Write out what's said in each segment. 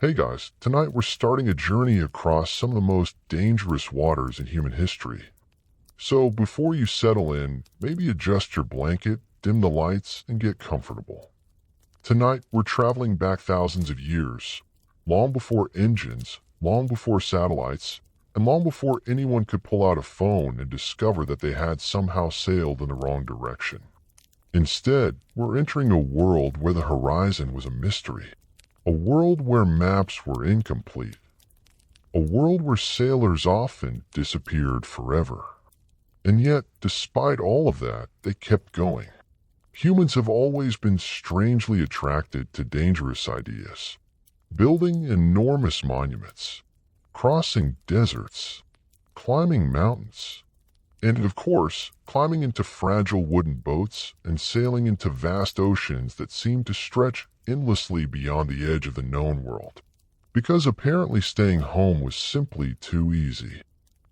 Hey guys, tonight we're starting a journey across some of the most dangerous waters in human history. So before you settle in, maybe adjust your blanket, dim the lights, and get comfortable. Tonight we're traveling back thousands of years, long before engines, long before satellites, and long before anyone could pull out a phone and discover that they had somehow sailed in the wrong direction. Instead, we're entering a world where the horizon was a mystery. A world where maps were incomplete. A world where sailors often disappeared forever. And yet, despite all of that, they kept going. Humans have always been strangely attracted to dangerous ideas. Building enormous monuments, crossing deserts, climbing mountains, and of course, climbing into fragile wooden boats and sailing into vast oceans that seem to stretch endlessly beyond the edge of the known world. Because apparently staying home was simply too easy.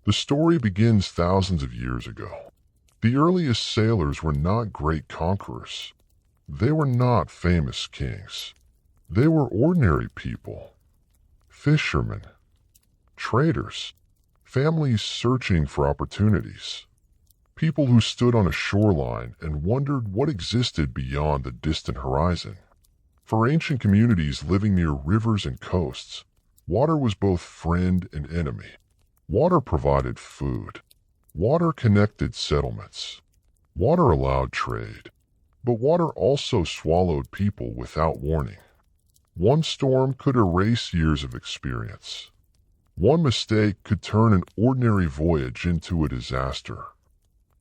The story begins thousands of years ago. The earliest sailors were not great conquerors. They were not famous kings. They were ordinary people. Fishermen. Traders. Families searching for opportunities. People who stood on a shoreline and wondered what existed beyond the distant horizon. For ancient communities living near rivers and coasts, water was both friend and enemy. Water provided food. Water connected settlements. Water allowed trade. But water also swallowed people without warning. One storm could erase years of experience. One mistake could turn an ordinary voyage into a disaster.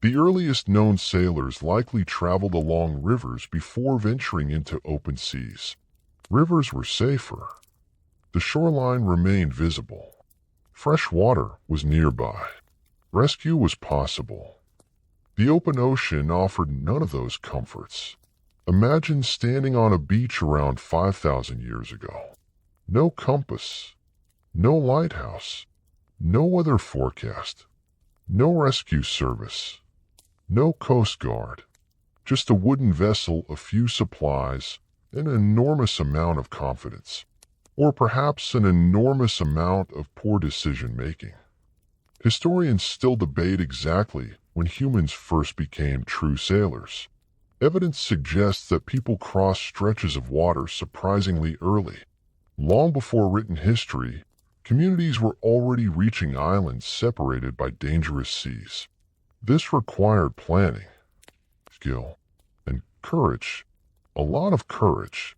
The earliest known sailors likely traveled along rivers before venturing into open seas. Rivers were safer. The shoreline remained visible. Fresh water was nearby. Rescue was possible. The open ocean offered none of those comforts. Imagine standing on a beach around 5,000 years ago. No compass. No lighthouse. No weather forecast. No rescue service. No Coast Guard, just a wooden vessel, a few supplies, and an enormous amount of confidence, or perhaps an enormous amount of poor decision-making. Historians still debate exactly when humans first became true sailors. Evidence suggests that people crossed stretches of water surprisingly early. Long before written history, communities were already reaching islands separated by dangerous seas. This required planning, skill, and courage, a lot of courage,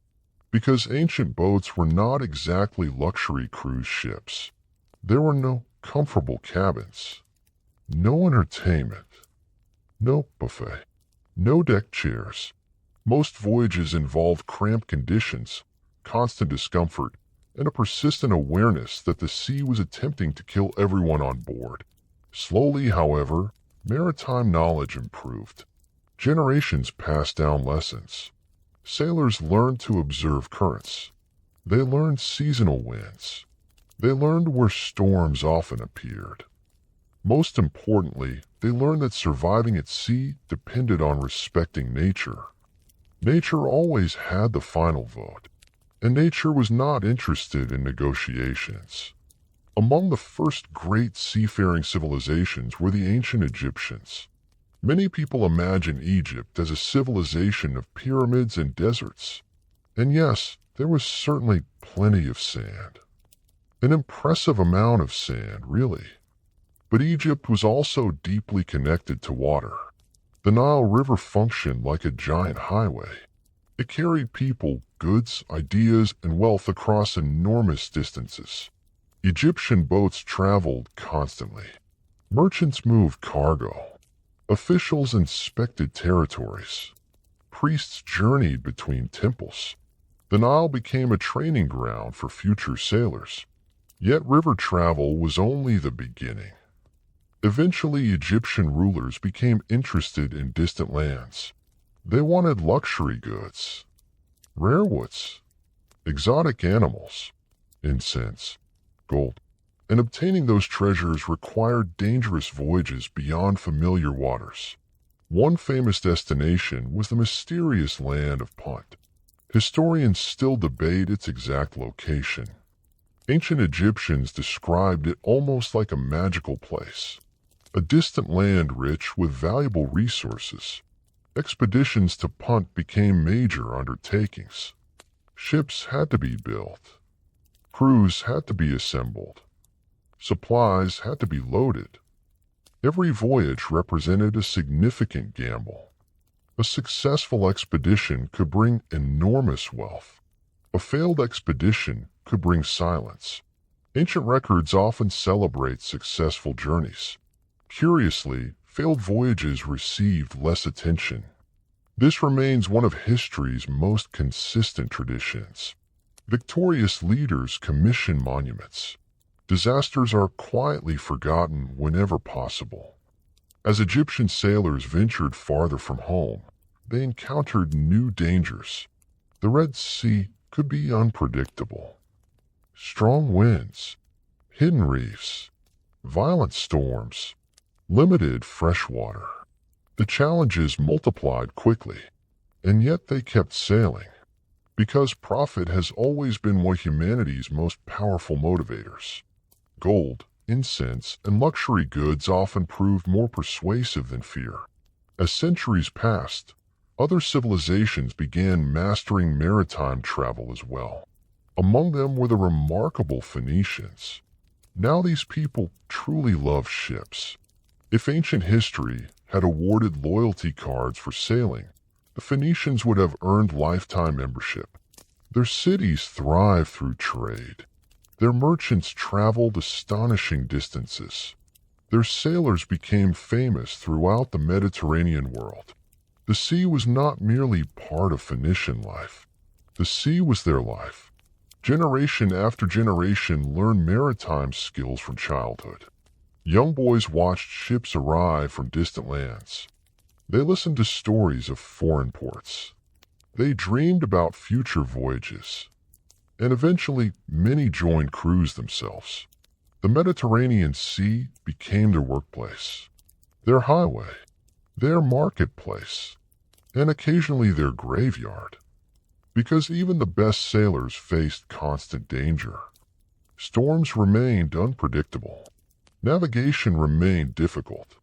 because ancient boats were not exactly luxury cruise ships. There were no comfortable cabins, no entertainment, no buffet, no deck chairs. Most voyages involved cramped conditions, constant discomfort, and a persistent awareness that the sea was attempting to kill everyone on board. Slowly, however, maritime knowledge improved. Generations passed down lessons. Sailors learned to observe currents. They learned seasonal winds. They learned where storms often appeared. Most importantly, they learned that surviving at sea depended on respecting nature. Nature always had the final vote, and nature was not interested in negotiations. Among the first great seafaring civilizations were the ancient Egyptians. Many people imagine Egypt as a civilization of pyramids and deserts. And yes, there was certainly plenty of sand. An impressive amount of sand, really. But Egypt was also deeply connected to water. The Nile River functioned like a giant highway. It carried people, goods, ideas, and wealth across enormous distances. Egyptian boats traveled constantly. Merchants moved cargo. Officials inspected territories. Priests journeyed between temples. The Nile became a training ground for future sailors. Yet river travel was only the beginning. Eventually, Egyptian rulers became interested in distant lands. They wanted luxury goods, rare woods, exotic animals, incense, gold, and obtaining those treasures required dangerous voyages beyond familiar waters. One famous destination was the mysterious land of Punt. Historians still debate its exact location. Ancient Egyptians described it almost like a magical place, a distant land rich with valuable resources. Expeditions to Punt became major undertakings. Ships had to be built. Crews had to be assembled. Supplies had to be loaded. Every voyage represented a significant gamble. A successful expedition could bring enormous wealth. A failed expedition could bring silence. Ancient records often celebrate successful journeys. Curiously, failed voyages received less attention. This remains one of history's most consistent traditions. Victorious leaders commission monuments. Disasters are quietly forgotten whenever possible. As Egyptian sailors ventured farther from home, they encountered new dangers. The Red Sea could be unpredictable. Strong winds, hidden reefs, violent storms, limited fresh water. The challenges multiplied quickly, and yet they kept sailing, because profit has always been one of humanity's most powerful motivators. Gold, incense, and luxury goods often proved more persuasive than fear. As centuries passed, other civilizations began mastering maritime travel as well. Among them were the remarkable Phoenicians. Now these people truly loved ships. If ancient history had awarded loyalty cards for sailing, the Phoenicians would have earned lifetime membership. Their cities thrived through trade. Their merchants traveled astonishing distances. Their sailors became famous throughout the Mediterranean world. The sea was not merely part of Phoenician life. The sea was their life. Generation after generation learned maritime skills from childhood. Young boys watched ships arrive from distant lands. They listened to stories of foreign ports. They dreamed about future voyages. And eventually, many joined crews themselves. The Mediterranean Sea became their workplace, their highway, their marketplace, and occasionally their graveyard. Because even the best sailors faced constant danger. Storms remained unpredictable. Navigation remained difficult.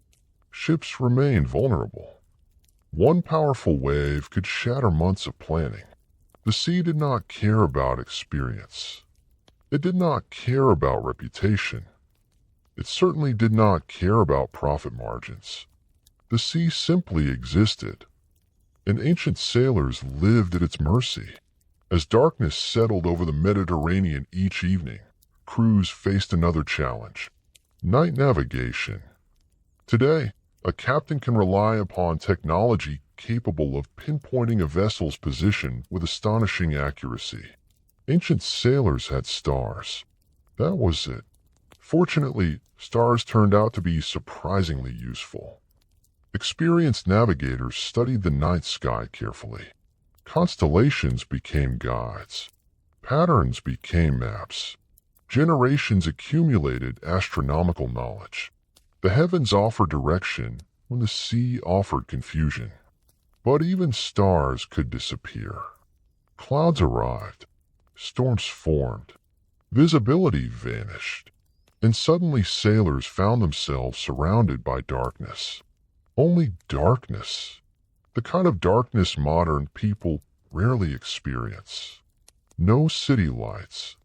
Ships remained vulnerable. One powerful wave could shatter months of planning. The sea did not care about experience. It did not care about reputation. It certainly did not care about profit margins. The sea simply existed, and ancient sailors lived at its mercy. As darkness settled over the Mediterranean each evening, crews faced another challenge: night navigation. Today, a captain can rely upon technology capable of pinpointing a vessel's position with astonishing accuracy. Ancient sailors had stars. That was it. Fortunately, stars turned out to be surprisingly useful. Experienced navigators studied the night sky carefully. Constellations became guides. Patterns became maps. Generations accumulated astronomical knowledge. The heavens offered direction when the sea offered confusion. But even stars could disappear. Clouds arrived. Storms formed. Visibility vanished. And suddenly sailors found themselves surrounded by darkness. Only darkness. The kind of darkness modern people rarely experience. No city lights.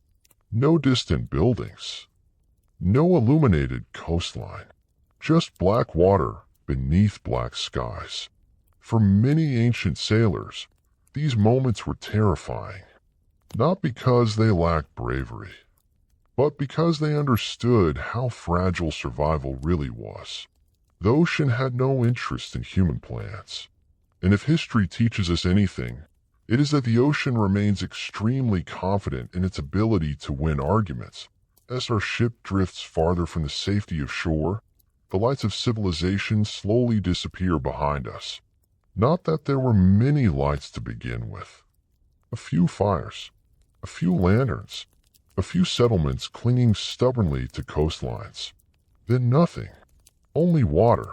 No distant buildings. No illuminated coastline. Just black water beneath black skies. For many ancient sailors, these moments were terrifying. Not because they lacked bravery, but because they understood how fragile survival really was. The ocean had no interest in human plans. And if history teaches us anything, it is that the ocean remains extremely confident in its ability to win arguments. As our ship drifts farther from the safety of shore, the lights of civilization slowly disappear behind us. Not that there were many lights to begin with. A few fires, a few lanterns, a few settlements clinging stubbornly to coastlines. Then nothing. Only water.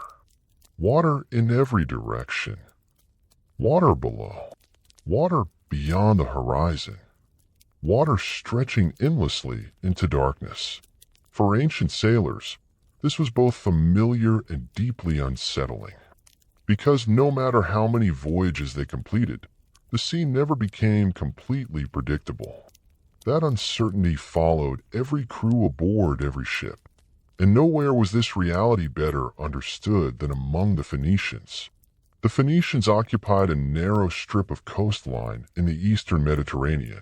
Water in every direction. Water below. Water beyond the horizon. water stretching endlessly into darkness. For ancient sailors, this was both familiar and deeply unsettling, because no matter how many voyages they completed, the sea never became completely predictable. That uncertainty followed every crew aboard every ship, and nowhere was this reality better understood than among the Phoenicians. The Phoenicians occupied a narrow strip of coastline in the eastern Mediterranean.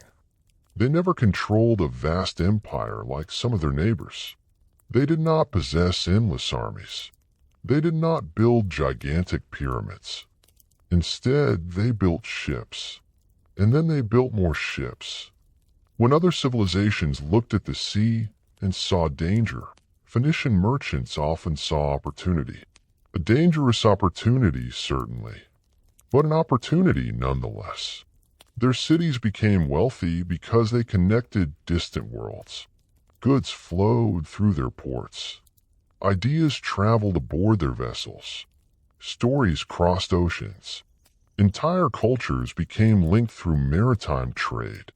They never controlled a vast empire like some of their neighbors. They did not possess endless armies. They did not build gigantic pyramids. Instead, they built ships. And then they built more ships. When other civilizations looked at the sea and saw danger, Phoenician merchants often saw opportunity. A dangerous opportunity, certainly, but an opportunity nonetheless. Their cities became wealthy because they connected distant worlds. Goods flowed through their ports. Ideas traveled aboard their vessels. Stories crossed oceans. Entire cultures became linked through maritime trade.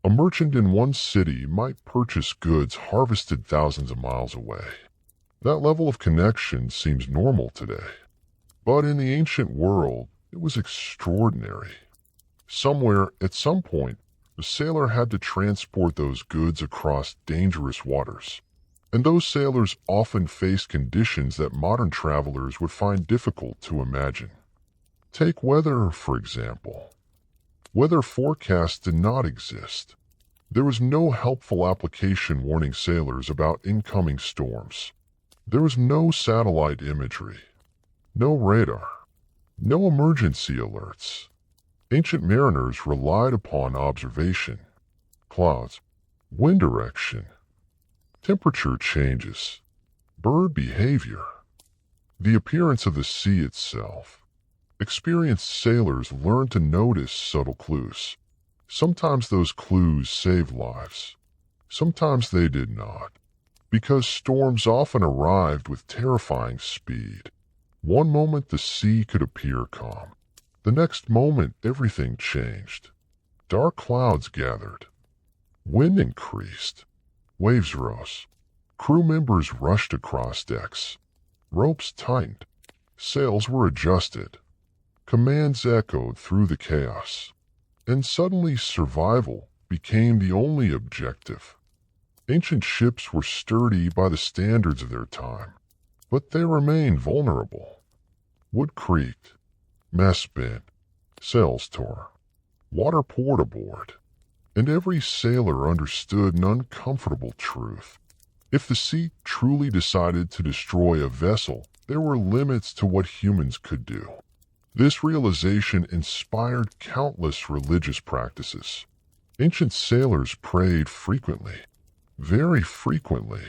A merchant in one city might purchase goods harvested thousands of miles away. That level of connection seems normal today. But in the ancient world, it was extraordinary. Somewhere, at some point, the sailor had to transport those goods across dangerous waters. And those sailors often faced conditions that modern travelers would find difficult to imagine. Take weather, for example. Weather forecasts did not exist. There was no helpful application warning sailors about incoming storms. There was no satellite imagery, no radar, no emergency alerts. Ancient mariners relied upon observation, clouds, wind direction, temperature changes, bird behavior, the appearance of the sea itself. Experienced sailors learned to notice subtle clues. Sometimes those clues saved lives. Sometimes they did not, because storms often arrived with terrifying speed. One moment the sea could appear calm. The next moment everything changed. Dark clouds gathered. Wind increased. Waves rose. Crew members rushed across decks. Ropes tightened. Sails were adjusted. Commands echoed through the chaos. And suddenly survival became the only objective. Ancient ships were sturdy by the standards of their time, but they remained vulnerable. Wood creaked, masts bent, sails tore, water poured aboard, and every sailor understood an uncomfortable truth. If the sea truly decided to destroy a vessel, there were limits to what humans could do. This realization inspired countless religious practices. Ancient sailors prayed frequently. Very frequently.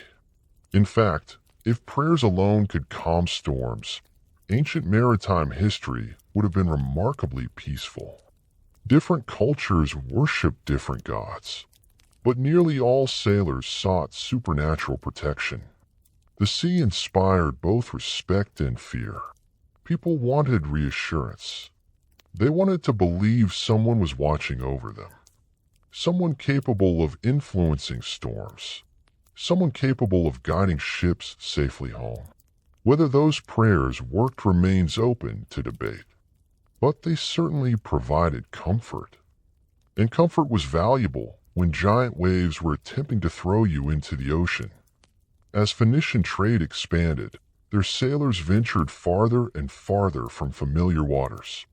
In fact, if prayers alone could calm storms, ancient maritime history would have been remarkably peaceful. Different cultures worshiped different gods, but nearly all sailors sought supernatural protection. The sea inspired both respect and fear. People wanted reassurance. They wanted to believe someone was watching over them. Someone capable of influencing storms. Someone capable of guiding ships safely home. Whether those prayers worked remains open to debate. But they certainly provided comfort. And comfort was valuable when giant waves were attempting to throw you into the ocean. As Phoenician trade expanded, their sailors ventured farther and farther from familiar waters.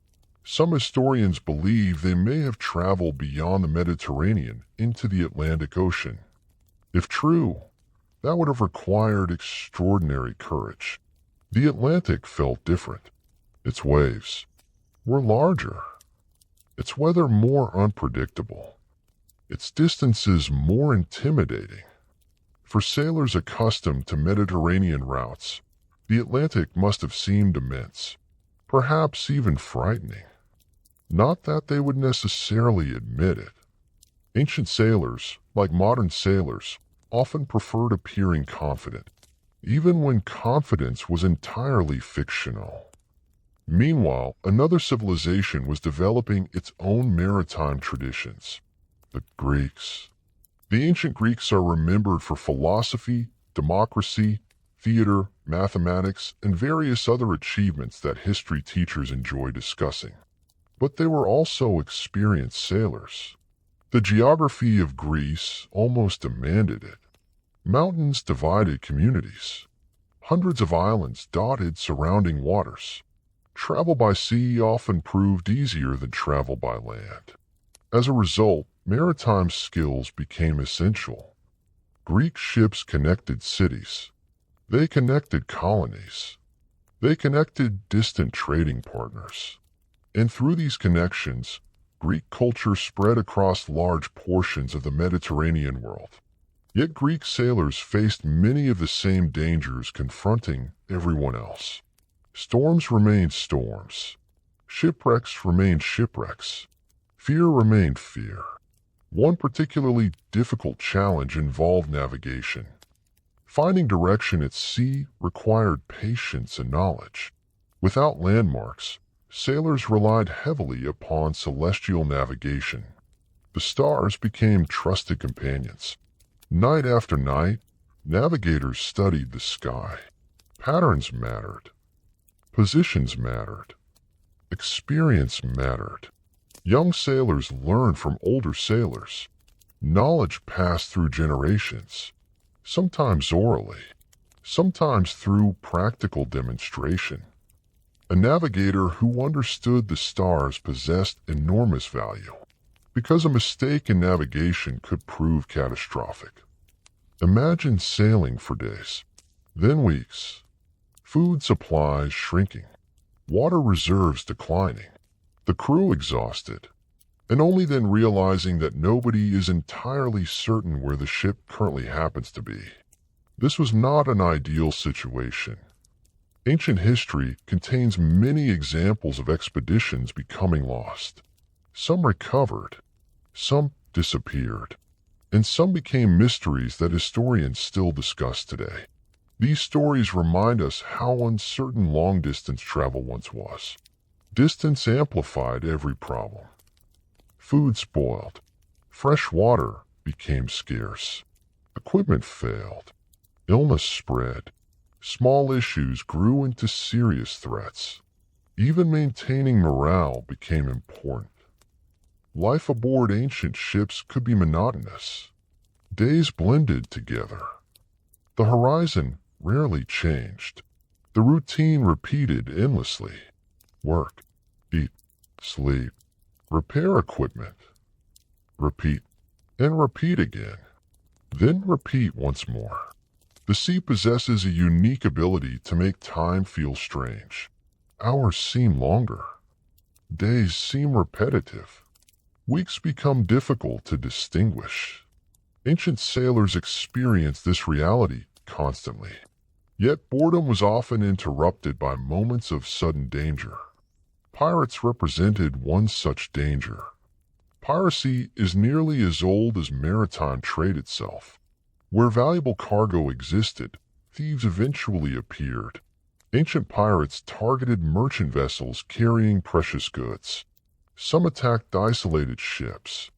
Some historians believe they may have traveled beyond the Mediterranean into the Atlantic Ocean. If true, that would have required extraordinary courage. The Atlantic felt different. Its waves were larger. Its weather more unpredictable. Its distances more intimidating. For sailors accustomed to Mediterranean routes, the Atlantic must have seemed immense, perhaps even frightening. Not that they would necessarily admit it. Ancient sailors, like modern sailors, often preferred appearing confident, even when confidence was entirely fictional. Meanwhile, another civilization was developing its own maritime traditions. The Greeks. The ancient Greeks are remembered for philosophy, democracy, theater, mathematics, and various other achievements that history teachers enjoy discussing. But they were also experienced sailors. The geography of Greece almost demanded it. Mountains divided communities. Hundreds of islands dotted surrounding waters. Travel by sea often proved easier than travel by land. As a result, maritime skills became essential. Greek ships connected cities. They connected colonies. They connected distant trading partners. And through these connections, Greek culture spread across large portions of the Mediterranean world. Yet Greek sailors faced many of the same dangers confronting everyone else. Storms remained storms. Shipwrecks remained shipwrecks. Fear remained fear. One particularly difficult challenge involved navigation. Finding direction at sea required patience and knowledge. Without landmarks, sailors relied heavily upon celestial navigation. The stars became trusted companions. Night after night, navigators studied the sky. Patterns mattered. Positions mattered. Experience mattered. Young sailors learned from older sailors. Knowledge passed through generations, sometimes orally, sometimes through practical demonstration. A navigator who understood the stars possessed enormous value, because a mistake in navigation could prove catastrophic. Imagine sailing for days, then weeks, food supplies shrinking, water reserves declining, the crew exhausted, and only then realizing that nobody is entirely certain where the ship currently happens to be. This was not an ideal situation. Ancient history contains many examples of expeditions becoming lost. Some recovered, some disappeared, and some became mysteries that historians still discuss today. These stories remind us how uncertain long-distance travel once was. Distance amplified every problem. Food spoiled. Fresh water became scarce. Equipment failed. Illness spread. Small issues grew into serious threats. Even maintaining morale became important. Life aboard ancient ships could be monotonous. Days blended together. The horizon rarely changed. The routine repeated endlessly. Work, eat, sleep, repair equipment, repeat, and repeat again, then repeat once more. The sea possesses a unique ability to make time feel strange. Hours seem longer. Days seem repetitive. Weeks become difficult to distinguish. Ancient sailors experienced this reality constantly. Yet boredom was often interrupted by moments of sudden danger. Pirates represented one such danger. Piracy is nearly as old as maritime trade itself. Where valuable cargo existed, thieves eventually appeared. Ancient pirates targeted merchant vessels carrying precious goods. Some attacked isolated ships.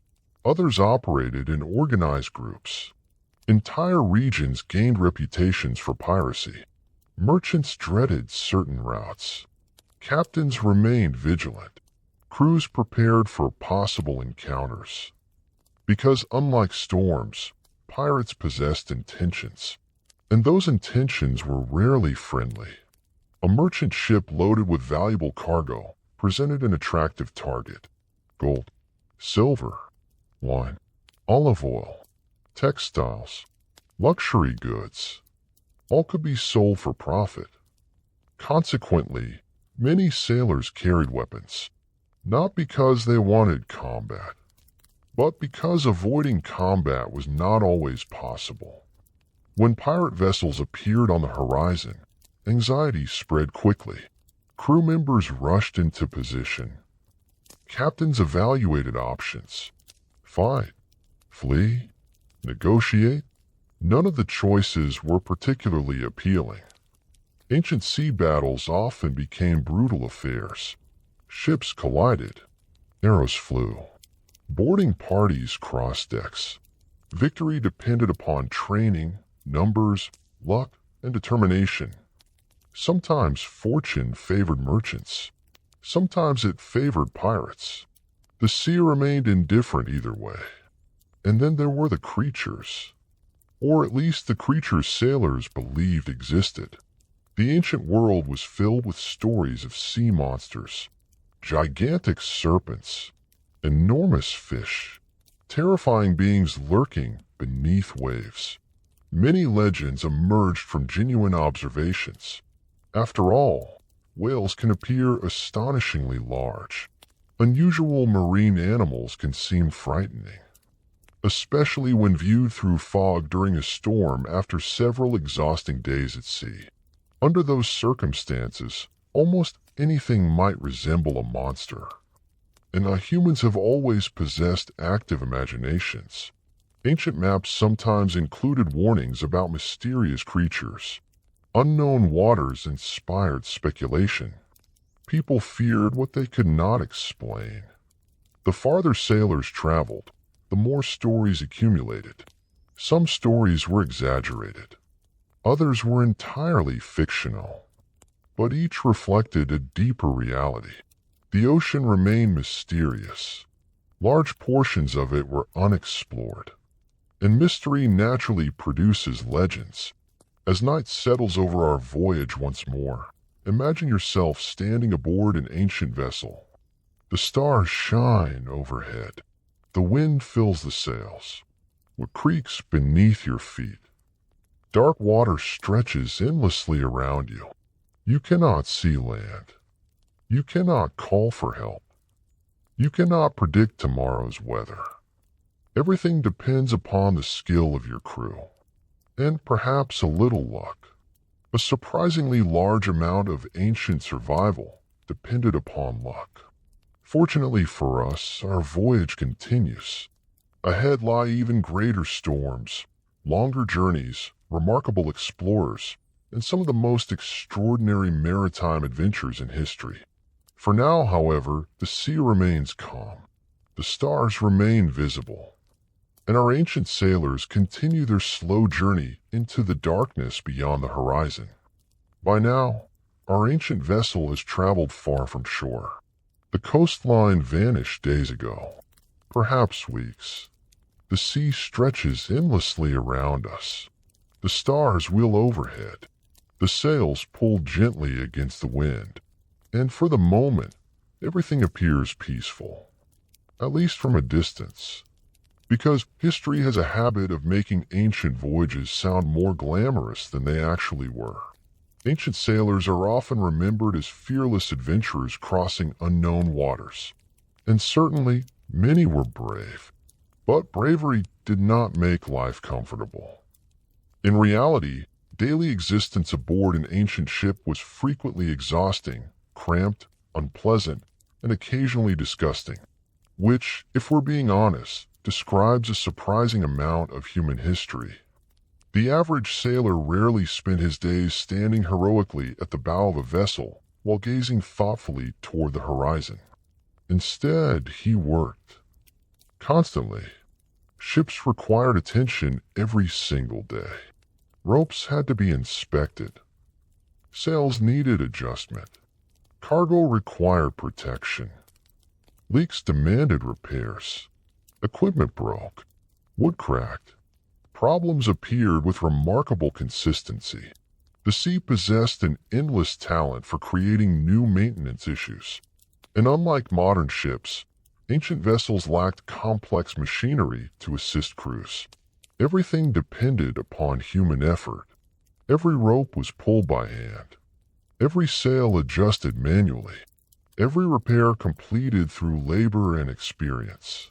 Others operated in organized groups. Entire regions gained reputations for piracy. Merchants dreaded certain routes. Captains remained vigilant. Crews prepared for possible encounters. Because unlike storms, pirates possessed intentions, and those intentions were rarely friendly. A merchant ship loaded with valuable cargo presented an attractive target. Gold, silver, wine, olive oil, textiles, luxury goods, all could be sold for profit. Consequently, many sailors carried weapons, not because they wanted combat, but because avoiding combat was not always possible. When pirate vessels appeared on the horizon, anxiety spread quickly. Crew members rushed into position. Captains evaluated options. Fight, flee, negotiate. None of the choices were particularly appealing. Ancient sea battles often became brutal affairs. Ships collided. Arrows flew. Boarding parties crossed decks. Victory depended upon training, numbers, luck, and determination. Sometimes fortune favored merchants. Sometimes it favored pirates. The sea remained indifferent either way. And then there were the creatures. Or at least the creatures sailors believed existed. The ancient world was filled with stories of sea monsters, gigantic serpents, enormous fish, terrifying beings lurking beneath waves. Many legends emerged from genuine observations. After all, whales can appear astonishingly large. Unusual marine animals can seem frightening, especially when viewed through fog during a storm after several exhausting days at sea. Under those circumstances, almost anything might resemble a monster. And humans have always possessed active imaginations. Ancient maps sometimes included warnings about mysterious creatures. Unknown waters inspired speculation. People feared what they could not explain. The farther sailors traveled, the more stories accumulated. Some stories were exaggerated. Others were entirely fictional. But each reflected a deeper reality. The ocean remained mysterious. Large portions of it were unexplored. And mystery naturally produces legends. As night settles over our voyage once more, imagine yourself standing aboard an ancient vessel. The stars shine overhead. The wind fills the sails. What creaks beneath your feet? Dark water stretches endlessly around you. You cannot see land. You cannot call for help. You cannot predict tomorrow's weather. Everything depends upon the skill of your crew, and perhaps a little luck. A surprisingly large amount of ancient survival depended upon luck. Fortunately for us, our voyage continues. Ahead lie even greater storms, longer journeys, remarkable explorers, and some of the most extraordinary maritime adventures in history. For now, however, the sea remains calm. The stars remain visible. And our ancient sailors continue their slow journey into the darkness beyond the horizon. By now, our ancient vessel has traveled far from shore. The coastline vanished days ago, perhaps weeks. The sea stretches endlessly around us. The stars wheel overhead. The sails pull gently against the wind. And for the moment, everything appears peaceful, at least from a distance. Because history has a habit of making ancient voyages sound more glamorous than they actually were. Ancient sailors are often remembered as fearless adventurers crossing unknown waters. And certainly, many were brave. But bravery did not make life comfortable. In reality, daily existence aboard an ancient ship was frequently exhausting, cramped, unpleasant, and occasionally disgusting. Which, if we're being honest, describes a surprising amount of human history. The average sailor rarely spent his days standing heroically at the bow of a vessel while gazing thoughtfully toward the horizon. Instead, he worked. Constantly. Ships required attention every single day. Ropes had to be inspected. Sails needed adjustment. Cargo required protection. Leaks demanded repairs. Equipment broke. Wood cracked. Problems appeared with remarkable consistency. The sea possessed an endless talent for creating new maintenance issues. And unlike modern ships, ancient vessels lacked complex machinery to assist crews. Everything depended upon human effort. Every rope was pulled by hand. Every sail adjusted manually. Every repair completed through labor and experience.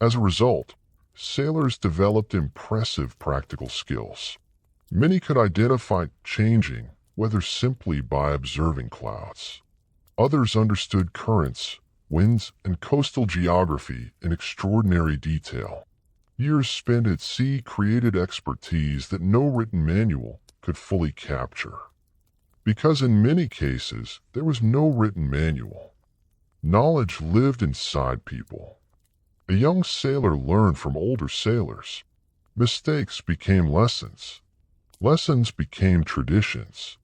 As a result, sailors developed impressive practical skills. Many could identify changing weather simply by observing clouds. Others understood currents, winds, and coastal geography in extraordinary detail. Years spent at sea created expertise that no written manual could fully capture. Because in many cases, there was no written manual. Knowledge lived inside people. A young sailor learned from older sailors. Mistakes became lessons. Lessons became traditions.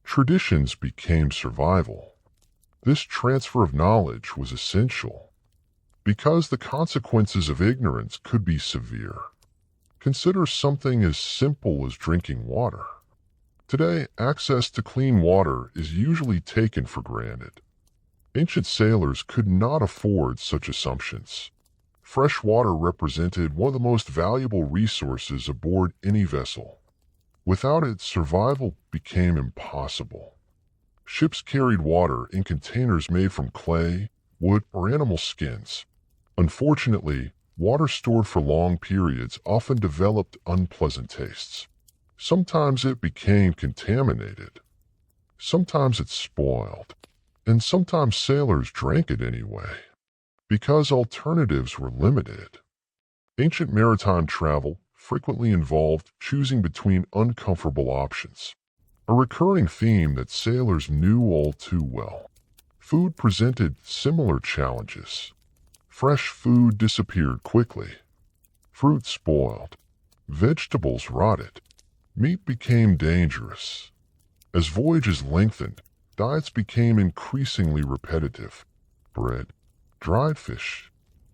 Traditions became survival. This transfer of knowledge was essential because the consequences of ignorance could be severe. Consider something as simple as drinking water. Today, access to clean water is usually taken for granted. Ancient sailors could not afford such assumptions. Fresh water represented one of the most valuable resources aboard any vessel. Without it, survival became impossible. Ships carried water in containers made from clay, wood, or animal skins. Unfortunately, water stored for long periods often developed unpleasant tastes. Sometimes it became contaminated. Sometimes it spoiled. And sometimes sailors drank it anyway, because alternatives were limited. Ancient maritime travel frequently involved choosing between uncomfortable options, a recurring theme that sailors knew all too well. Food presented similar challenges. Fresh food disappeared quickly. Fruit spoiled. Vegetables rotted. Meat became dangerous. As voyages lengthened, diets became increasingly repetitive. Bread, dried fish,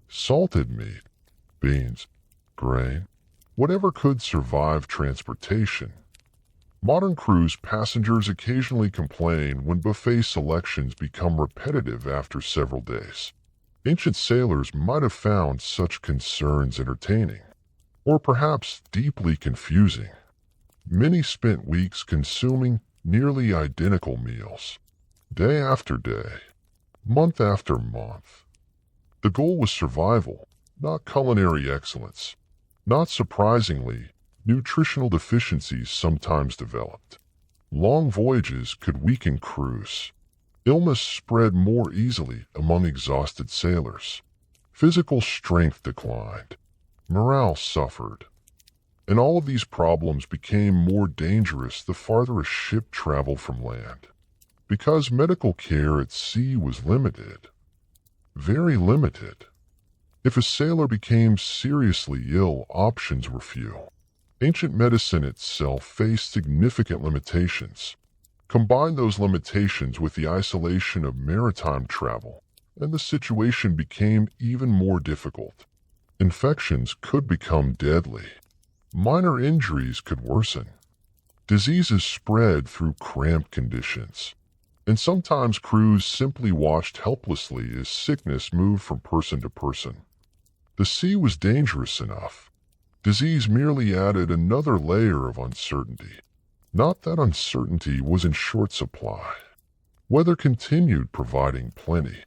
salted meat, beans, grain, whatever could survive transportation. Modern cruise passengers occasionally complain when buffet selections become repetitive after several days. Ancient sailors might have found such concerns entertaining, or perhaps deeply confusing. Many spent weeks consuming nearly identical meals, day after day, month after month. The goal was survival, not culinary excellence. Not surprisingly, nutritional deficiencies sometimes developed. Long voyages could weaken crews. Illness spread more easily among exhausted sailors. Physical strength declined. Morale suffered. And all of these problems became more dangerous the farther a ship traveled from land, because medical care at sea was limited. Very limited. If a sailor became seriously ill, options were few. Ancient medicine itself faced significant limitations. Combine those limitations with the isolation of maritime travel, and the situation became even more difficult. Infections could become deadly. Minor injuries could worsen. Diseases spread through cramped conditions. And sometimes crews simply watched helplessly as sickness moved from person to person. The sea was dangerous enough. Disease merely added another layer of uncertainty. Not that uncertainty was in short supply. Weather continued providing plenty.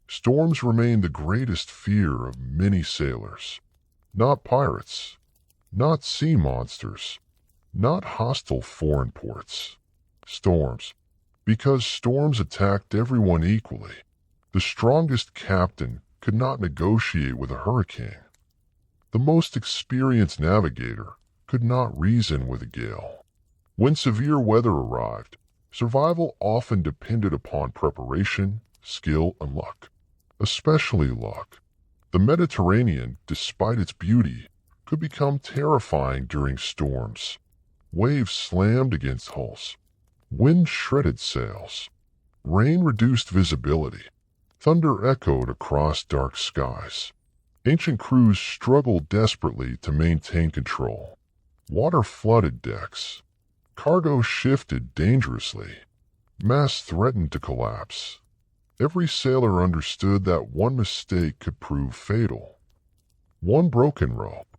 Storms remained the greatest fear of many sailors. Not pirates. Not sea monsters. Not hostile foreign ports. Storms. Because storms attacked everyone equally. The strongest captain could not negotiate with a hurricane. The most experienced navigator could not reason with a gale. When severe weather arrived, survival often depended upon preparation, skill, and luck. Especially luck. The Mediterranean, despite its beauty, could become terrifying during storms. Waves slammed against hulls. Wind shredded sails. Rain reduced visibility. Thunder echoed across dark skies. Ancient crews struggled desperately to maintain control. Water flooded decks. Cargo shifted dangerously. Masts threatened to collapse. Every sailor understood that one mistake could prove fatal. One broken rope.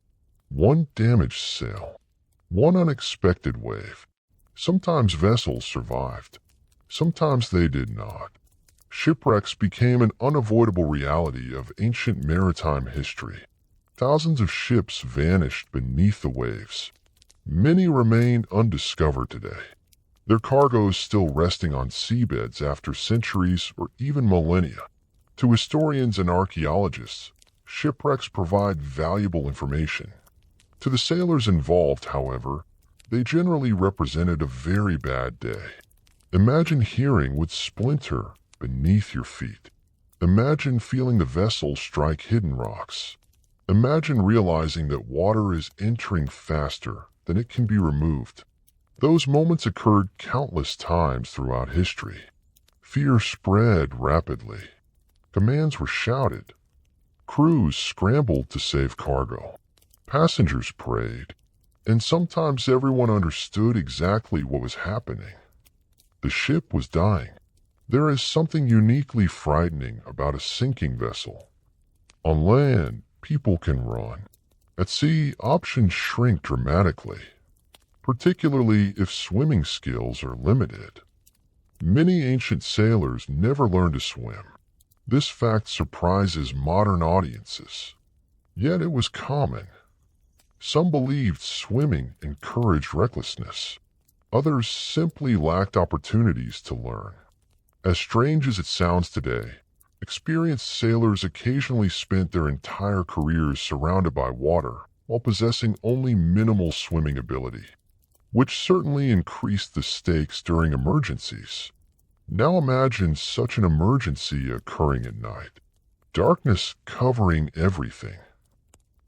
One damaged sail. One unexpected wave. Sometimes vessels survived. Sometimes they did not. Shipwrecks became an unavoidable reality of ancient maritime history. Thousands of ships vanished beneath the waves. Many remain undiscovered today, their cargoes still resting on seabeds after centuries or even millennia. To historians and archaeologists, shipwrecks provide valuable information. To the sailors involved, however, they generally represented a very bad day. Imagine hearing would splinter beneath your feet. Imagine feeling the vessel strike hidden rocks. Imagine realizing that water is entering faster than it can be removed. Those moments occurred countless times throughout history. Fear spread rapidly. Commands were shouted. Crews scrambled to save cargo. Passengers prayed. And sometimes everyone understood exactly what was happening. The ship was dying. There is something uniquely frightening about a sinking vessel. On land, people can run. At sea, options shrink dramatically, particularly if swimming skills are limited. Many ancient sailors never learned to swim. This fact surprises modern audiences. Yet it was common. Some believed swimming encouraged recklessness. Others simply lacked opportunities to learn. As strange as it sounds today, experienced sailors occasionally spent their entire careers surrounded by water while possessing only minimal swimming ability, which certainly increased the stakes during emergencies. Now imagine such an emergency occurring at night. Darkness covering everything.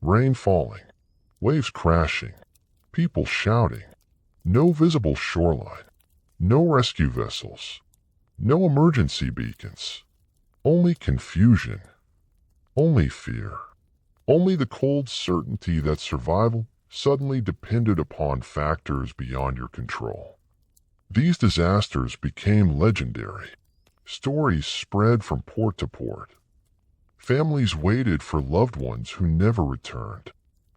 Rain falling. Waves crashing. People shouting. No visible shoreline. No rescue vessels. No emergency beacons. Only confusion. Only fear. Only the cold certainty that survival suddenly depended upon factors beyond your control. These disasters became legendary. Stories spread from port to port. Families waited for loved ones who never returned.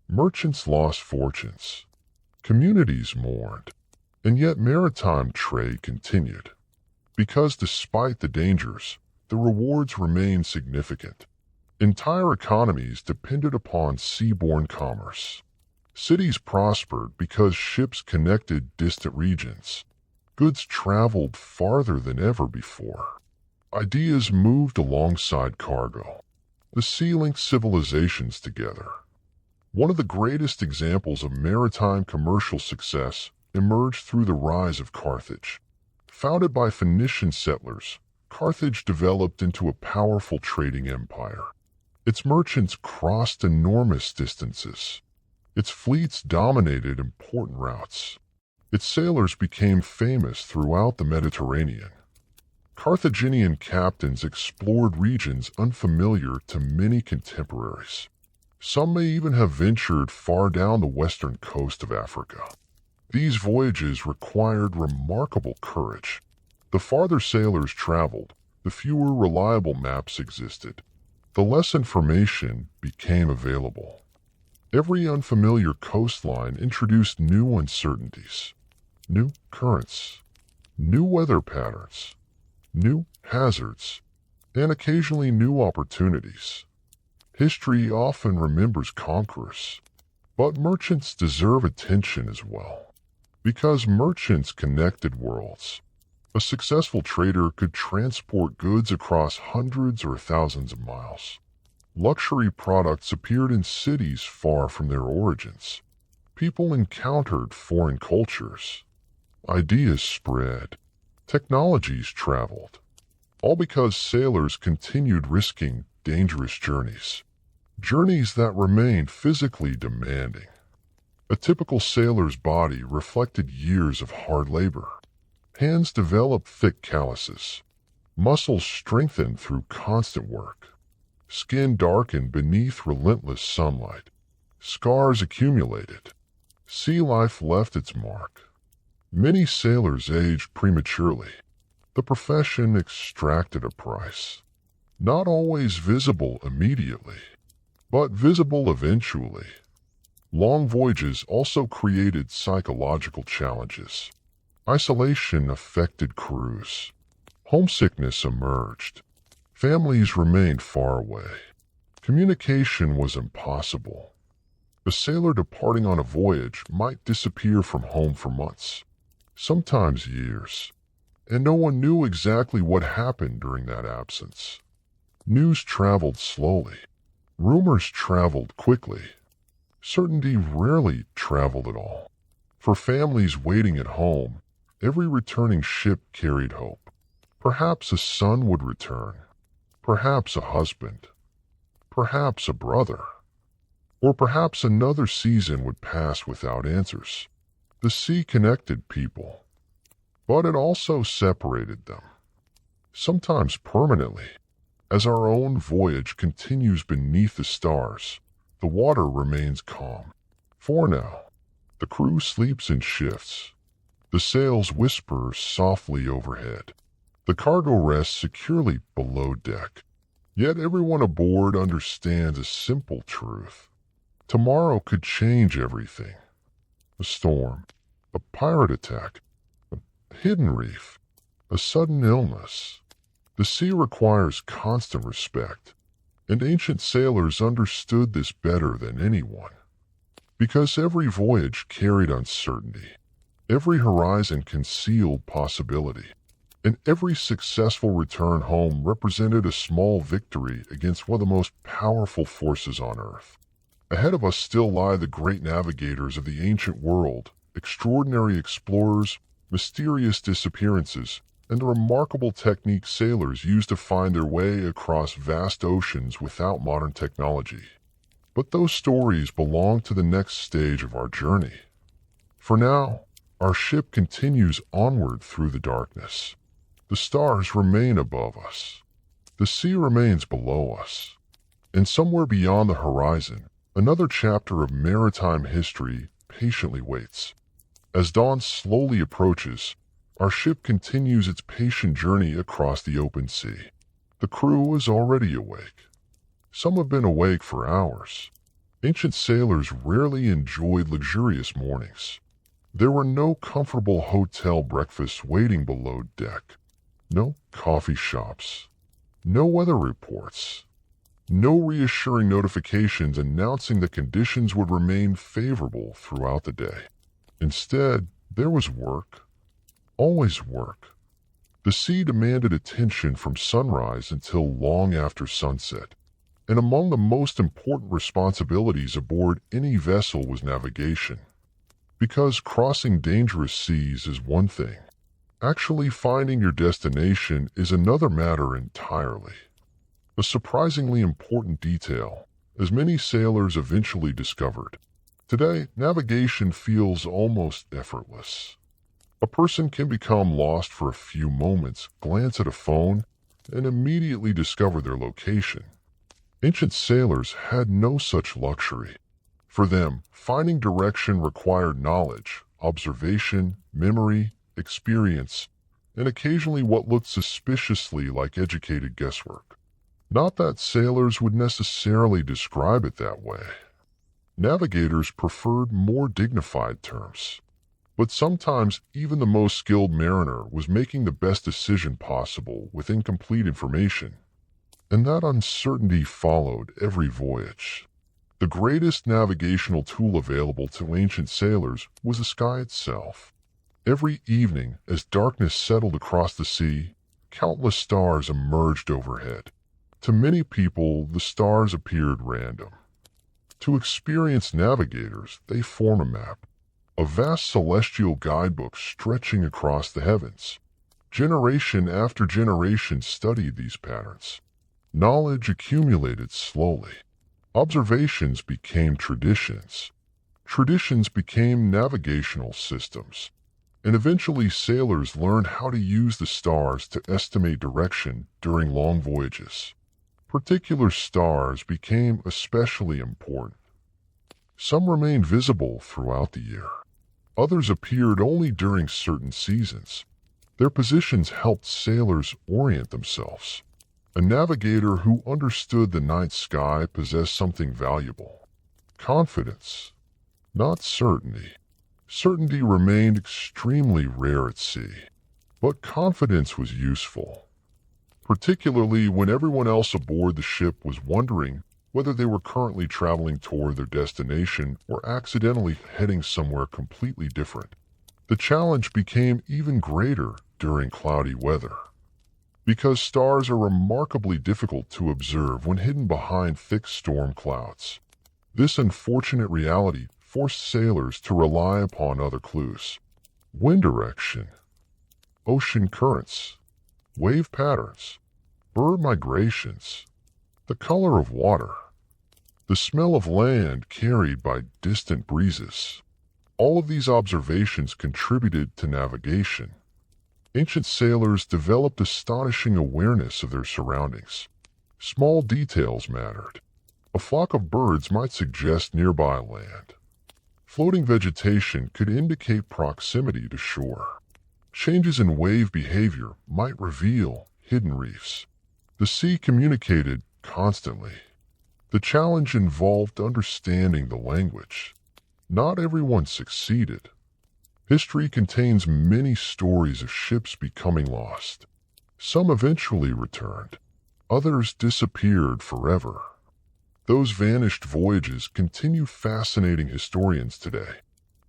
Merchants lost fortunes. Communities mourned. And yet maritime trade continued. Because despite the dangers, the rewards remained significant. Entire economies depended upon seaborne commerce. Cities prospered because ships connected distant regions. Goods traveled farther than ever before. Ideas moved alongside cargo. The sea linked civilizations together. One of the greatest examples of maritime commercial success emerged through the rise of Carthage. Founded by Phoenician settlers, Carthage developed into a powerful trading empire. Its merchants crossed enormous distances. Its fleets dominated important routes. Its sailors became famous throughout the Mediterranean. Carthaginian captains explored regions unfamiliar to many contemporaries. Some may even have ventured far down the western coast of Africa. These voyages required remarkable courage. The farther sailors traveled, the fewer reliable maps existed. The less information became available. Every unfamiliar coastline introduced new uncertainties, new currents, new weather patterns, new hazards, and occasionally new opportunities. History often remembers conquerors, but merchants deserve attention as well. Because merchants connected worlds. A successful trader could transport goods across hundreds or thousands of miles. Luxury products appeared in cities far from their origins. People encountered foreign cultures. Ideas spread. Technologies traveled. All because sailors continued risking dangerous journeys. Journeys that remained physically demanding. A typical sailor's body reflected years of hard labor. Hands developed thick calluses. Muscles strengthened through constant work. Skin darkened beneath relentless sunlight. Scars accumulated. Sea life left its mark. Many sailors aged prematurely. The profession extracted a price. Not always visible immediately, but visible eventually. Long voyages also created psychological challenges. Isolation affected crews. Homesickness emerged. Families remained far away. Communication was impossible. A sailor departing on a voyage might disappear from home for months, sometimes years, and no one knew exactly what happened during that absence. News traveled slowly. Rumors traveled quickly. Certainty rarely traveled at all. For families waiting at home, every returning ship carried hope. Perhaps a son would return. Perhaps a husband. Perhaps a brother. Or perhaps another season would pass without answers. The sea connected people, but it also separated them, sometimes permanently. As our own voyage continues beneath the stars, the water remains calm. For now, the crew sleeps in shifts. The sails whisper softly overhead. The cargo rests securely below deck. Yet everyone aboard understands a simple truth. Tomorrow could change everything. A storm, a pirate attack, a hidden reef, a sudden illness. The sea requires constant respect, and ancient sailors understood this better than anyone. Because every voyage carried uncertainty, every horizon concealed possibility, and every successful return home represented a small victory against one of the most powerful forces on Earth. Ahead of us still lie the great navigators of the ancient world, extraordinary explorers, mysterious disappearances, and the remarkable techniques sailors used to find their way across vast oceans without modern technology. But those stories belong to the next stage of our journey. For now, our ship continues onward through the darkness. The stars remain above us. The sea remains below us. And somewhere beyond the horizon, another chapter of maritime history patiently waits. As dawn slowly approaches, our ship continues its patient journey across the open sea. The crew is already awake. Some have been awake for hours. Ancient sailors rarely enjoyed luxurious mornings. There were no comfortable hotel breakfasts waiting below deck. No coffee shops. No weather reports. No reassuring notifications announcing that conditions would remain favorable throughout the day. Instead, there was work. Always work. The sea demanded attention from sunrise until long after sunset, and among the most important responsibilities aboard any vessel was navigation. Because crossing dangerous seas is one thing, actually finding your destination is another matter entirely. A surprisingly important detail, as many sailors eventually discovered. Today, navigation feels almost effortless. A person can become lost for a few moments, glance at a phone, and immediately discover their location. Ancient sailors had no such luxury. For them, finding direction required knowledge, observation, memory, experience, and occasionally what looked suspiciously like educated guesswork. Not that sailors would necessarily describe it that way. Navigators preferred more dignified terms. But sometimes even the most skilled mariner was making the best decision possible with incomplete information. And that uncertainty followed every voyage. The greatest navigational tool available to ancient sailors was the sky itself. Every evening, as darkness settled across the sea, countless stars emerged overhead. To many people, the stars appeared random. To experienced navigators, they form a map. A vast celestial guidebook stretching across the heavens. Generation after generation studied these patterns. Knowledge accumulated slowly. Observations became traditions. Traditions became navigational systems. And eventually sailors learned how to use the stars to estimate direction during long voyages. Particular stars became especially important. Some remained visible throughout the year. Others appeared only during certain seasons. Their positions helped sailors orient themselves. A navigator who understood the night sky possessed something valuable. Confidence, not certainty. Certainty remained extremely rare at sea, but confidence was useful, particularly when everyone else aboard the ship was wondering whether they were currently traveling toward their destination or accidentally heading somewhere completely different. The challenge became even greater during cloudy weather. Because stars are remarkably difficult to observe when hidden behind thick storm clouds. This unfortunate reality forced sailors to rely upon other clues. Wind direction, ocean currents, wave patterns, bird migrations, the color of water. the smell of land carried by distant breezes. All of these observations contributed to navigation. Ancient sailors developed astonishing awareness of their surroundings. Small details mattered. A flock of birds might suggest nearby land. Floating vegetation could indicate proximity to shore. Changes in wave behavior might reveal hidden reefs. The sea communicated constantly. The challenge involved understanding the language. Not everyone succeeded. History contains many stories of ships becoming lost. Some eventually returned. Others disappeared forever. Those vanished voyages continue fascinating historians today,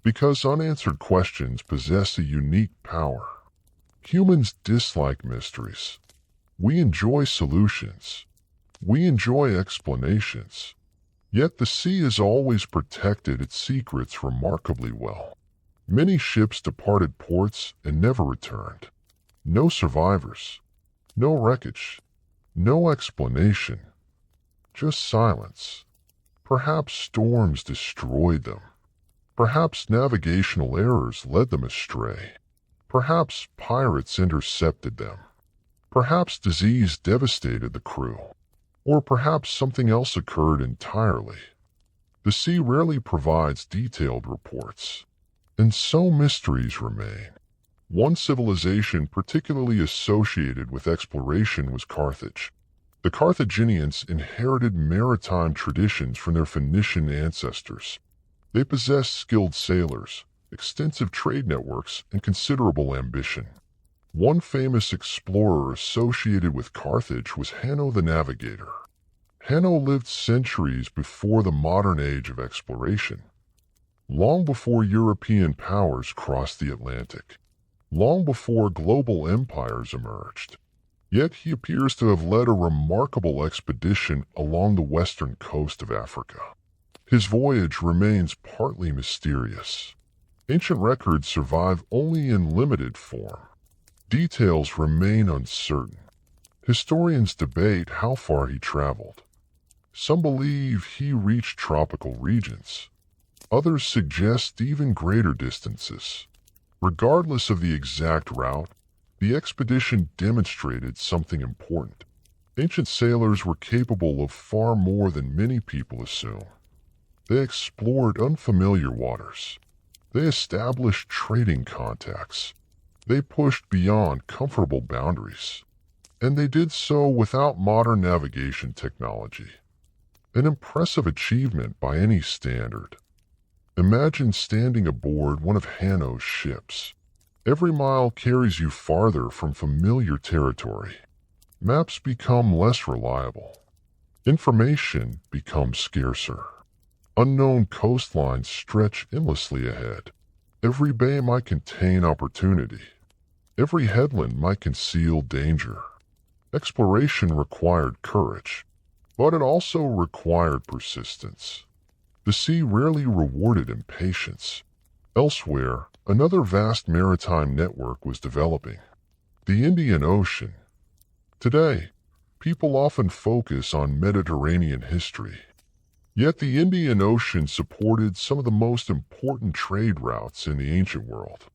because unanswered questions possess a unique power. Humans dislike mysteries. We enjoy solutions. We enjoy explanations. Yet the sea has always protected its secrets remarkably well. Many ships departed ports and never returned. No survivors. No wreckage. No explanation. Just silence. Perhaps storms destroyed them. Perhaps navigational errors led them astray. Perhaps pirates intercepted them. Perhaps disease devastated the crew. Or perhaps something else occurred entirely. The sea rarely provides detailed reports, and so mysteries remain. One civilization particularly associated with exploration was Carthage. The Carthaginians inherited maritime traditions from their Phoenician ancestors. They possessed skilled sailors, extensive trade networks, and considerable ambition. One famous explorer associated with Carthage was Hanno the Navigator. Hanno lived centuries before the modern age of exploration, long before European powers crossed the Atlantic, long before global empires emerged. Yet he appears to have led a remarkable expedition along the western coast of Africa. His voyage remains partly mysterious. Ancient records survive only in limited form. Details remain uncertain. Historians debate how far he traveled. Some believe he reached tropical regions. Others suggest even greater distances. Regardless of the exact route, the expedition demonstrated something important. Ancient sailors were capable of far more than many people assume. They explored unfamiliar waters. They established trading contacts. They pushed beyond comfortable boundaries. And they did so without modern navigation technology. An impressive achievement by any standard. Imagine standing aboard one of Hanno's ships. Every mile carries you farther from familiar territory. Maps become less reliable. Information becomes scarcer. Unknown coastlines stretch endlessly ahead. Every bay might contain opportunity. Every headland might conceal danger. Exploration required courage, but it also required persistence. The sea rarely rewarded impatience. Elsewhere, another vast maritime network was developing. The Indian Ocean. Today, people often focus on Mediterranean history. Yet the Indian Ocean supported some of the most important trade routes in the ancient world.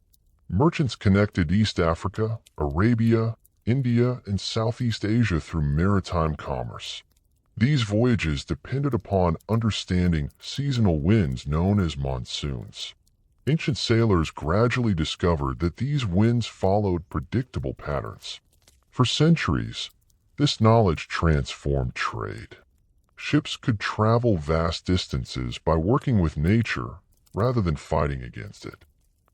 Merchants connected East Africa, Arabia, India, and Southeast Asia through maritime commerce. These voyages depended upon understanding seasonal winds known as monsoons. Ancient sailors gradually discovered that these winds followed predictable patterns. For centuries, this knowledge transformed trade. Ships could travel vast distances by working with nature rather than fighting against it.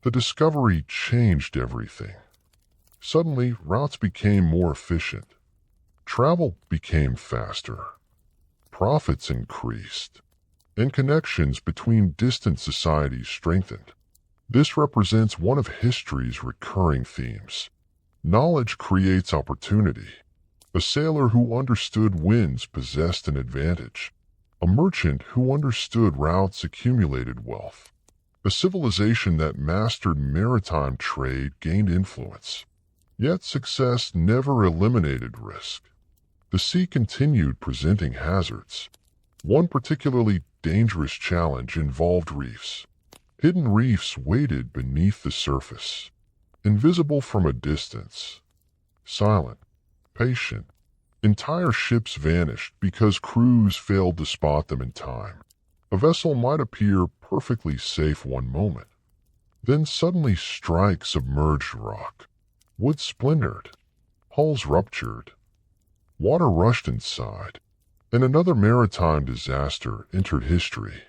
The discovery changed everything. Suddenly, routes became more efficient. Travel became faster. Profits increased, and connections between distant societies strengthened. This represents one of history's recurring themes. Knowledge creates opportunity. A sailor who understood winds possessed an advantage. A merchant who understood routes accumulated wealth. A civilization that mastered maritime trade gained influence. Yet success never eliminated risk. The sea continued presenting hazards. One particularly dangerous challenge involved reefs. Hidden reefs waited beneath the surface, invisible from a distance, silent, patient. Entire ships vanished because crews failed to spot them in time. A vessel might appear perfectly safe one moment, then suddenly strike submerged rock. Wood splintered, hulls ruptured, water rushed inside, and another maritime disaster entered history,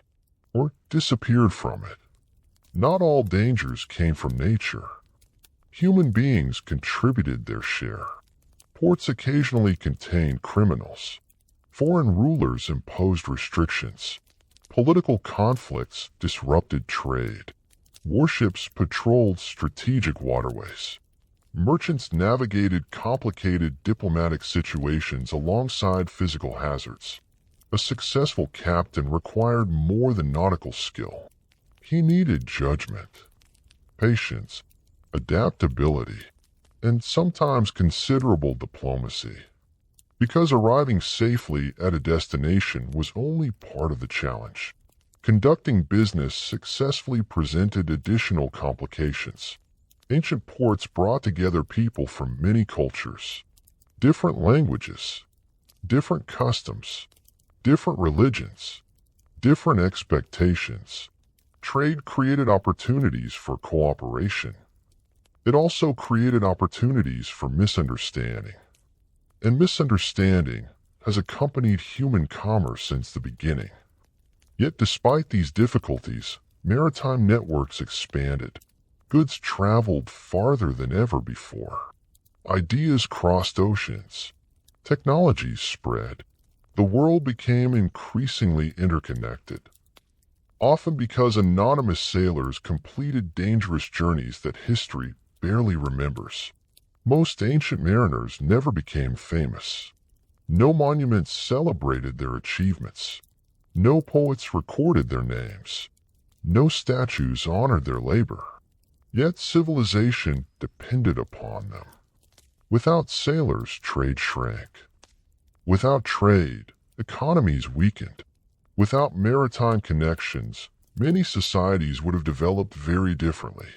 or disappeared from it. Not all dangers came from nature. Human beings contributed their share. Ports occasionally contained criminals. Foreign rulers imposed restrictions. Political conflicts disrupted trade. Warships patrolled strategic waterways. Merchants navigated complicated diplomatic situations alongside physical hazards. A successful captain required more than nautical skill. He needed judgment, patience, adaptability, and sometimes considerable diplomacy. Because arriving safely at a destination was only part of the challenge, conducting business successfully presented additional complications. Ancient ports brought together people from many cultures, different languages, different customs, different religions, different expectations. Trade created opportunities for cooperation. It also created opportunities for misunderstanding. And misunderstanding has accompanied human commerce since the beginning. Yet despite these difficulties, maritime networks expanded. Goods traveled farther than ever before. Ideas crossed oceans. Technologies spread. The world became increasingly interconnected. Often because anonymous sailors completed dangerous journeys that history barely remembers. Most ancient mariners never became famous. No monuments celebrated their achievements. No poets recorded their names. No statues honored their labor. Yet civilization depended upon them. Without sailors, trade shrank. Without trade, economies weakened. Without maritime connections, many societies would have developed very differently.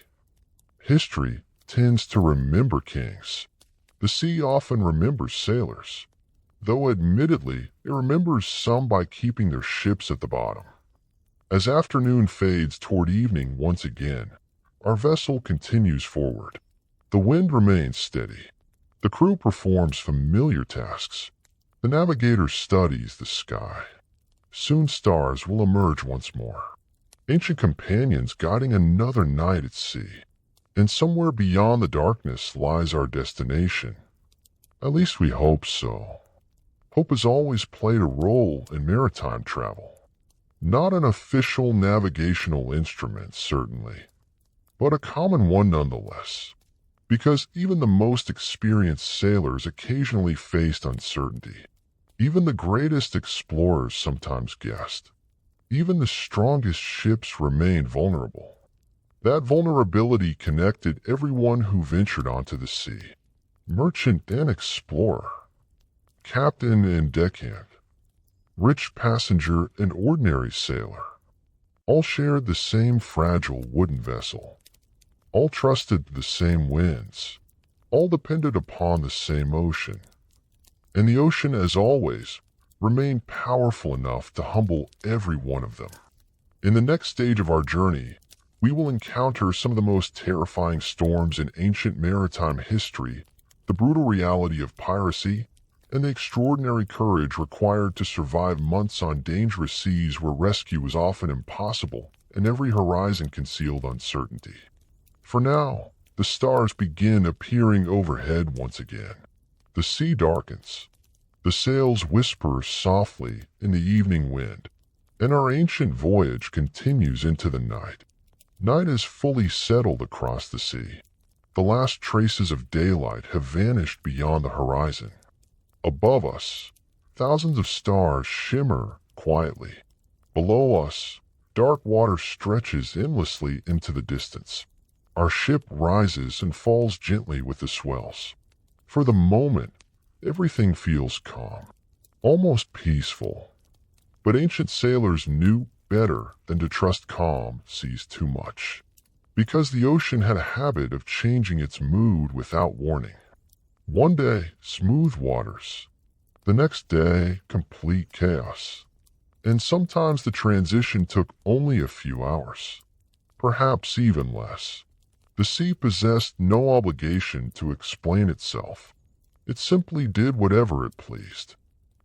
History tends to remember kings. The sea often remembers sailors, though admittedly it remembers some by keeping their ships at the bottom. As afternoon fades toward evening once again, our vessel continues forward. The wind remains steady. The crew performs familiar tasks. The navigator studies the sky. Soon stars will emerge once more. Ancient companions guiding another night at sea. And somewhere beyond the darkness lies our destination. At least we hope so. Hope has always played a role in maritime travel. Not an official navigational instrument, certainly, but a common one nonetheless. Because even the most experienced sailors occasionally faced uncertainty. Even the greatest explorers sometimes guessed. Even the strongest ships remained vulnerable. That vulnerability connected everyone who ventured onto the sea. Merchant and explorer. Captain and deckhand. Rich passenger and ordinary sailor. All shared the same fragile wooden vessel. All trusted the same winds. All depended upon the same ocean. And the ocean, as always, remained powerful enough to humble every one of them. In the next stage of our journey, we will encounter some of the most terrifying storms in ancient maritime history, the brutal reality of piracy, and the extraordinary courage required to survive months on dangerous seas where rescue was often impossible and every horizon concealed uncertainty. For now, the stars begin appearing overhead once again. The sea darkens. The sails whisper softly in the evening wind, and our ancient voyage continues into the night. Night is fully settled across the sea. The last traces of daylight have vanished beyond the horizon. Above us, thousands of stars shimmer quietly. Below us, dark water stretches endlessly into the distance. Our ship rises and falls gently with the swells. For the moment, everything feels calm, almost peaceful. But ancient sailors knew better than to trust calm seas too much, because the ocean had a habit of changing its mood without warning. One day, smooth waters. The next day, complete chaos. And sometimes the transition took only a few hours, perhaps even less. The sea possessed no obligation to explain itself. It simply did whatever it pleased,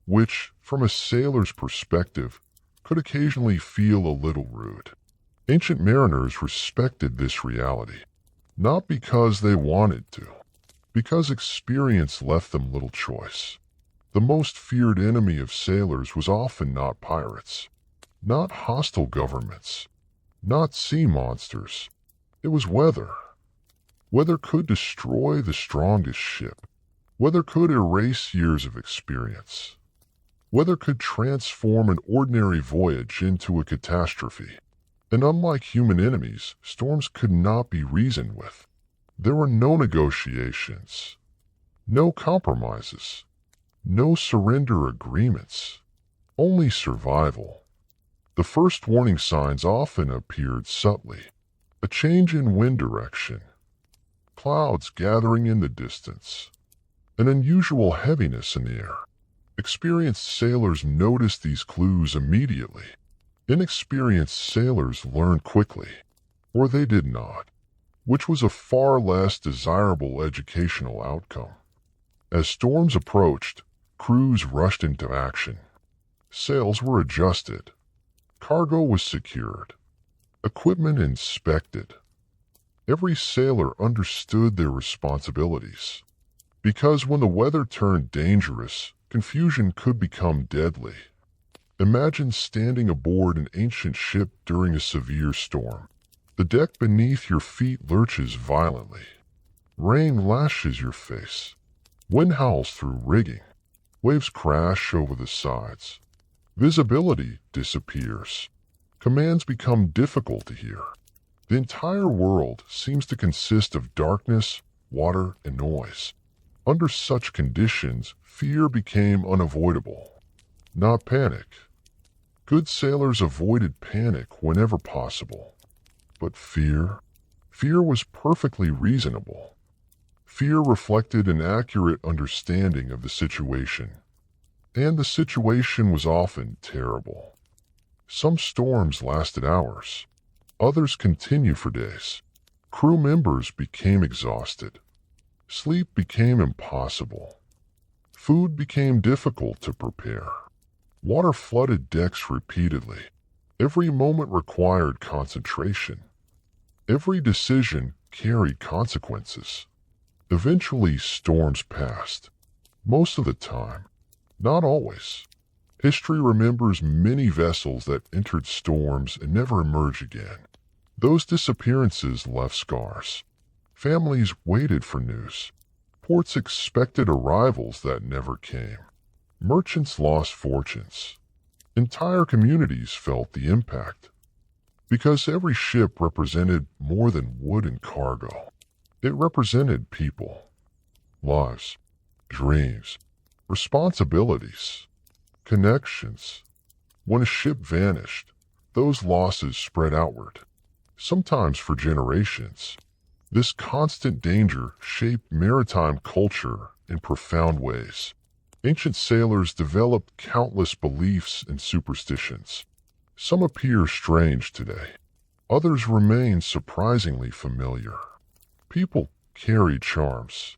which, from a sailor's perspective, could occasionally feel a little rude. Ancient mariners respected this reality, not because they wanted to, because experience left them little choice. The most feared enemy of sailors was often not pirates, not hostile governments, not sea monsters. It was weather. Weather could destroy the strongest ship. Weather could erase years of experience. Weather could transform an ordinary voyage into a catastrophe. And unlike human enemies, storms could not be reasoned with. There were no negotiations, no compromises, no surrender agreements, only survival. The first warning signs often appeared subtly. A change in wind direction, clouds gathering in the distance, an unusual heaviness in the air. Experienced sailors noticed these clues immediately. Inexperienced sailors learned quickly, or they did not, which was a far less desirable educational outcome. As storms approached, crews rushed into action. Sails were adjusted. Cargo was secured. Equipment inspected. Every sailor understood their responsibilities. Because when the weather turned dangerous, confusion could become deadly. Imagine standing aboard an ancient ship during a severe storm. The deck beneath your feet lurches violently. Rain lashes your face. Wind howls through rigging. Waves crash over the sides. Visibility disappears. Commands become difficult to hear. The entire world seems to consist of darkness, water, and noise. Under such conditions, fear became unavoidable, not panic. Good sailors avoided panic whenever possible. But fear was perfectly reasonable. Fear reflected an accurate understanding of the situation. And the situation was often terrible. Some storms lasted hours. Others continued for days. Crew members became exhausted. Sleep became impossible. Food became difficult to prepare. Water flooded decks repeatedly. Every moment required concentration. Every decision carried consequences. Eventually, storms passed. Most of the time. Not always. History remembers many vessels that entered storms and never emerged again. Those disappearances left scars. Families waited for news. Ports expected arrivals that never came. Merchants lost fortunes. Entire communities felt the impact. Because every ship represented more than wood and cargo. It represented people, lives, dreams, responsibilities, connections. When a ship vanished, those losses spread outward, sometimes for generations. This constant danger shaped maritime culture in profound ways. Ancient sailors developed countless beliefs and superstitions. Some appear strange today. Others remain surprisingly familiar. People carried charms.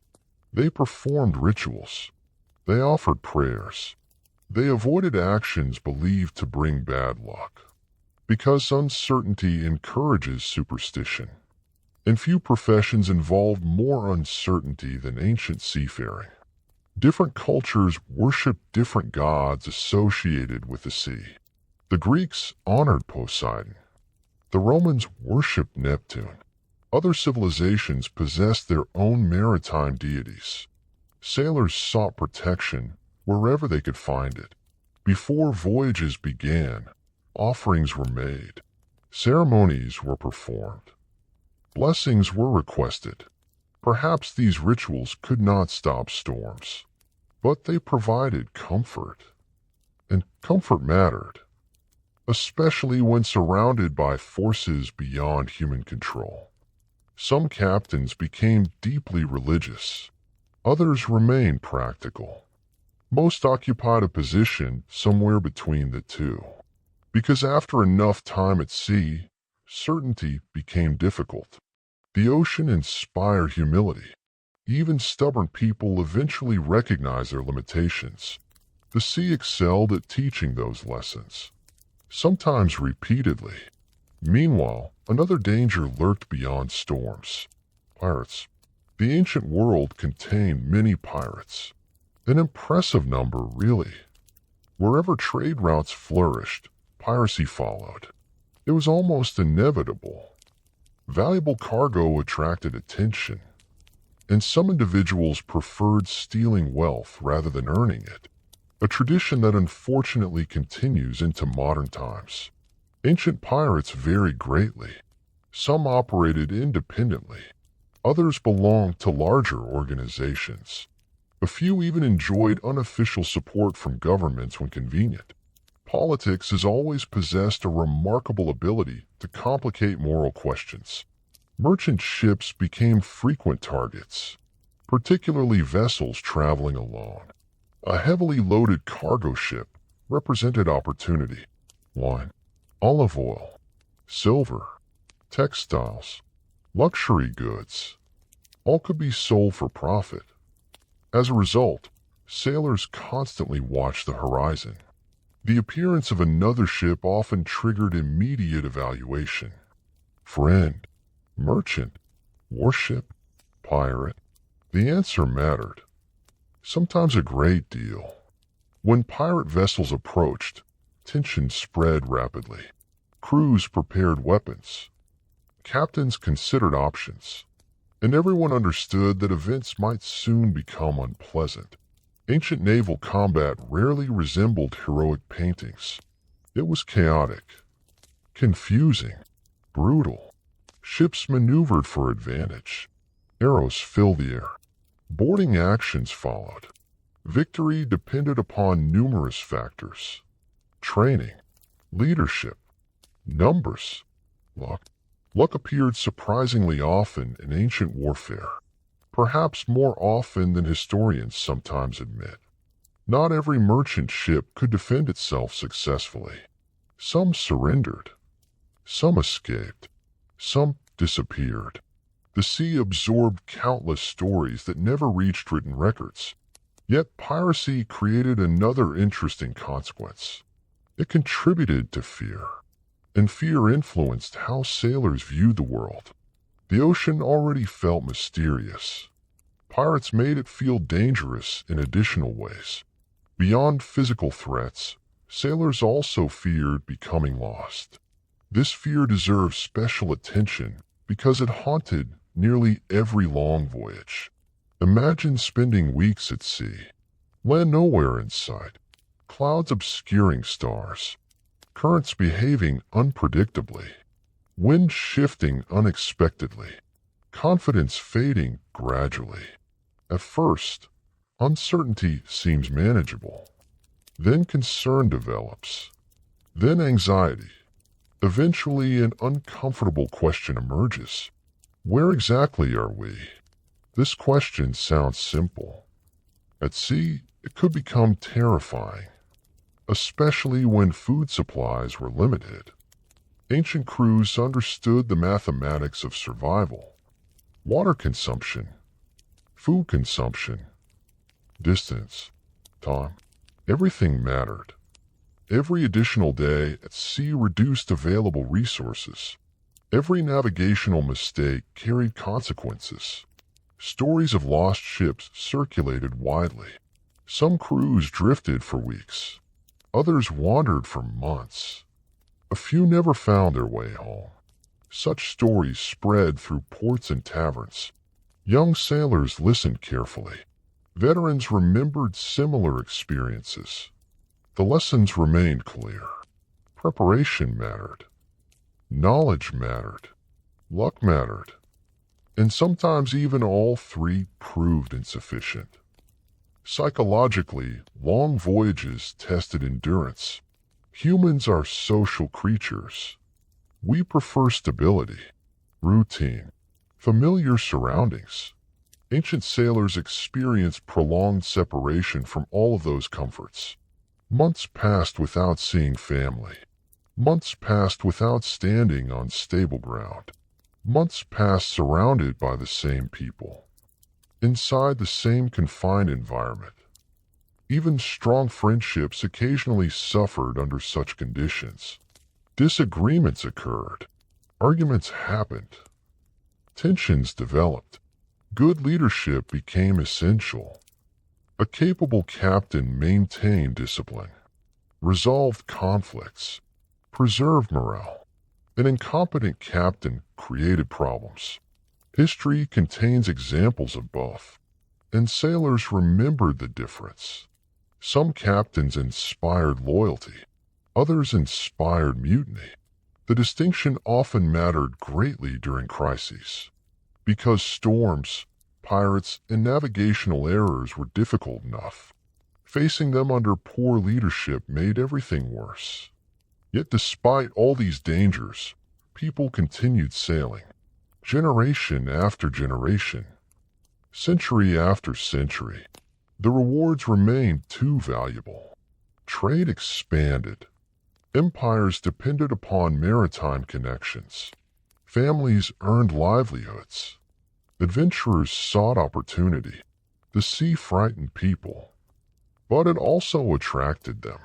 They performed rituals. They offered prayers. They avoided actions believed to bring bad luck. Because uncertainty encourages superstition. And few professions involved more uncertainty than ancient seafaring. Different cultures worshiped different gods associated with the sea. The Greeks honored Poseidon. The Romans worshipped Neptune. Other civilizations possessed their own maritime deities. Sailors sought protection wherever they could find it. Before voyages began, offerings were made. Ceremonies were performed. Blessings were requested. Perhaps these rituals could not stop storms, but they provided comfort. And comfort mattered. especially when surrounded by forces beyond human control. Some captains became deeply religious. Others remained practical. Most occupied a position somewhere between the two. Because after enough time at sea, certainty became difficult. The ocean inspired humility. Even stubborn people eventually recognized their limitations. The sea excelled at teaching those lessons, sometimes repeatedly. Meanwhile, another danger lurked beyond storms. Pirates. The ancient world contained many pirates. An impressive number, really. Wherever trade routes flourished, piracy followed. It was almost inevitable. Valuable cargo attracted attention, and some individuals preferred stealing wealth rather than earning it, a tradition that unfortunately continues into modern times. Ancient pirates varied greatly. Some operated independently. Others belonged to larger organizations. A few even enjoyed unofficial support from governments when convenient. Politics has always possessed a remarkable ability to complicate moral questions. Merchant ships became frequent targets, particularly vessels traveling alone. A heavily loaded cargo ship represented opportunity. Wine, olive oil, silver, textiles, luxury goods, all could be sold for profit. As a result, sailors constantly watched the horizon. The appearance of another ship often triggered immediate evaluation. Friend, merchant, warship, pirate. The answer mattered. Sometimes a great deal. When pirate vessels approached, tension spread rapidly. Crews prepared weapons. Captains considered options. And everyone understood that events might soon become unpleasant. Ancient naval combat rarely resembled heroic paintings. It was chaotic, confusing, brutal. Ships maneuvered for advantage. Arrows filled the air. Boarding actions followed. Victory depended upon numerous factors: training, leadership, numbers, luck. Luck appeared surprisingly often in ancient warfare, perhaps more often than historians sometimes admit. Not every merchant ship could defend itself successfully. Some surrendered. Some escaped. Some disappeared. The sea absorbed countless stories that never reached written records. Yet piracy created another interesting consequence. It contributed to fear, and fear influenced how sailors viewed the world. The ocean already felt mysterious. Pirates made it feel dangerous in additional ways. Beyond physical threats, sailors also feared becoming lost. This fear deserves special attention because it haunted nearly every long voyage. Imagine spending weeks at sea, land nowhere in sight, clouds obscuring stars, currents behaving unpredictably, wind shifting unexpectedly, confidence fading gradually. At first, uncertainty seems manageable. Then concern develops. Then anxiety. Eventually, an uncomfortable question emerges. Where exactly are we? This question sounds simple. At sea, it could become terrifying, especially when food supplies were limited. Ancient crews understood the mathematics of survival. Water consumption, food consumption, distance, time. Everything mattered. Every additional day at sea reduced available resources. Every navigational mistake carried consequences. Stories of lost ships circulated widely. Some crews drifted for weeks. Others wandered for months. A few never found their way home. Such stories spread through ports and taverns. Young sailors listened carefully. Veterans remembered similar experiences. The lessons remained clear. Preparation mattered. Knowledge mattered. Luck mattered. And sometimes even all three proved insufficient. Psychologically, long voyages tested endurance. Humans are social creatures. We prefer stability, routine, familiar surroundings. Ancient sailors experienced prolonged separation from all of those comforts. Months passed without seeing family. Months passed without standing on stable ground. Months passed surrounded by the same people, inside the same confined environment. Even strong friendships occasionally suffered under such conditions. Disagreements occurred. Arguments happened. Tensions developed. Good leadership became essential. A capable captain maintained discipline, resolved conflicts, preserved morale. An incompetent captain created problems. History contains examples of both, and sailors remembered the difference. Some captains inspired loyalty, others inspired mutiny. The distinction often mattered greatly during crises, because storms, pirates, and navigational errors were difficult enough. Facing them under poor leadership made everything worse. Yet despite all these dangers, people continued sailing, generation after generation, century after century. The rewards remained too valuable. Trade expanded. Empires depended upon maritime connections. Families earned livelihoods. Adventurers sought opportunity. The sea frightened people, but it also attracted them.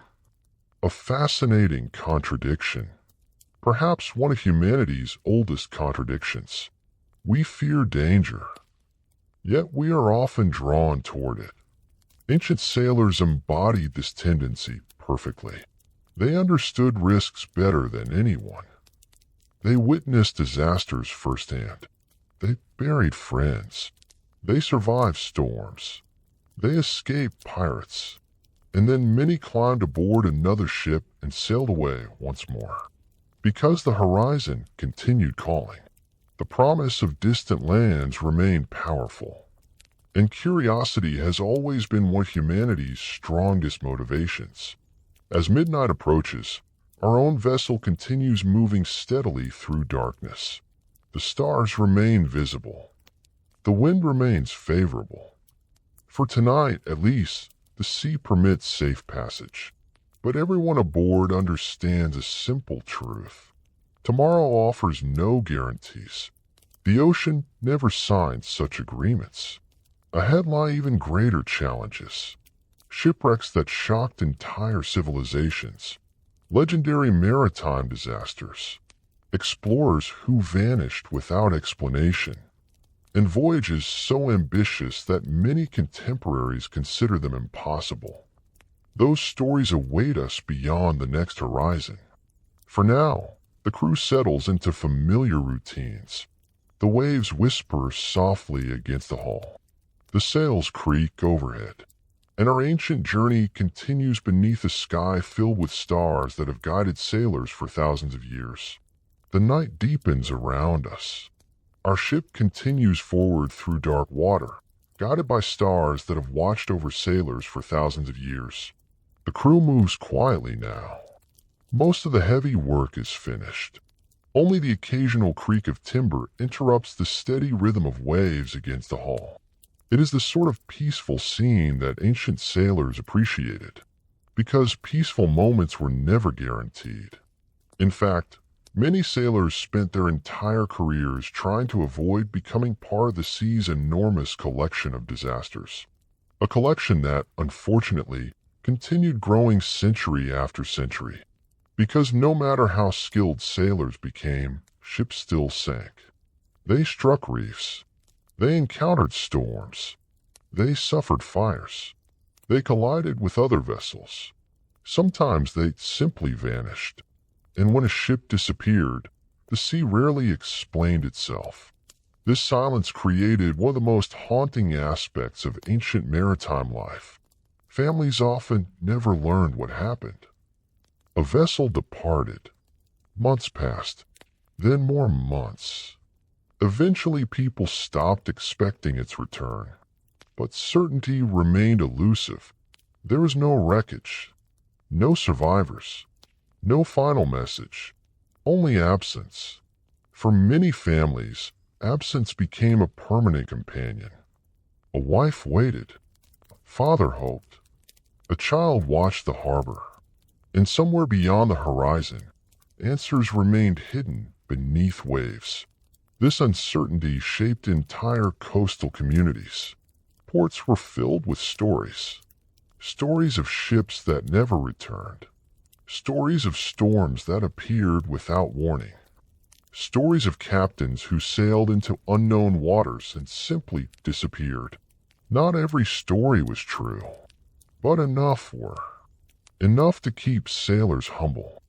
A fascinating contradiction. Perhaps one of humanity's oldest contradictions. We fear danger, yet we are often drawn toward it. Ancient sailors embodied this tendency perfectly. They understood risks better than anyone. They witnessed disasters firsthand. They buried friends. They survived storms. They escaped pirates. And then many climbed aboard another ship and sailed away once more. Because the horizon continued calling. The promise of distant lands remained powerful. And curiosity has always been one of humanity's strongest motivations. As midnight approaches, our own vessel continues moving steadily through darkness. The stars remain visible. The wind remains favorable. For tonight, at least, the sea permits safe passage. But everyone aboard understands a simple truth. Tomorrow offers no guarantees. The ocean never signed such agreements. Ahead lie even greater challenges. Shipwrecks that shocked entire civilizations. Legendary maritime disasters. Explorers who vanished without explanation. And voyages so ambitious that many contemporaries consider them impossible. Those stories await us beyond the next horizon. For now, the crew settles into familiar routines. The waves whisper softly against the hull. The sails creak overhead. And our ancient journey continues beneath a sky filled with stars that have guided sailors for thousands of years. The night deepens around us. Our ship continues forward through dark water, guided by stars that have watched over sailors for thousands of years. The crew moves quietly now. Most of the heavy work is finished. Only the occasional creak of timber interrupts the steady rhythm of waves against the hull. It is the sort of peaceful scene that ancient sailors appreciated, because peaceful moments were never guaranteed. In fact, many sailors spent their entire careers trying to avoid becoming part of the sea's enormous collection of disasters. A collection that, unfortunately, continued growing century after century. Because no matter how skilled sailors became, ships still sank. They struck reefs. They encountered storms. They suffered fires. They collided with other vessels. Sometimes they simply vanished. And when a ship disappeared, the sea rarely explained itself. This silence created one of the most haunting aspects of ancient maritime life. Families often never learned what happened. A vessel departed. Months passed, then more months. Eventually people stopped expecting its return. But certainty remained elusive. There was no wreckage, no survivors. No final message, only absence. For many families, absence became a permanent companion. A wife waited. Father hoped. A child watched the harbor. And somewhere beyond the horizon, answers remained hidden beneath waves. This uncertainty shaped entire coastal communities. Ports were filled with stories. Stories of ships that never returned. Stories of storms that appeared without warning. Stories of captains who sailed into unknown waters and simply disappeared. Not every story was true, but enough were. Enough to keep sailors humble.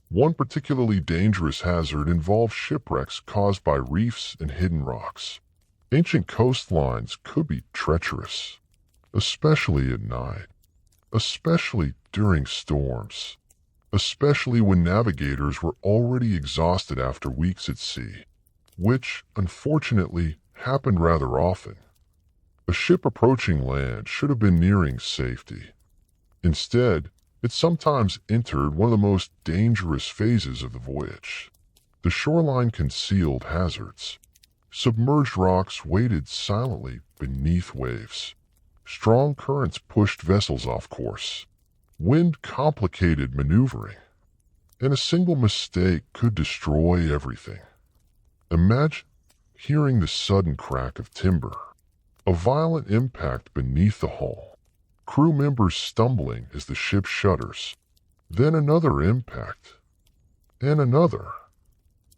One particularly dangerous hazard involved shipwrecks caused by reefs and hidden rocks. Ancient coastlines could be treacherous, especially at night, especially during storms, especially when navigators were already exhausted after weeks at sea, which, unfortunately, happened rather often. A ship approaching land should have been nearing safety. Instead, it sometimes entered one of the most dangerous phases of the voyage. The shoreline concealed hazards. Submerged rocks waited silently beneath waves. Strong currents pushed vessels off course. Wind complicated maneuvering. And a single mistake could destroy everything. Imagine hearing the sudden crack of timber. A violent impact beneath the hull. Crew members stumbling as the ship shudders. Then another impact. And another.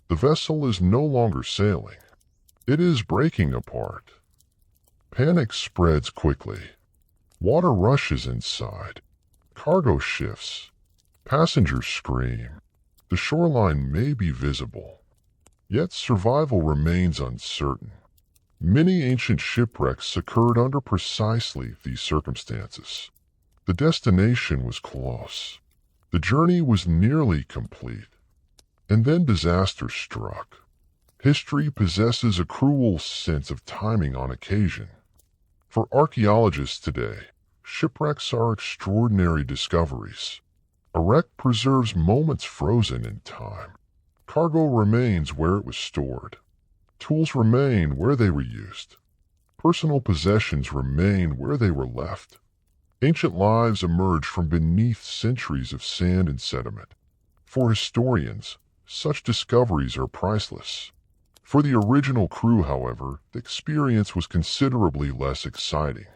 The vessel is no longer sailing. It is breaking apart. Panic spreads quickly. Water rushes inside. Cargo shifts. Passengers scream. The shoreline may be visible. Yet survival remains uncertain. Many ancient shipwrecks occurred under precisely these circumstances. The destination was close. The journey was nearly complete. And then disaster struck. History possesses a cruel sense of timing on occasion. For archaeologists today, shipwrecks are extraordinary discoveries. A wreck preserves moments frozen in time. Cargo remains where it was stored. Tools remain where they were used. Personal possessions remain where they were left. Ancient lives emerge from beneath centuries of sand and sediment. For historians, such discoveries are priceless. For the original crew, however, the experience was considerably less exciting.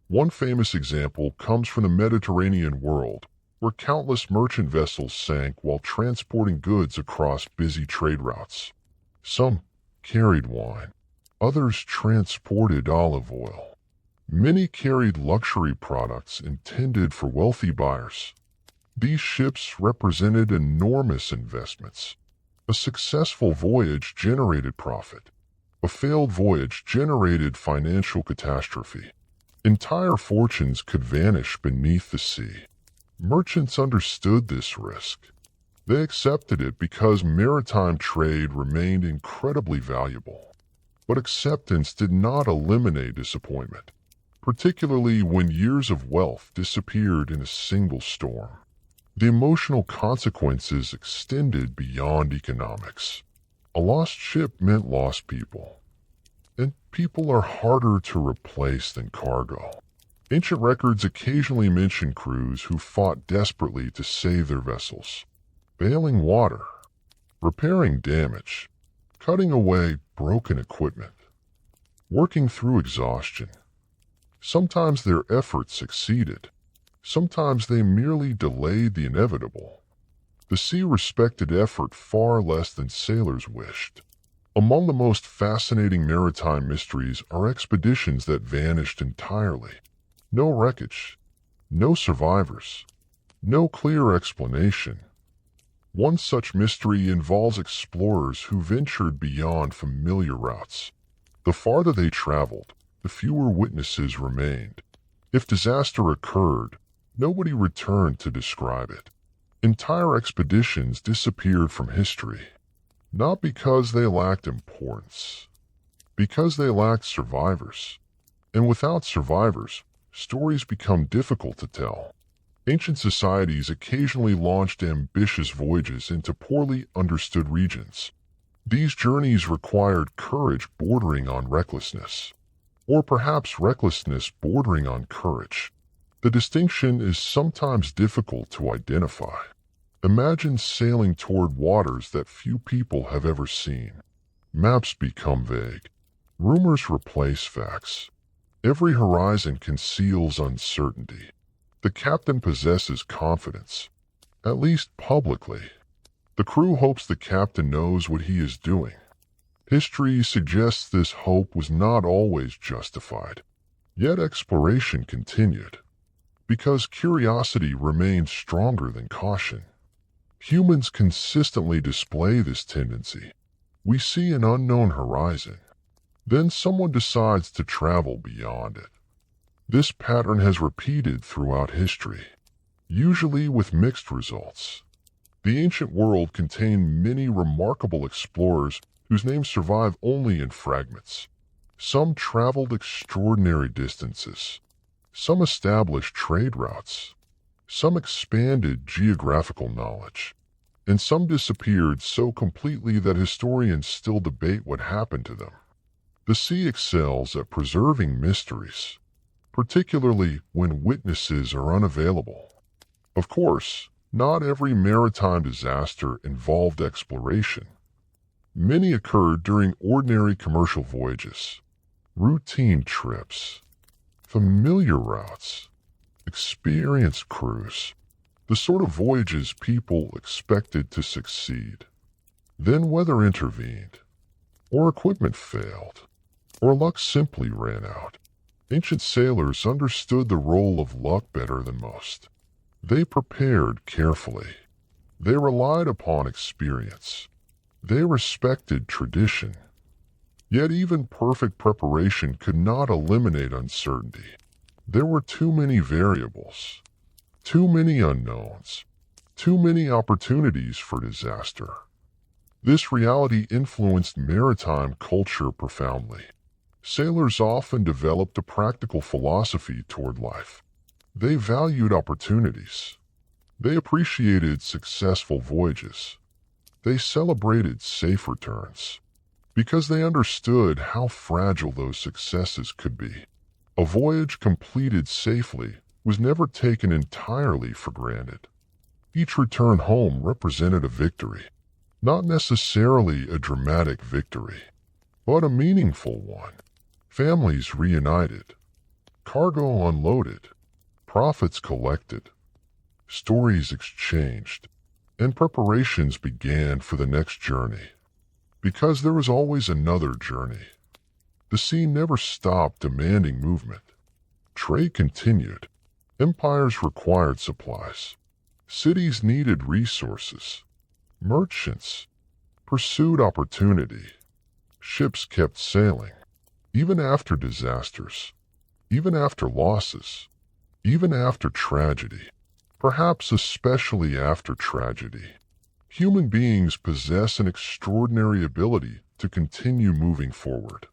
One famous example comes from the Mediterranean world, where countless merchant vessels sank while transporting goods across busy trade routes. Some carried wine. Others transported olive oil. Many carried luxury products intended for wealthy buyers. These ships represented enormous investments. A successful voyage generated profit. A failed voyage generated financial catastrophe. Entire fortunes could vanish beneath the sea. Merchants understood this risk. They accepted it because maritime trade remained incredibly valuable. But acceptance did not eliminate disappointment, particularly when years of wealth disappeared in a single storm. The emotional consequences extended beyond economics. A lost ship meant lost people. And people are harder to replace than cargo. Ancient records occasionally mention crews who fought desperately to save their vessels. Bailing water, repairing damage, cutting away broken equipment, working through exhaustion. Sometimes their efforts succeeded. Sometimes they merely delayed the inevitable. The sea respected effort far less than sailors wished. Among the most fascinating maritime mysteries are expeditions that vanished entirely. No wreckage, no survivors, no clear explanation. One such mystery involves explorers who ventured beyond familiar routes. The farther they traveled, the fewer witnesses remained. If disaster occurred, nobody returned to describe it. Entire expeditions disappeared from history, not because they lacked importance, because they lacked survivors. And without survivors, stories become difficult to tell. Ancient societies occasionally launched ambitious voyages into poorly understood regions. These journeys required courage bordering on recklessness, or perhaps recklessness bordering on courage. The distinction is sometimes difficult to identify. Imagine sailing toward waters that few people have ever seen. Maps become vague. Rumors replace facts. Every horizon conceals uncertainty. The captain possesses confidence, at least publicly. The crew hopes the captain knows what he is doing. History suggests this hope was not always justified. Yet exploration continued, because curiosity remains stronger than caution. Humans consistently display this tendency. We see an unknown horizon. Then someone decides to travel beyond it. This pattern has repeated throughout history, usually with mixed results. The ancient world contained many remarkable explorers whose names survive only in fragments. Some traveled extraordinary distances. Some established trade routes. Some expanded geographical knowledge. And some disappeared so completely that historians still debate what happened to them. The sea excels at preserving mysteries, particularly when witnesses are unavailable. Of course, not every maritime disaster involved exploration. Many occurred during ordinary commercial voyages, routine trips, familiar routes, experienced crews, the sort of voyages people expected to succeed. Then weather intervened, or equipment failed, or luck simply ran out. Ancient sailors understood the role of luck better than most. They prepared carefully. They relied upon experience. They respected tradition. Yet even perfect preparation could not eliminate uncertainty. There were too many variables, too many unknowns, too many opportunities for disaster. This reality influenced maritime culture profoundly. Sailors often developed a practical philosophy toward life. They valued opportunities. They appreciated successful voyages. They celebrated safe returns, because they understood how fragile those successes could be. A voyage completed safely was never taken entirely for granted. Each return home represented a victory, not necessarily a dramatic victory, but a meaningful one. Families reunited, cargo unloaded, profits collected, stories exchanged, and preparations began for the next journey. Because there was always another journey. The sea never stopped demanding movement. Trade continued. Empires required supplies. Cities needed resources. Merchants pursued opportunity. Ships kept sailing. Even after disasters. Even after losses. Even after tragedy. Perhaps especially after tragedy. Human beings possess an extraordinary ability to continue moving forward.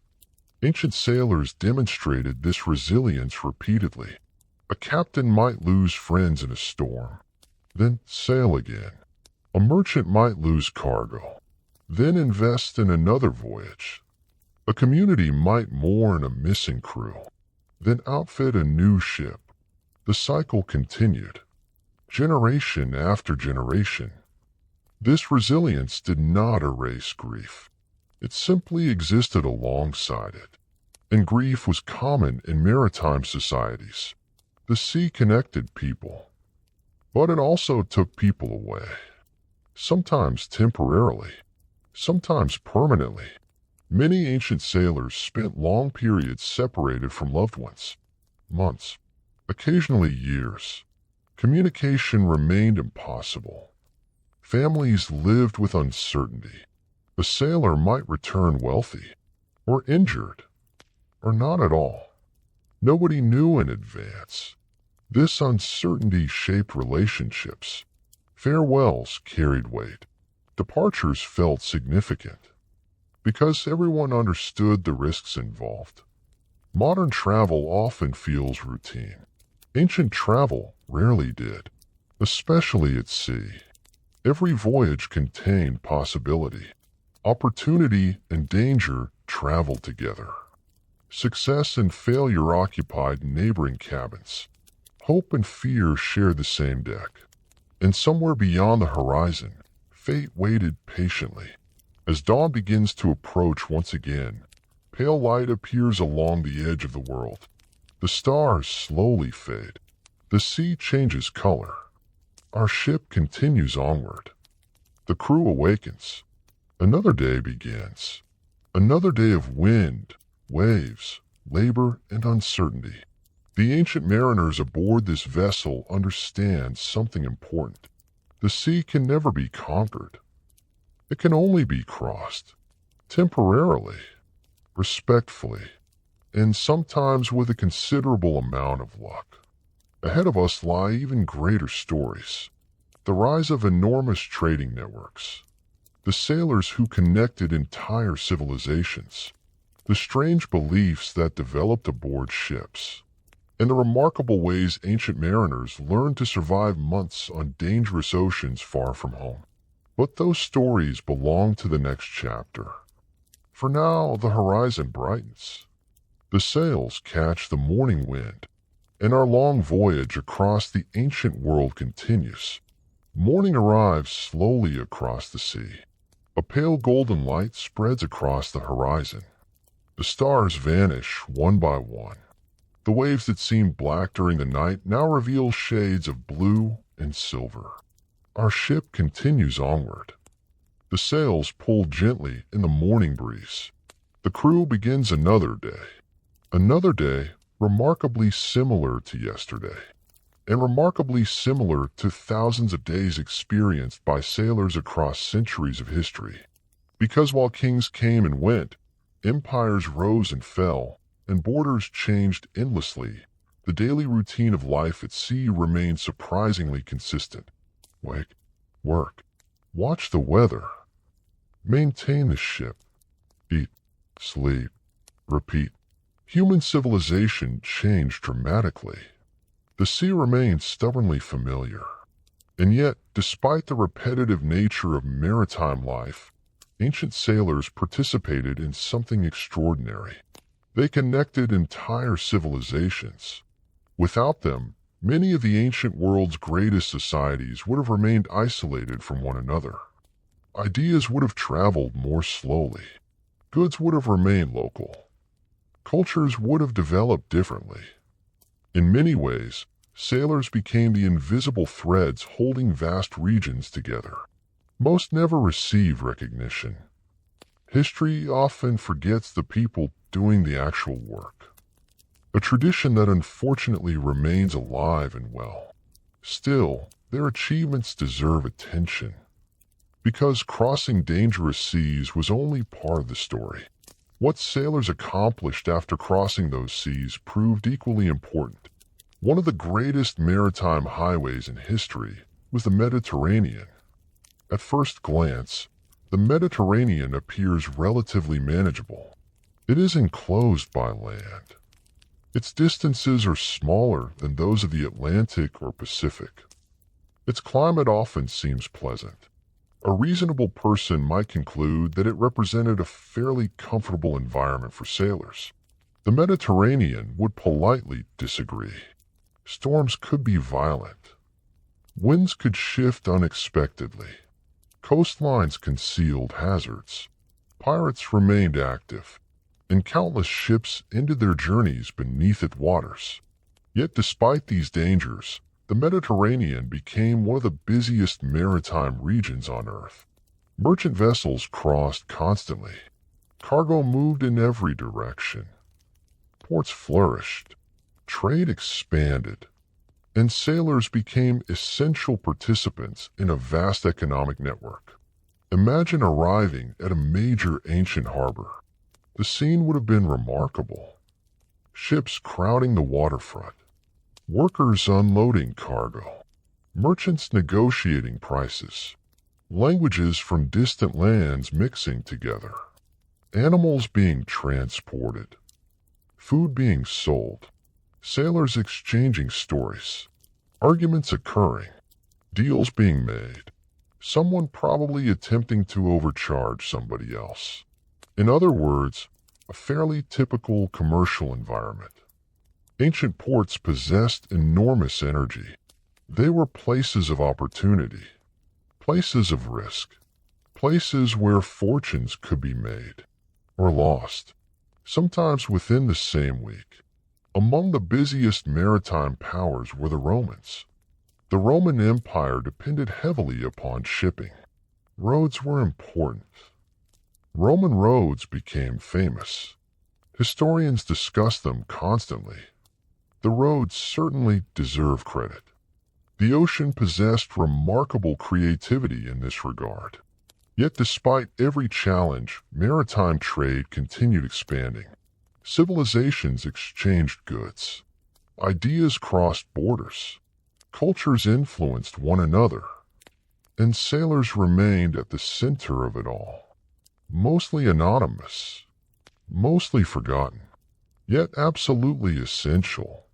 Ancient sailors demonstrated this resilience repeatedly. A captain might lose friends in a storm, then sail again. A merchant might lose cargo, then invest in another voyage. A community might mourn a missing crew, then outfit a new ship. The cycle continued, generation after generation. This resilience did not erase grief. It simply existed alongside it. And grief was common in maritime societies. The sea connected people, but it also took people away. Sometimes temporarily, sometimes permanently. Many ancient sailors spent long periods separated from loved ones. Months, occasionally years. Communication remained impossible. Families lived with uncertainty. A sailor might return wealthy, or injured, or not at all. Nobody knew in advance. This uncertainty shaped relationships. Farewells carried weight. Departures felt significant, because everyone understood the risks involved. Modern travel often feels routine. Ancient travel rarely did, especially at sea. Every voyage contained possibility. Opportunity and danger traveled together. Success and failure occupied neighboring cabins. Hope and fear shared the same deck. And somewhere beyond the horizon, fate waited patiently. As dawn begins to approach once again, pale light appears along the edge of the world. The stars slowly fade. The sea changes color. Our ship continues onward. The crew awakens. Another day begins. Another day of wind, waves, labor, and uncertainty. The ancient mariners aboard this vessel understand something important. The sea can never be conquered. It can only be crossed. Temporarily, respectfully, and sometimes with a considerable amount of luck. Ahead of us lie even greater stories. The rise of enormous trading networks. The sailors who connected entire civilizations. The strange beliefs that developed aboard ships. And the remarkable ways ancient mariners learned to survive months on dangerous oceans far from home. But those stories belong to the next chapter. For now, the horizon brightens. The sails catch the morning wind, and our long voyage across the ancient world continues. Morning arrives slowly across the sea. A pale golden light spreads across the horizon. The stars vanish one by one. The waves that seemed black during the night now reveal shades of blue and silver. Our ship continues onward. The sails pull gently in the morning breeze. The crew begins another day. Another day remarkably similar to yesterday, and remarkably similar to thousands of days experienced by sailors across centuries of history. Because while kings came and went, empires rose and fell, and borders changed endlessly, the daily routine of life at sea remained surprisingly consistent. Wake, work, watch the weather, maintain the ship, eat, sleep, repeat. Human civilization changed dramatically. The sea remained stubbornly familiar. And yet, despite the repetitive nature of maritime life, ancient sailors participated in something extraordinary. They connected entire civilizations. Without them, many of the ancient world's greatest societies would have remained isolated from one another. Ideas would have traveled more slowly. Goods would have remained local. Cultures would have developed differently. In many ways, sailors became the invisible threads holding vast regions together. Most never receive recognition. History often forgets the people doing the actual work. A tradition that unfortunately remains alive and well. Still, their achievements deserve attention. Because crossing dangerous seas was only part of the story. What sailors accomplished after crossing those seas proved equally important. One of the greatest maritime highways in history was the Mediterranean. At first glance, the Mediterranean appears relatively manageable. It is enclosed by land. Its distances are smaller than those of the Atlantic or Pacific. Its climate often seems pleasant. A reasonable person might conclude that it represented a fairly comfortable environment for sailors. The Mediterranean would politely disagree. Storms could be violent. Winds could shift unexpectedly. Coastlines concealed hazards. Pirates remained active, and countless ships ended their journeys beneath its waters. Yet despite these dangers, the Mediterranean became one of the busiest maritime regions on Earth. Merchant vessels crossed constantly. Cargo moved in every direction. Ports flourished. Trade expanded. And sailors became essential participants in a vast economic network. Imagine arriving at a major ancient harbor. The scene would have been remarkable. Ships crowding the waterfront. Workers unloading cargo. Merchants negotiating prices. Languages from distant lands mixing together. Animals being transported. Food being sold. Sailors exchanging stories. arguments occurring, deals being made, someone probably attempting to overcharge somebody else. In other words, a fairly typical commercial environment. Ancient ports possessed enormous energy. They were places of opportunity, places of risk, places where fortunes could be made or lost, sometimes within the same week. Among the busiest maritime powers were the Romans. The Roman Empire depended heavily upon shipping. Roads were important. Roman roads became famous. Historians discuss them constantly. The roads certainly deserve credit. The ocean possessed remarkable creativity in this regard. Yet despite every challenge, maritime trade continued expanding. Civilizations exchanged goods. Ideas crossed borders. Cultures influenced one another. And sailors remained at the center of it all. Mostly anonymous. Mostly forgotten. Yet absolutely essential.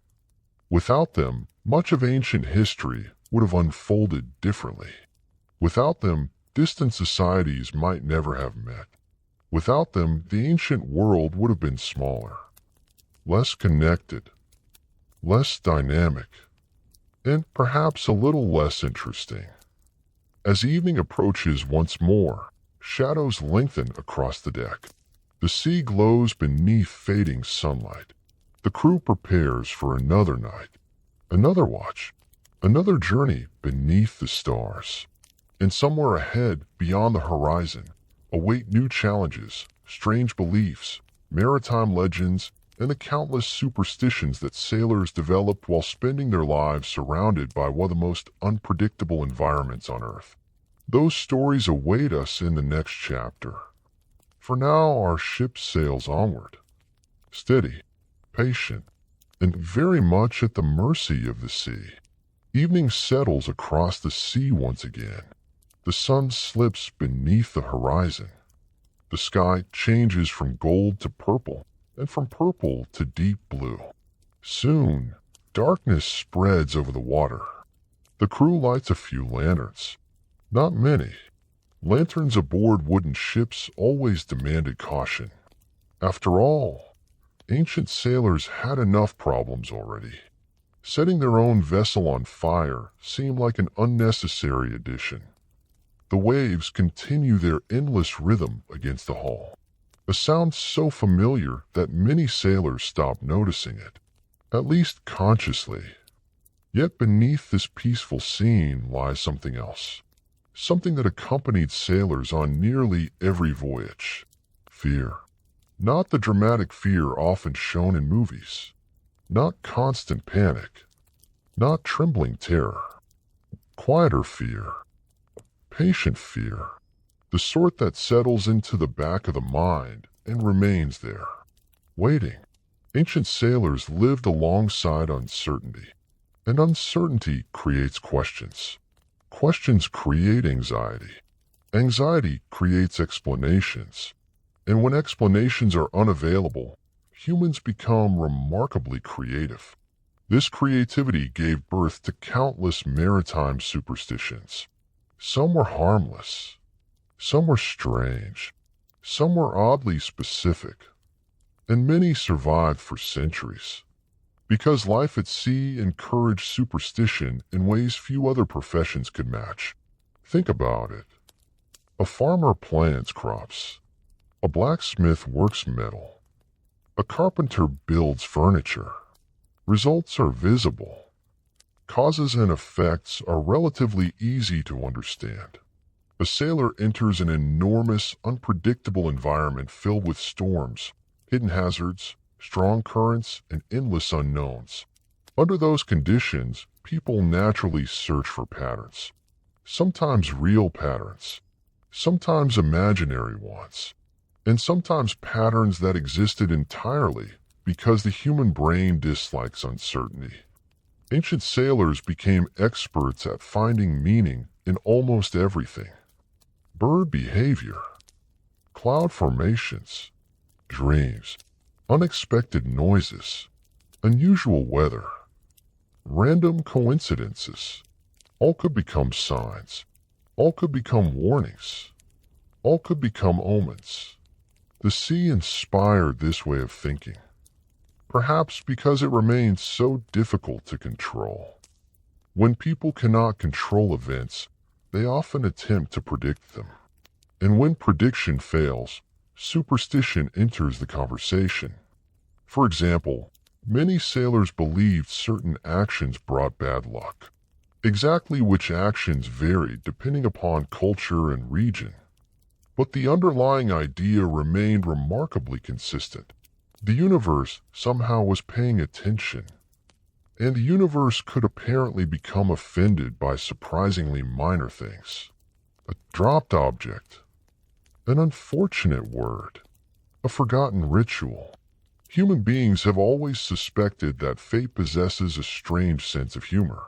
Without them, much of ancient history would have unfolded differently. Without them, distant societies might never have met. Without them, the ancient world would have been smaller, less connected, less dynamic, and perhaps a little less interesting. As evening approaches once more, shadows lengthen across the deck. The sea glows beneath fading sunlight. The crew prepares for another night, another watch, another journey beneath the stars. And somewhere ahead, beyond the horizon, await new challenges, strange beliefs, maritime legends, and the countless superstitions that sailors developed while spending their lives surrounded by one of the most unpredictable environments on Earth. Those stories await us in the next chapter. For now, our ship sails onward, steady, patient, and very much at the mercy of the sea. Evening settles across the sea once again. The sun slips beneath the horizon. The sky changes from gold to purple, and from purple to deep blue. Soon, darkness spreads over the water. The crew lights a few lanterns. Not many. Lanterns aboard wooden ships always demanded caution. After all, ancient sailors had enough problems already. Setting their own vessel on fire seemed like an unnecessary addition. The waves continue their endless rhythm against the hull, a sound so familiar that many sailors stop noticing it, at least consciously. Yet beneath this peaceful scene lies something else, something that accompanied sailors on nearly every voyage. Fear. Not the dramatic fear often shown in movies, not constant panic, not trembling terror. Quieter fear. Patient fear, the sort that settles into the back of the mind and remains there, waiting. Ancient sailors lived alongside uncertainty, and uncertainty creates questions. Questions create anxiety. Anxiety creates explanations, and when explanations are unavailable, humans become remarkably creative. This creativity gave birth to countless maritime superstitions. Some were harmless, some were strange, some were oddly specific, and many survived for centuries. Because life at sea encouraged superstition in ways few other professions could match. Think about it. A farmer plants crops. A blacksmith works metal. A carpenter builds furniture. Results are visible. Causes and effects are relatively easy to understand. A sailor enters an enormous, unpredictable environment filled with storms, hidden hazards, strong currents, and endless unknowns. Under those conditions, people naturally search for patterns. Sometimes real patterns, sometimes imaginary ones, and sometimes patterns that existed entirely because the human brain dislikes uncertainty. Ancient sailors became experts at finding meaning in almost everything. Bird behavior, cloud formations, dreams, unexpected noises, unusual weather. Random coincidences. All could become signs. All could become warnings. All could become omens. The sea inspired this way of thinking, perhaps because it remains so difficult to control. When people cannot control events, they often attempt to predict them. And when prediction fails, superstition enters the conversation. For example, many sailors believed certain actions brought bad luck. Exactly which actions varied depending upon culture and region. But the underlying idea remained remarkably consistent. The universe somehow was paying attention. And the universe could apparently become offended by surprisingly minor things. A dropped object. An unfortunate word. A forgotten ritual. Human beings have always suspected that fate possesses a strange sense of humor.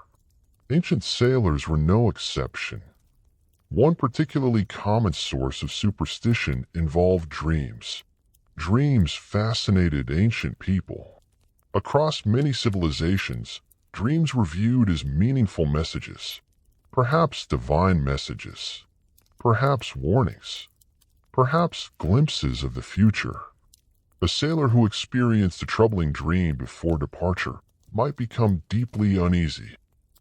Ancient sailors were no exception. One particularly common source of superstition involved dreams. Dreams fascinated ancient people. Across many civilizations, dreams were viewed as meaningful messages, perhaps divine messages, perhaps warnings, perhaps glimpses of the future. A sailor who experienced a troubling dream before departure might become deeply uneasy.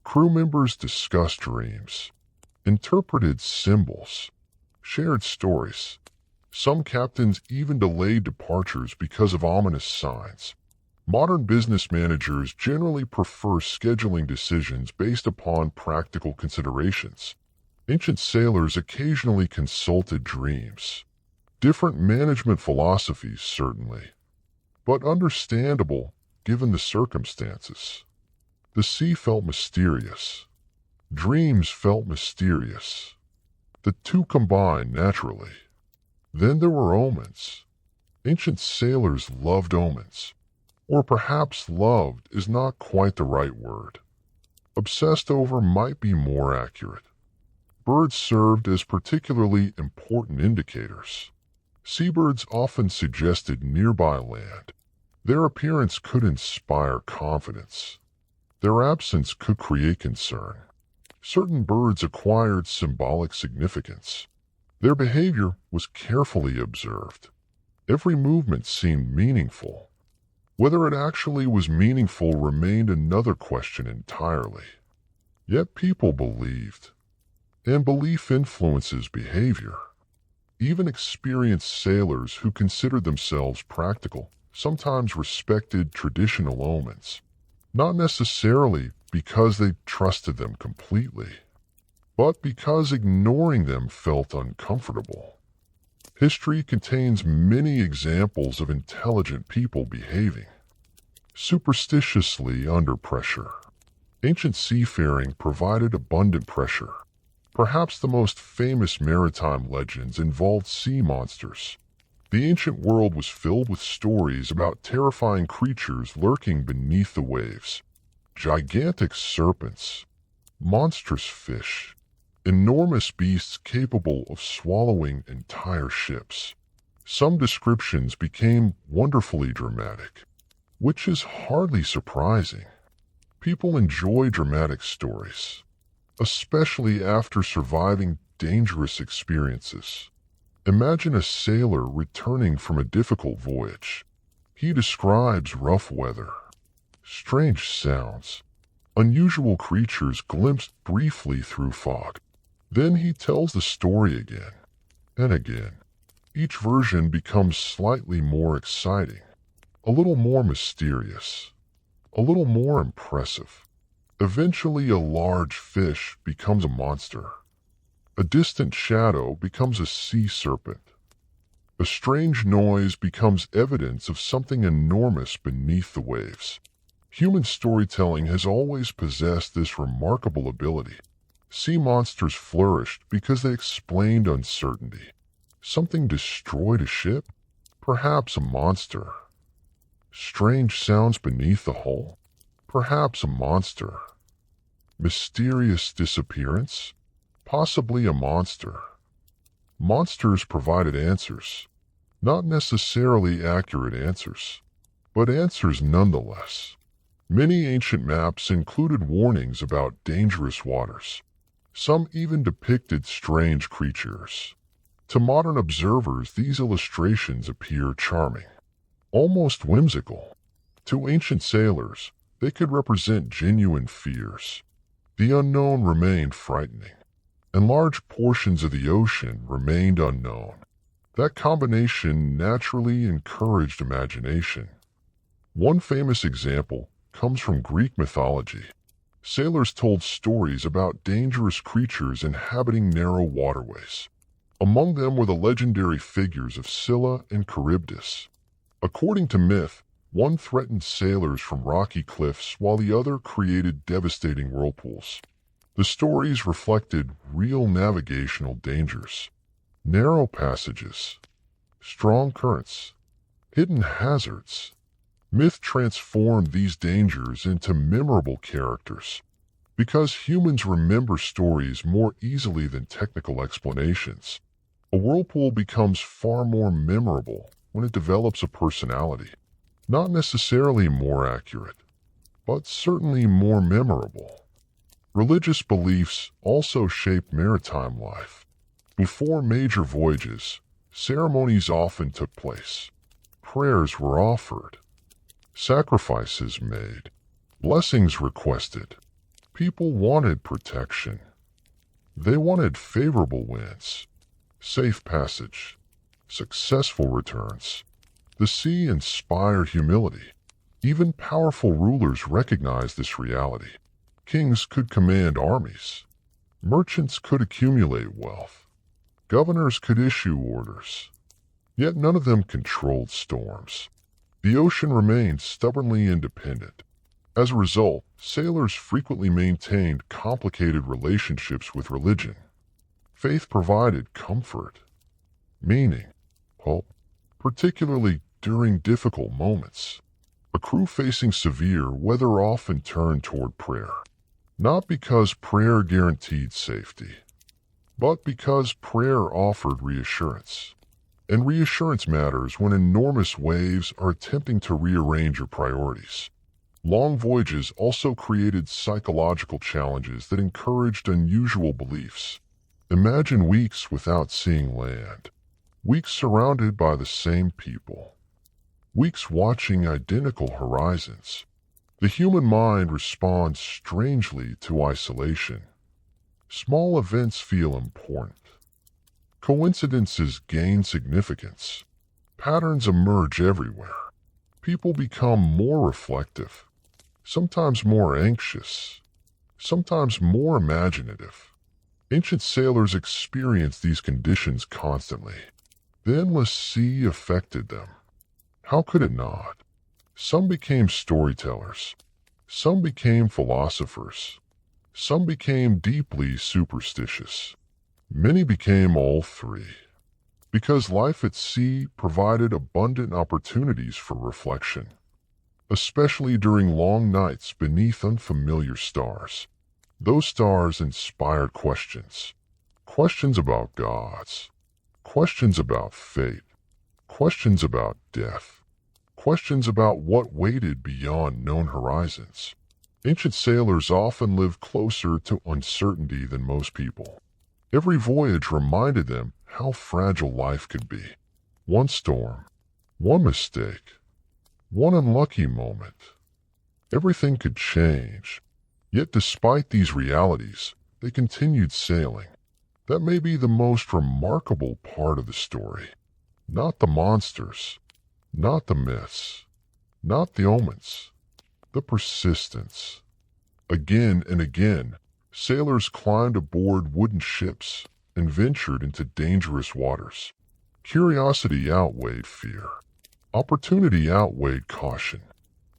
Crew members discussed dreams, interpreted symbols, shared stories. Some captains even delayed departures because of ominous signs. Modern business managers generally prefer scheduling decisions based upon practical considerations. Ancient sailors occasionally consulted dreams. Different management philosophies, certainly, but understandable given the circumstances. The sea felt mysterious. Dreams felt mysterious. The two combined naturally. Then there were omens. Ancient sailors loved omens. Or perhaps loved is not quite the right word. Obsessed over might be more accurate. Birds served as particularly important indicators. Seabirds often suggested nearby land. Their appearance could inspire confidence. Their absence could create concern. Certain birds acquired symbolic significance. Their behavior was carefully observed. Every movement seemed meaningful. Whether it actually was meaningful remained another question entirely. Yet people believed. And belief influences behavior. Even experienced sailors who considered themselves practical sometimes respected traditional omens, not necessarily because they trusted them completely, but because ignoring them felt uncomfortable. History contains many examples of intelligent people behaving superstitiously under pressure. Ancient seafaring provided abundant pressure. Perhaps the most famous maritime legends involved sea monsters. The ancient world was filled with stories about terrifying creatures lurking beneath the waves. Gigantic serpents, monstrous fish, enormous beasts capable of swallowing entire ships. Some descriptions became wonderfully dramatic, which is hardly surprising. People enjoy dramatic stories, especially after surviving dangerous experiences. Imagine a sailor returning from a difficult voyage. He describes rough weather, strange sounds, unusual creatures glimpsed briefly through fog. Then he tells the story again and again. Each version becomes slightly more exciting, a little more mysterious, a little more impressive. Eventually, a large fish becomes a monster. A distant shadow becomes a sea serpent. A strange noise becomes evidence of something enormous beneath the waves. Human storytelling has always possessed this remarkable ability. Sea monsters flourished because they explained uncertainty. Something destroyed a ship? Perhaps a monster. Strange sounds beneath the hull? Perhaps a monster. Mysterious disappearance? Possibly a monster. Monsters provided answers. Not necessarily accurate answers, but answers nonetheless. Many ancient maps included warnings about dangerous waters. Some even depicted strange creatures. To modern observers, these illustrations appear charming, almost whimsical. To ancient sailors, they could represent genuine fears. The unknown remained frightening, and large portions of the ocean remained unknown. That combination naturally encouraged imagination. One famous example comes from Greek mythology. Sailors told stories about dangerous creatures inhabiting narrow waterways. Among them were the legendary figures of Scylla and Charybdis. According to myth, one threatened sailors from rocky cliffs while the other created devastating whirlpools. The stories reflected real navigational dangers. Narrow passages, strong currents, hidden hazards. Myth transformed these dangers into memorable characters. Because humans remember stories more easily than technical explanations, a whirlpool becomes far more memorable when it develops a personality. Not necessarily more accurate, but certainly more memorable. Religious beliefs also shape maritime life. Before major voyages, ceremonies often took place. Prayers were offered, sacrifices made, blessings requested. People wanted protection. They wanted favorable winds, safe passage, successful returns. The sea inspired humility. Even powerful rulers recognized this reality. Kings could command armies. Merchants could accumulate wealth. Governors could issue orders. Yet none of them controlled storms. The ocean remained stubbornly independent. As a result, sailors frequently maintained complicated relationships with religion. Faith provided comfort, meaning, hope, particularly during difficult moments. A crew facing severe weather often turned toward prayer, not because prayer guaranteed safety, but because prayer offered reassurance. And reassurance matters when enormous waves are attempting to rearrange your priorities. Long voyages also created psychological challenges that encouraged unusual beliefs. Imagine weeks without seeing land, weeks surrounded by the same people, weeks watching identical horizons. The human mind responds strangely to isolation. Small events feel important. Coincidences gain significance. Patterns emerge everywhere. People become more reflective, sometimes more anxious, sometimes more imaginative. Ancient sailors experienced these conditions constantly. The endless sea affected them. How could it not? Some became storytellers. Some became philosophers. Some became deeply superstitious. Many became all three. Because life at sea provided abundant opportunities for reflection, especially during long nights beneath unfamiliar stars. Those stars inspired questions. Questions about gods. Questions about fate. Questions about death. Questions about what waited beyond known horizons. Ancient sailors often lived closer to uncertainty than most people. Every voyage reminded them how fragile life could be. One storm, one mistake, one unlucky moment. Everything could change. Yet despite these realities, they continued sailing. That may be the most remarkable part of the story. Not the monsters, not the myths, not the omens, the persistence. Again and again, sailors climbed aboard wooden ships and ventured into dangerous waters. Curiosity outweighed fear. Opportunity outweighed caution.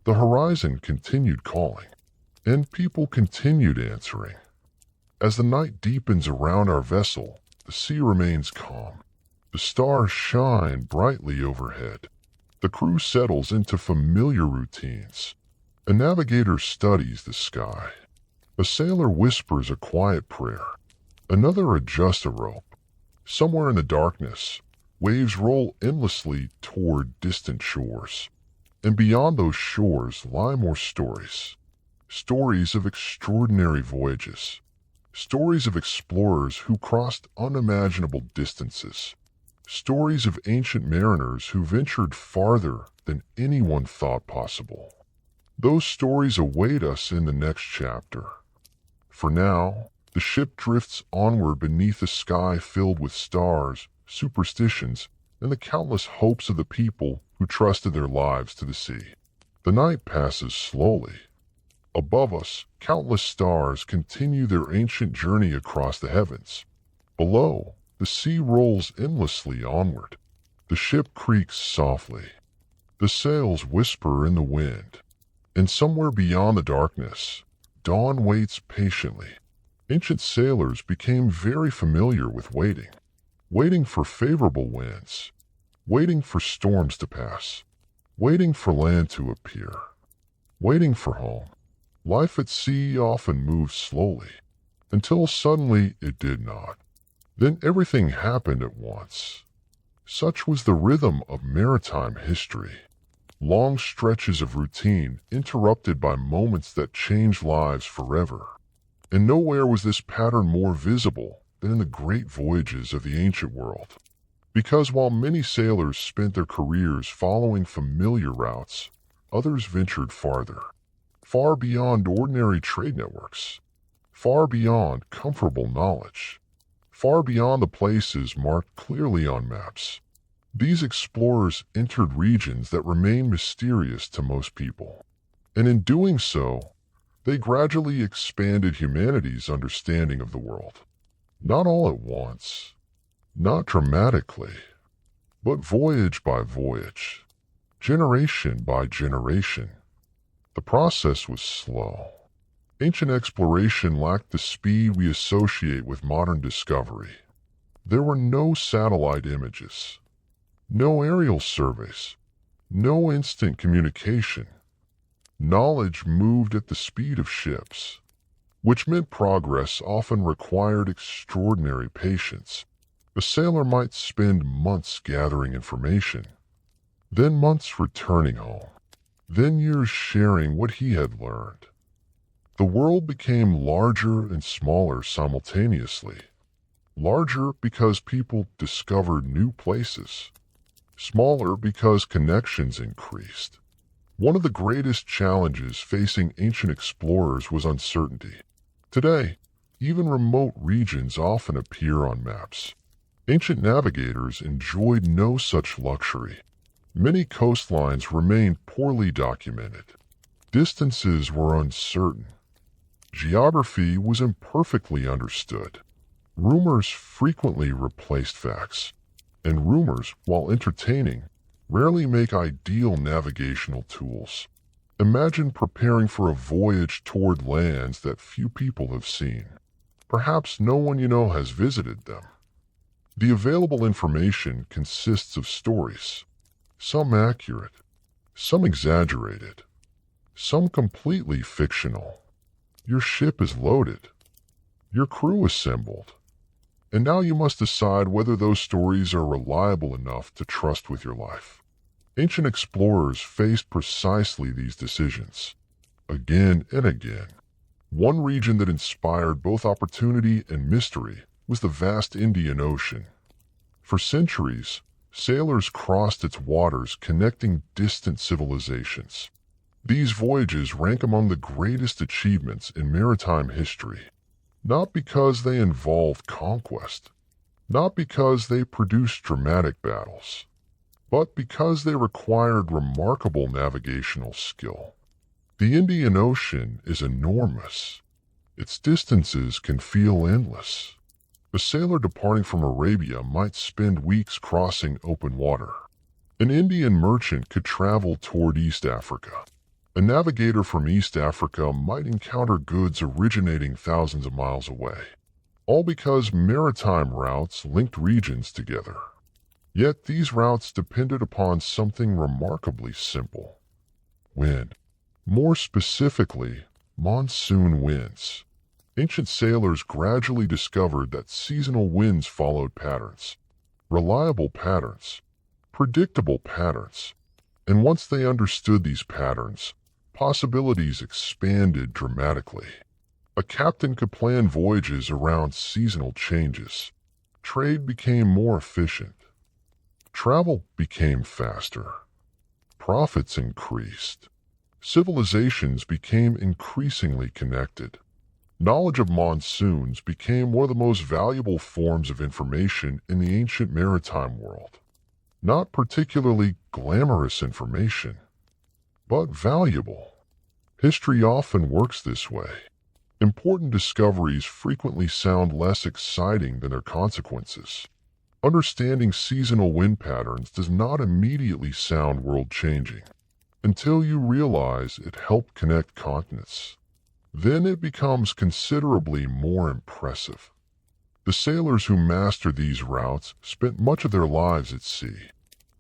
The horizon continued calling, and people continued answering. As the night deepens around our vessel, the sea remains calm. The stars shine brightly overhead. The crew settles into familiar routines. A navigator studies the sky. A sailor whispers a quiet prayer. Another adjusts a rope. Somewhere in the darkness, waves roll endlessly toward distant shores. And beyond those shores lie more stories. Stories of extraordinary voyages. Stories of explorers who crossed unimaginable distances. Stories of ancient mariners who ventured farther than anyone thought possible. Those stories await us in the next chapter. For now, the ship drifts onward beneath a sky filled with stars, superstitions, and the countless hopes of the people who trusted their lives to the sea. The night passes slowly. Above us, countless stars continue their ancient journey across the heavens. Below, the sea rolls endlessly onward. The ship creaks softly. The sails whisper in the wind. And somewhere beyond the darkness, dawn waits patiently. Ancient sailors became very familiar with waiting. Waiting for favorable winds. Waiting for storms to pass. Waiting for land to appear. Waiting for home. Life at sea often moves slowly, until suddenly it did not. Then everything happened at once. Such was the rhythm of maritime history. Long stretches of routine interrupted by moments that changed lives forever. And nowhere was this pattern more visible than in the great voyages of the ancient world. Because while many sailors spent their careers following familiar routes, others ventured farther. Far beyond ordinary trade networks, far beyond comfortable knowledge, far beyond the places marked clearly on maps. These explorers entered regions that remain mysterious to most people, and in doing so, they gradually expanded humanity's understanding of the world. Not all at once, not dramatically, but voyage by voyage, generation by generation. The process was slow. Ancient exploration lacked the speed we associate with modern discovery. There were no satellite images, no aerial surveys, no instant communication. Knowledge moved at the speed of ships, which meant progress often required extraordinary patience. A sailor might spend months gathering information, then months returning home, then years sharing what he had learned. The world became larger and smaller simultaneously. Larger because people discovered new places. Smaller because connections increased. One of the greatest challenges facing ancient explorers was uncertainty. Today, even remote regions often appear on maps. Ancient navigators enjoyed no such luxury. Many coastlines remained poorly documented. Distances were uncertain. Geography was imperfectly understood. Rumors frequently replaced facts, and rumors, while entertaining, rarely make ideal navigational tools. Imagine preparing for a voyage toward lands that few people have seen. Perhaps no one you know has visited them. The available information consists of stories, some accurate, some exaggerated, some completely fictional. Your ship is loaded, your crew assembled, and now you must decide whether those stories are reliable enough to trust with your life. Ancient explorers faced precisely these decisions, again and again. One region that inspired both opportunity and mystery was the vast Indian Ocean. For centuries, sailors crossed its waters connecting distant civilizations. These voyages rank among the greatest achievements in maritime history, not because they involved conquest, not because they produced dramatic battles, but because they required remarkable navigational skill. The Indian Ocean is enormous. Its distances can feel endless. A sailor departing from Arabia might spend weeks crossing open water. An Indian merchant could travel toward East Africa. A navigator from East Africa might encounter goods originating thousands of miles away, all because maritime routes linked regions together. Yet these routes depended upon something remarkably simple: wind. More specifically, monsoon winds. Ancient sailors gradually discovered that seasonal winds followed patterns, reliable patterns, predictable patterns, And once they understood these patterns, possibilities expanded dramatically. A captain could plan voyages around seasonal changes. Trade became more efficient. Travel became faster. Profits increased. Civilizations became increasingly connected. Knowledge of monsoons became one of the most valuable forms of information in the ancient maritime world. Not particularly glamorous information, but valuable. History often works this way. Important discoveries frequently sound less exciting than their consequences. Understanding seasonal wind patterns does not immediately sound world-changing until you realize it helped connect continents. Then it becomes considerably more impressive. The sailors who mastered these routes spent much of their lives at sea.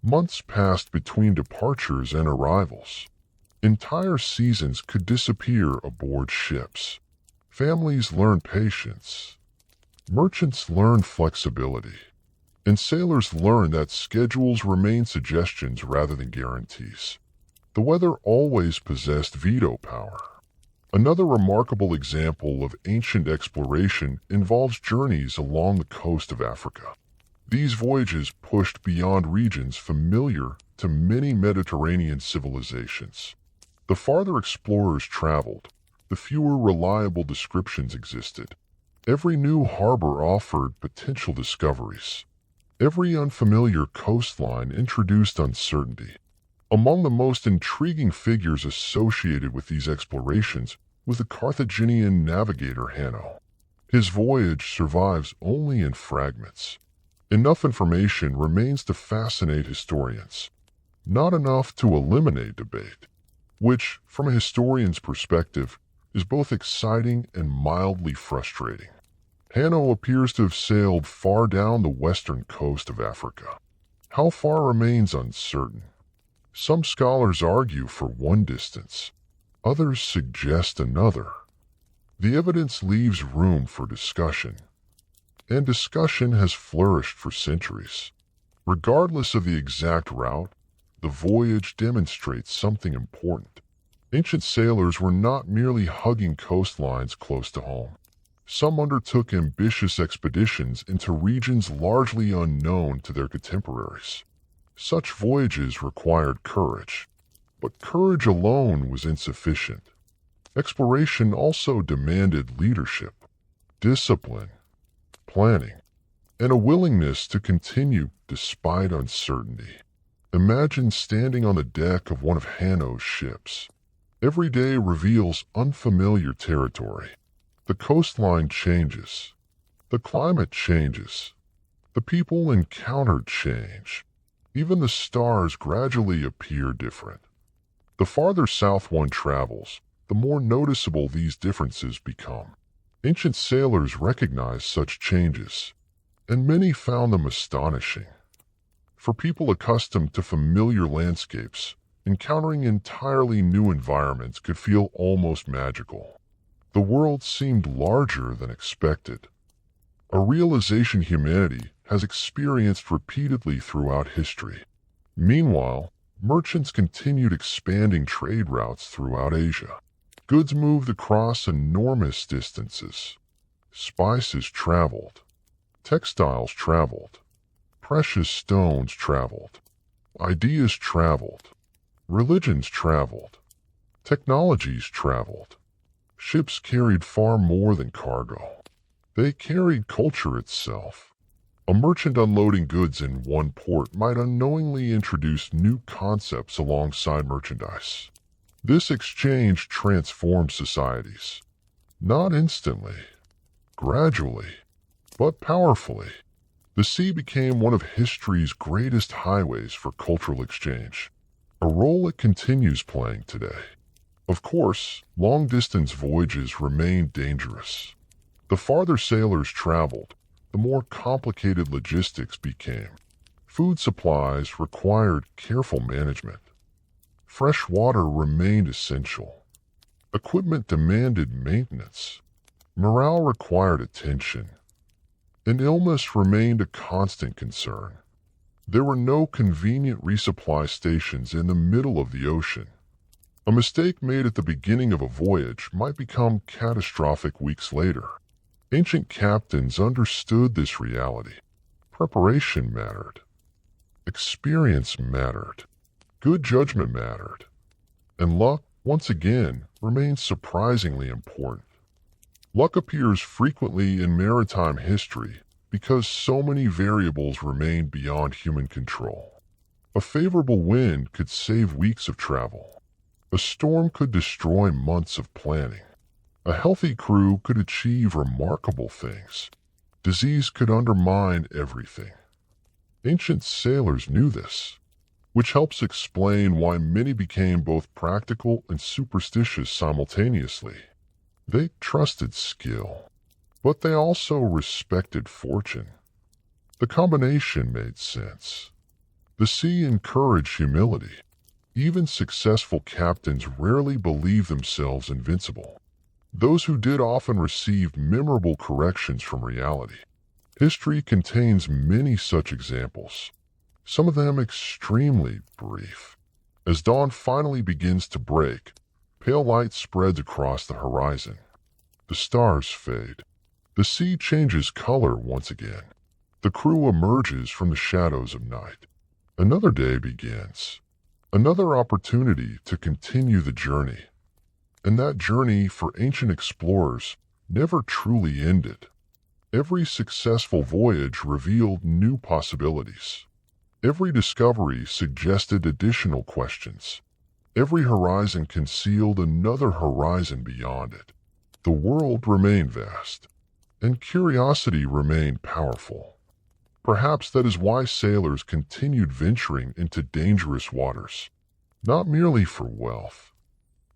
Months passed between departures and arrivals. Entire seasons could disappear aboard ships. Families learned patience. Merchants learned flexibility. And sailors learned that schedules remain suggestions rather than guarantees. The weather always possessed veto power. Another remarkable example of ancient exploration involves journeys along the coast of Africa. These voyages pushed beyond regions familiar to many Mediterranean civilizations. The farther explorers traveled, the fewer reliable descriptions existed. Every new harbor offered potential discoveries. Every unfamiliar coastline introduced uncertainty. Among the most intriguing figures associated with these explorations was the Carthaginian navigator Hanno. His voyage survives only in fragments. Enough information remains to fascinate historians, not enough to eliminate debate, which, from a historian's perspective, is both exciting and mildly frustrating. Hanno appears to have sailed far down the western coast of Africa. How far remains uncertain. Some scholars argue for one distance. Others suggest another. The evidence leaves room for discussion. And discussion has flourished for centuries. Regardless of the exact route, the voyage demonstrates something important. Ancient sailors were not merely hugging coastlines close to home. Some undertook ambitious expeditions into regions largely unknown to their contemporaries. Such voyages required courage, but courage alone was insufficient. Exploration also demanded leadership, discipline, planning, and a willingness to continue despite uncertainty. Imagine standing on the deck of one of Hanno's ships. Every day reveals unfamiliar territory. The coastline changes. The climate changes. The people encountered change. Even the stars gradually appear different. The farther south one travels, the more noticeable these differences become. Ancient sailors recognized such changes, and many found them astonishing. For people accustomed to familiar landscapes, encountering entirely new environments could feel almost magical. The world seemed larger than expected. A realization humanity has experienced repeatedly throughout history. Meanwhile, merchants continued expanding trade routes throughout Asia. Goods moved across enormous distances. Spices traveled. Textiles traveled. Precious stones traveled. Ideas traveled. Religions traveled. Technologies traveled. Ships carried far more than cargo. They carried culture itself. A merchant unloading goods in one port might unknowingly introduce new concepts alongside merchandise. This exchange transformed societies. Not instantly, gradually, but powerfully. The sea became one of history's greatest highways for cultural exchange, a role it continues playing today. Of course, long-distance voyages remained dangerous. The farther sailors traveled, the more complicated logistics became. Food supplies required careful management. Fresh water remained essential. Equipment demanded maintenance. Morale required attention. And illness remained a constant concern. There were no convenient resupply stations in the middle of the ocean. A mistake made at the beginning of a voyage might become catastrophic weeks later. Ancient captains understood this reality. Preparation mattered. Experience mattered. Good judgment mattered. And luck, once again, remains surprisingly important. Luck appears frequently in maritime history because so many variables remain beyond human control. A favorable wind could save weeks of travel. A storm could destroy months of planning. A healthy crew could achieve remarkable things. Disease could undermine everything. Ancient sailors knew this, which helps explain why many became both practical and superstitious simultaneously. They trusted skill, but they also respected fortune. The combination made sense. The sea encouraged humility. Even successful captains rarely believed themselves invincible. Those who did often received memorable corrections from reality. History contains many such examples, some of them extremely brief. As dawn finally begins to break, pale light spreads across the horizon. The stars fade. The sea changes color once again. The crew emerges from the shadows of night. Another day begins. Another opportunity to continue the journey. And that journey for ancient explorers never truly ended. Every successful voyage revealed new possibilities. Every discovery suggested additional questions. Every horizon concealed another horizon beyond it. The world remained vast, and curiosity remained powerful. Perhaps that is why sailors continued venturing into dangerous waters, not merely for wealth,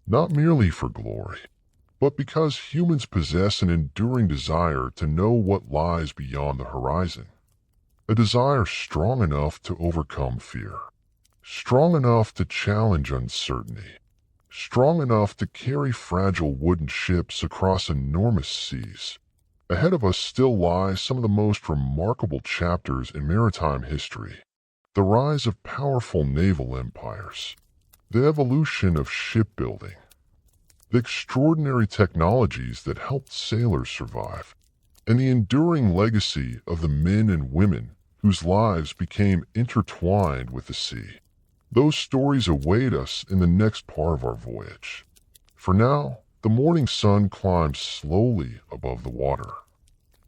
not merely for glory, but because humans possess an enduring desire to know what lies beyond the horizon. A desire strong enough to overcome fear, strong enough to challenge uncertainty, strong enough to carry fragile wooden ships across enormous seas. Ahead of us still lie some of the most remarkable chapters in maritime history. The rise of powerful naval empires, the evolution of shipbuilding, the extraordinary technologies that helped sailors survive, and the enduring legacy of the men and women whose lives became intertwined with the sea. Those stories await us in the next part of our voyage. For now, the morning sun climbs slowly above the water.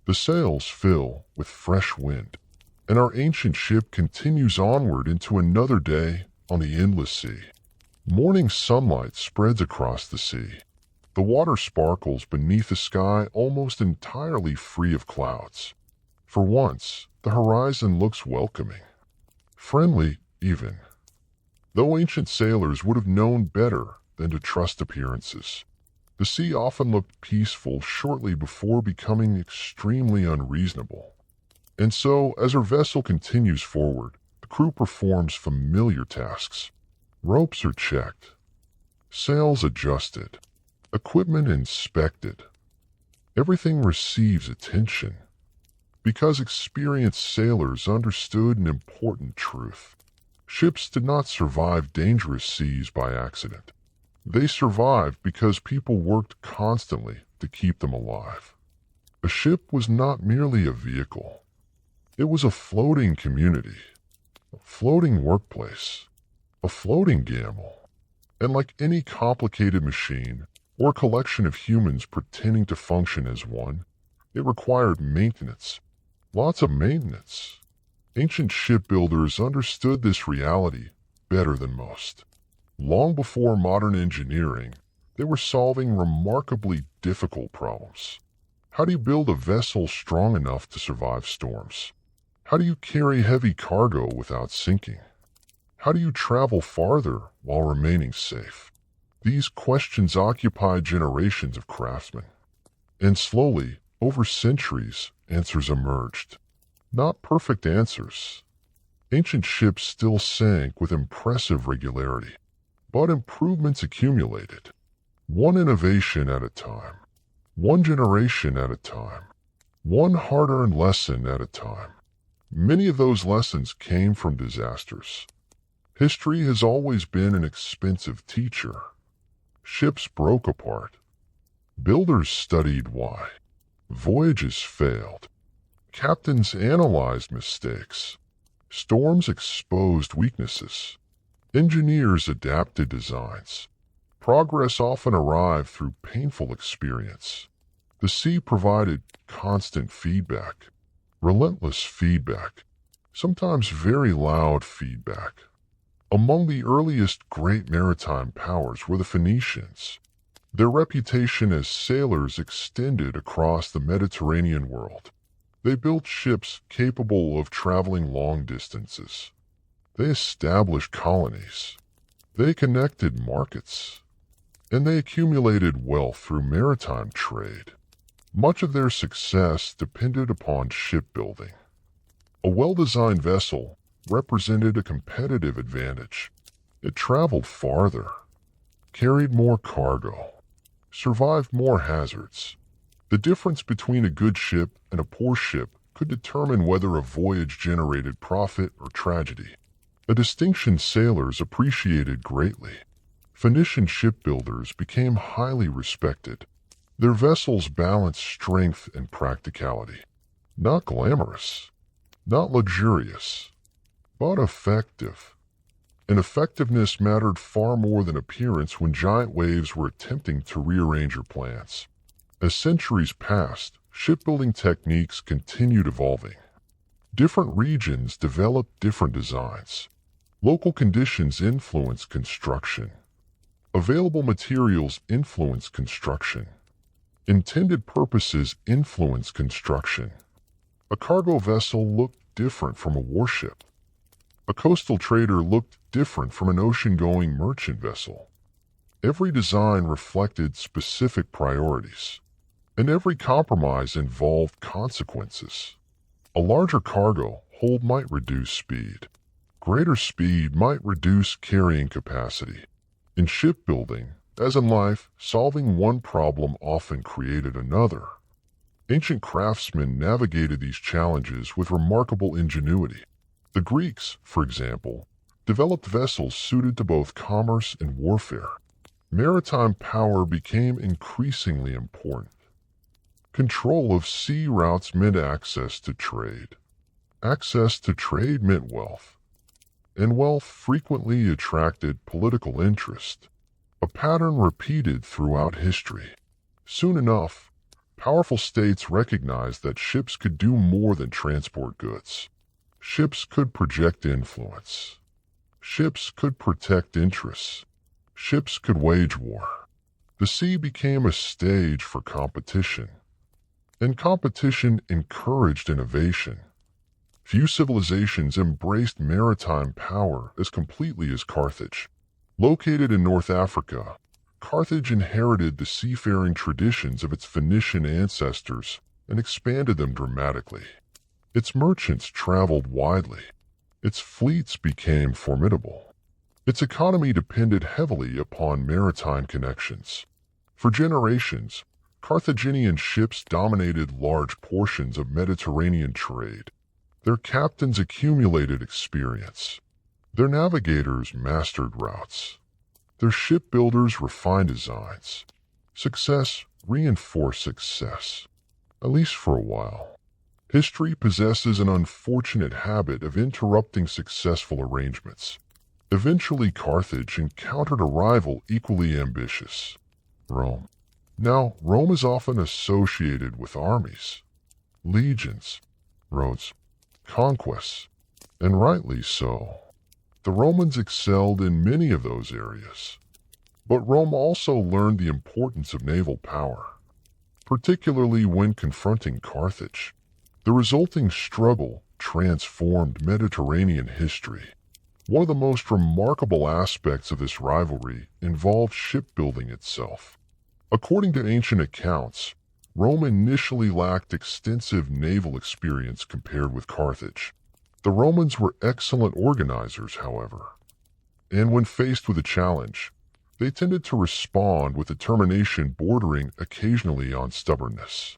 The sails fill with fresh wind, and our ancient ship continues onward into another day on the endless sea. Morning sunlight spreads across the sea. The water sparkles beneath a sky almost entirely free of clouds. For once, the horizon looks welcoming, friendly even. Though ancient sailors would have known better than to trust appearances, the sea often looked peaceful shortly before becoming extremely unreasonable. And so, as our vessel continues forward, the crew performs familiar tasks. Ropes are checked, sails adjusted, equipment inspected. Everything receives attention, because experienced sailors understood an important truth. Ships did not survive dangerous seas by accident. They survived because people worked constantly to keep them alive. A ship was not merely a vehicle. It was a floating community, a floating workplace, a floating gamble. And like any complicated machine or collection of humans pretending to function as one, it required maintenance. Lots of maintenance. Ancient shipbuilders understood this reality better than most. Long before modern engineering, they were solving remarkably difficult problems. How do you build a vessel strong enough to survive storms? How do you carry heavy cargo without sinking? How do you travel farther while remaining safe? These questions occupied generations of craftsmen. And slowly, over centuries, answers emerged. Not perfect answers. Ancient ships still sank with impressive regularity, but improvements accumulated. One innovation at a time. One generation at a time. One hard-earned lesson at a time. Many of those lessons came from disasters. History has always been an expensive teacher. Ships broke apart. Builders studied why. Voyages failed. Captains analyzed mistakes. Storms exposed weaknesses. Engineers adapted designs. Progress often arrived through painful experience. The sea provided constant feedback, relentless feedback, sometimes very loud feedback. Among the earliest great maritime powers were the Phoenicians. Their reputation as sailors extended across the Mediterranean world. They built ships capable of traveling long distances. They established colonies. They connected markets. And they accumulated wealth through maritime trade. Much of their success depended upon shipbuilding. A well-designed vessel represented a competitive advantage. It traveled farther, carried more cargo, survived more hazards. The difference between a good ship and a poor ship could determine whether a voyage generated profit or tragedy, a distinction sailors appreciated greatly. Phoenician shipbuilders became highly respected. Their vessels balanced strength and practicality. Not glamorous, not luxurious, but effective. And effectiveness mattered far more than appearance when giant waves were attempting to rearrange your plans. As centuries passed, shipbuilding techniques continued evolving. Different regions developed different designs. Local conditions influenced construction. Available materials influence construction. Intended purposes influence construction. A cargo vessel looked different from a warship. A coastal trader looked different from an ocean-going merchant vessel. Every design reflected specific priorities, and every compromise involved consequences. A larger cargo hold might reduce speed. Greater speed might reduce carrying capacity. In shipbuilding, as in life, solving one problem often created another. Ancient craftsmen navigated these challenges with remarkable ingenuity. The Greeks, for example, developed vessels suited to both commerce and warfare. Maritime power became increasingly important. Control of sea routes meant access to trade. Access to trade meant wealth. And wealth frequently attracted political interest, a pattern repeated throughout history. Soon enough, powerful states recognized that ships could do more than transport goods. Ships could project influence. Ships could protect interests. Ships could wage war. The sea became a stage for competition, and competition encouraged innovation. Few civilizations embraced maritime power as completely as Carthage. Located in North Africa, Carthage inherited the seafaring traditions of its Phoenician ancestors and expanded them dramatically. Its merchants traveled widely. Its fleets became formidable. Its economy depended heavily upon maritime connections. For generations, Carthaginian ships dominated large portions of Mediterranean trade. Their captains accumulated experience. Their navigators mastered routes. Their shipbuilders refined designs. Success reinforced success, at least for a while. History possesses an unfortunate habit of interrupting successful arrangements. Eventually, Carthage encountered a rival equally ambitious, Rome. Now, Rome is often associated with armies, legions, roads, conquests, and rightly so. The Romans excelled in many of those areas. But Rome also learned the importance of naval power, particularly when confronting Carthage. The resulting struggle transformed Mediterranean history. One of the most remarkable aspects of this rivalry involved shipbuilding itself. According to ancient accounts, Rome initially lacked extensive naval experience compared with Carthage. The Romans were excellent organizers, however, and when faced with a challenge, they tended to respond with determination bordering occasionally on stubbornness.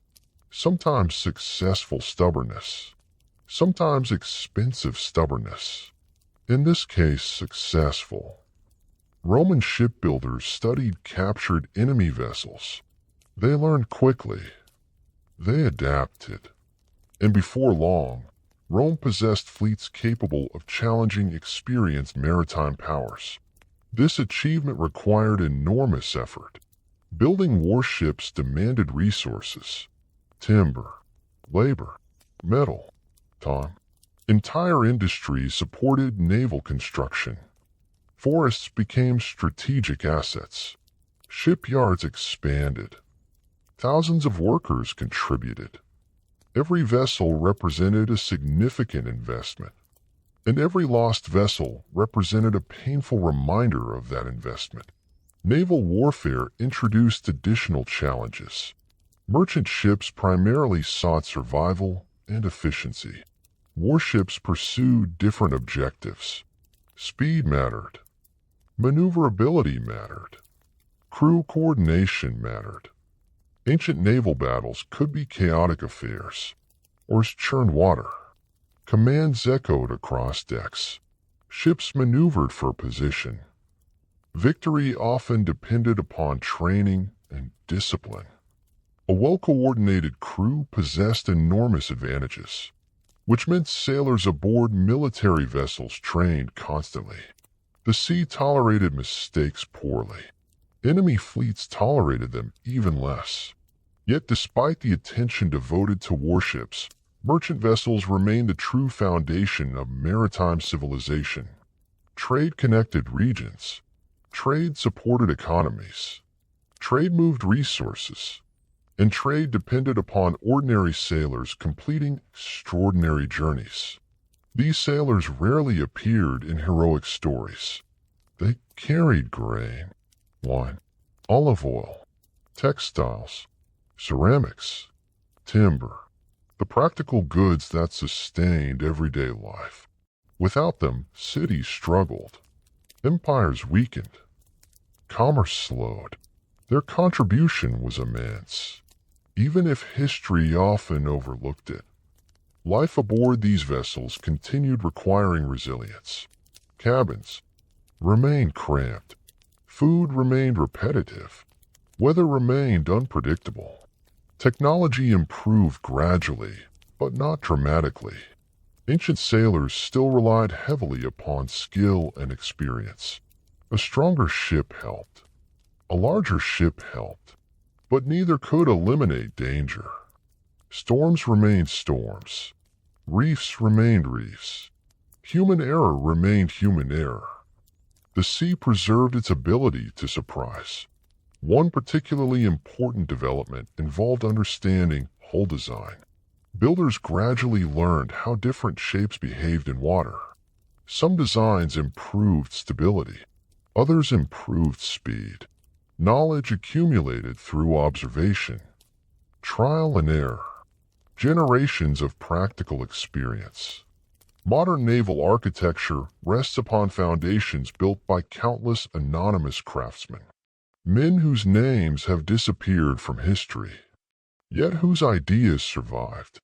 Sometimes successful stubbornness. sometimes expensive stubbornness, in this case successful. Roman shipbuilders studied captured enemy vessels. They learned quickly. They adapted. And before long, Rome possessed fleets capable of challenging experienced maritime powers. This achievement required enormous effort. Building warships demanded resources: timber, labor, metal, time. Entire industries supported naval construction. Forests became strategic assets. Shipyards expanded. Thousands of workers contributed. Every vessel represented a significant investment, and every lost vessel represented a painful reminder of that investment. Naval warfare introduced additional challenges. Merchant ships primarily sought survival and efficiency. Warships pursued different objectives. Speed mattered. Maneuverability mattered. Crew coordination mattered. Ancient naval battles could be chaotic affairs, or as churned water. Commands echoed across decks. Ships maneuvered for position. Victory often depended upon training and discipline. A well-coordinated crew possessed enormous advantages, which meant sailors aboard military vessels trained constantly. The sea tolerated mistakes poorly. Enemy fleets tolerated them even less. Yet despite the attention devoted to warships, merchant vessels remained the true foundation of maritime civilization. Trade connected regions. Trade supported economies. Trade moved resources. And trade depended upon ordinary sailors completing extraordinary journeys. These sailors rarely appeared in heroic stories. They carried grain, wine, olive oil, textiles, ceramics, timber, the practical goods that sustained everyday life. Without them, cities struggled. Empires weakened. Commerce slowed. Their contribution was immense, even if history often overlooked it. Life aboard these vessels continued requiring resilience. Cabins remained cramped. Food remained repetitive. Weather remained unpredictable. Technology improved gradually, but not dramatically. Ancient sailors still relied heavily upon skill and experience. A stronger ship helped. A larger ship helped. But neither could eliminate danger. Storms remained storms. Reefs remained reefs. Human error remained human error. The sea preserved its ability to surprise. One particularly important development involved understanding hull design. Builders gradually learned how different shapes behaved in water. Some designs improved stability. Others improved speed. Knowledge accumulated through observation, trial and error, generations of practical experience. Modern naval architecture rests upon foundations built by countless anonymous craftsmen. Men whose names have disappeared from history, yet whose ideas survived.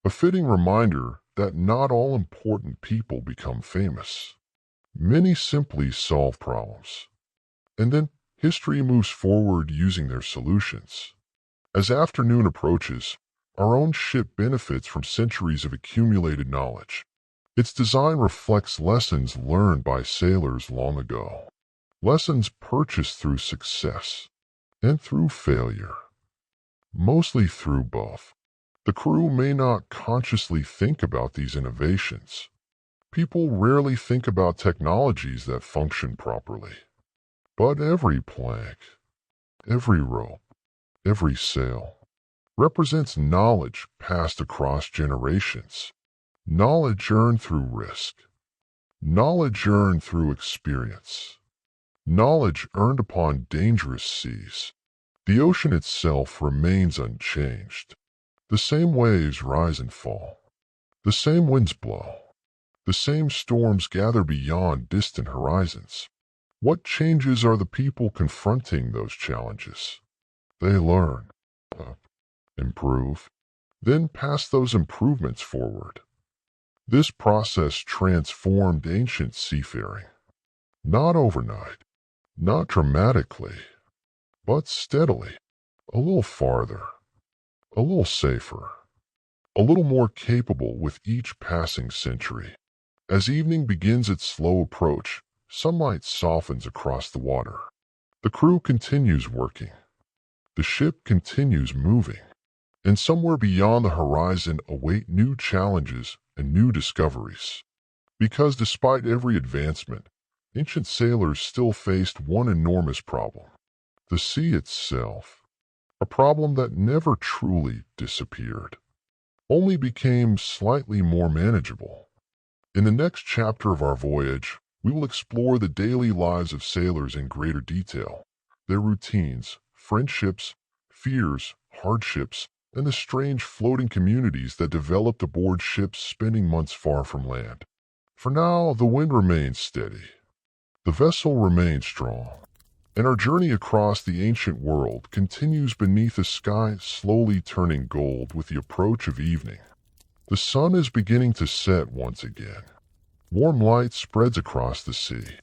A fitting reminder that not all important people become famous. Many simply solve problems, and then history moves forward using their solutions. As afternoon approaches, our own ship benefits from centuries of accumulated knowledge. Its design reflects lessons learned by sailors long ago. Lessons purchased through success and through failure. Mostly through both. The crew may not consciously think about these innovations. People rarely think about technologies that function properly. But every plank, every rope, every sail represents knowledge passed across generations. Knowledge earned through risk. Knowledge earned through experience. Knowledge earned upon dangerous seas. The ocean itself remains unchanged. The same waves rise and fall. The same winds blow. The same storms gather beyond distant horizons. What changes are the people confronting those challenges? They learn, improve, then pass those improvements forward. This process transformed ancient seafaring. Not overnight, not dramatically, but steadily, a little farther, a little safer, a little more capable with each passing century. As evening begins its slow approach, sunlight softens across the water. The crew continues working. The ship continues moving. And somewhere beyond the horizon await new challenges and new discoveries. Because despite every advancement, ancient sailors still faced one enormous problem: the sea itself. A problem that never truly disappeared, only became slightly more manageable. In the next chapter of our voyage, we will explore the daily lives of sailors in greater detail, their routines, friendships, fears, hardships, and the strange floating communities that developed aboard ships spending months far from land. For now, the wind remains steady. The vessel remains strong, and our journey across the ancient world continues beneath a sky slowly turning gold with the approach of evening. The sun is beginning to set once again. Warm light spreads across the sea.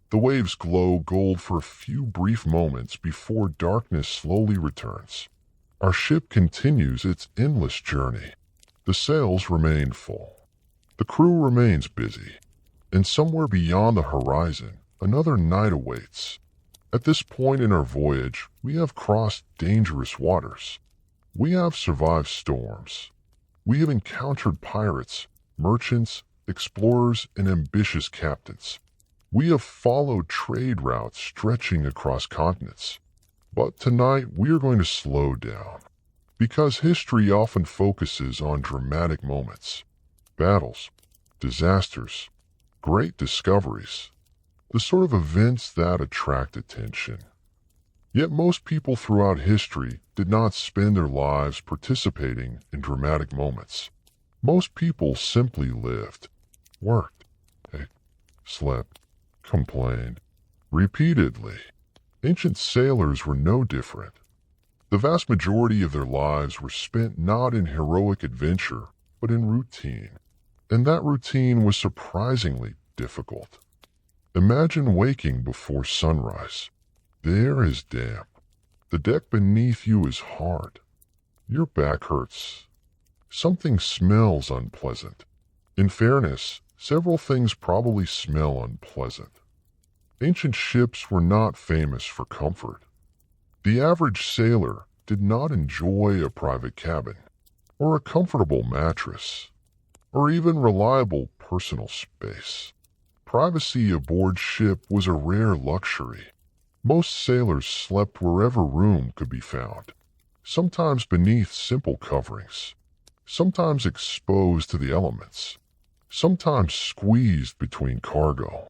The waves glow gold for a few brief moments before darkness slowly returns. Our ship continues its endless journey. The sails remain full. The crew remains busy. And somewhere beyond the horizon, another night awaits. At this point in our voyage, we have crossed dangerous waters. We have survived storms. We have encountered pirates, merchants, explorers, and ambitious captains. We have followed trade routes stretching across continents. But tonight we are going to slow down, because history often focuses on dramatic moments, battles, disasters, great discoveries, the sort of events that attract attention. Yet most people throughout history did not spend their lives participating in dramatic moments. Most people simply lived, worked, ate, slept, complained, repeatedly. Ancient sailors were no different. The vast majority of their lives were spent not in heroic adventure, but in routine. And that routine was surprisingly difficult. Imagine waking before sunrise. The air is damp. The deck beneath you is hard. Your back hurts. Something smells unpleasant. In fairness, several things probably smell unpleasant. Ancient ships were not famous for comfort. The average sailor did not enjoy a private cabin, or a comfortable mattress, or even reliable personal space. Privacy aboard ship was a rare luxury. Most sailors slept wherever room could be found, sometimes beneath simple coverings, sometimes exposed to the elements, sometimes squeezed between cargo.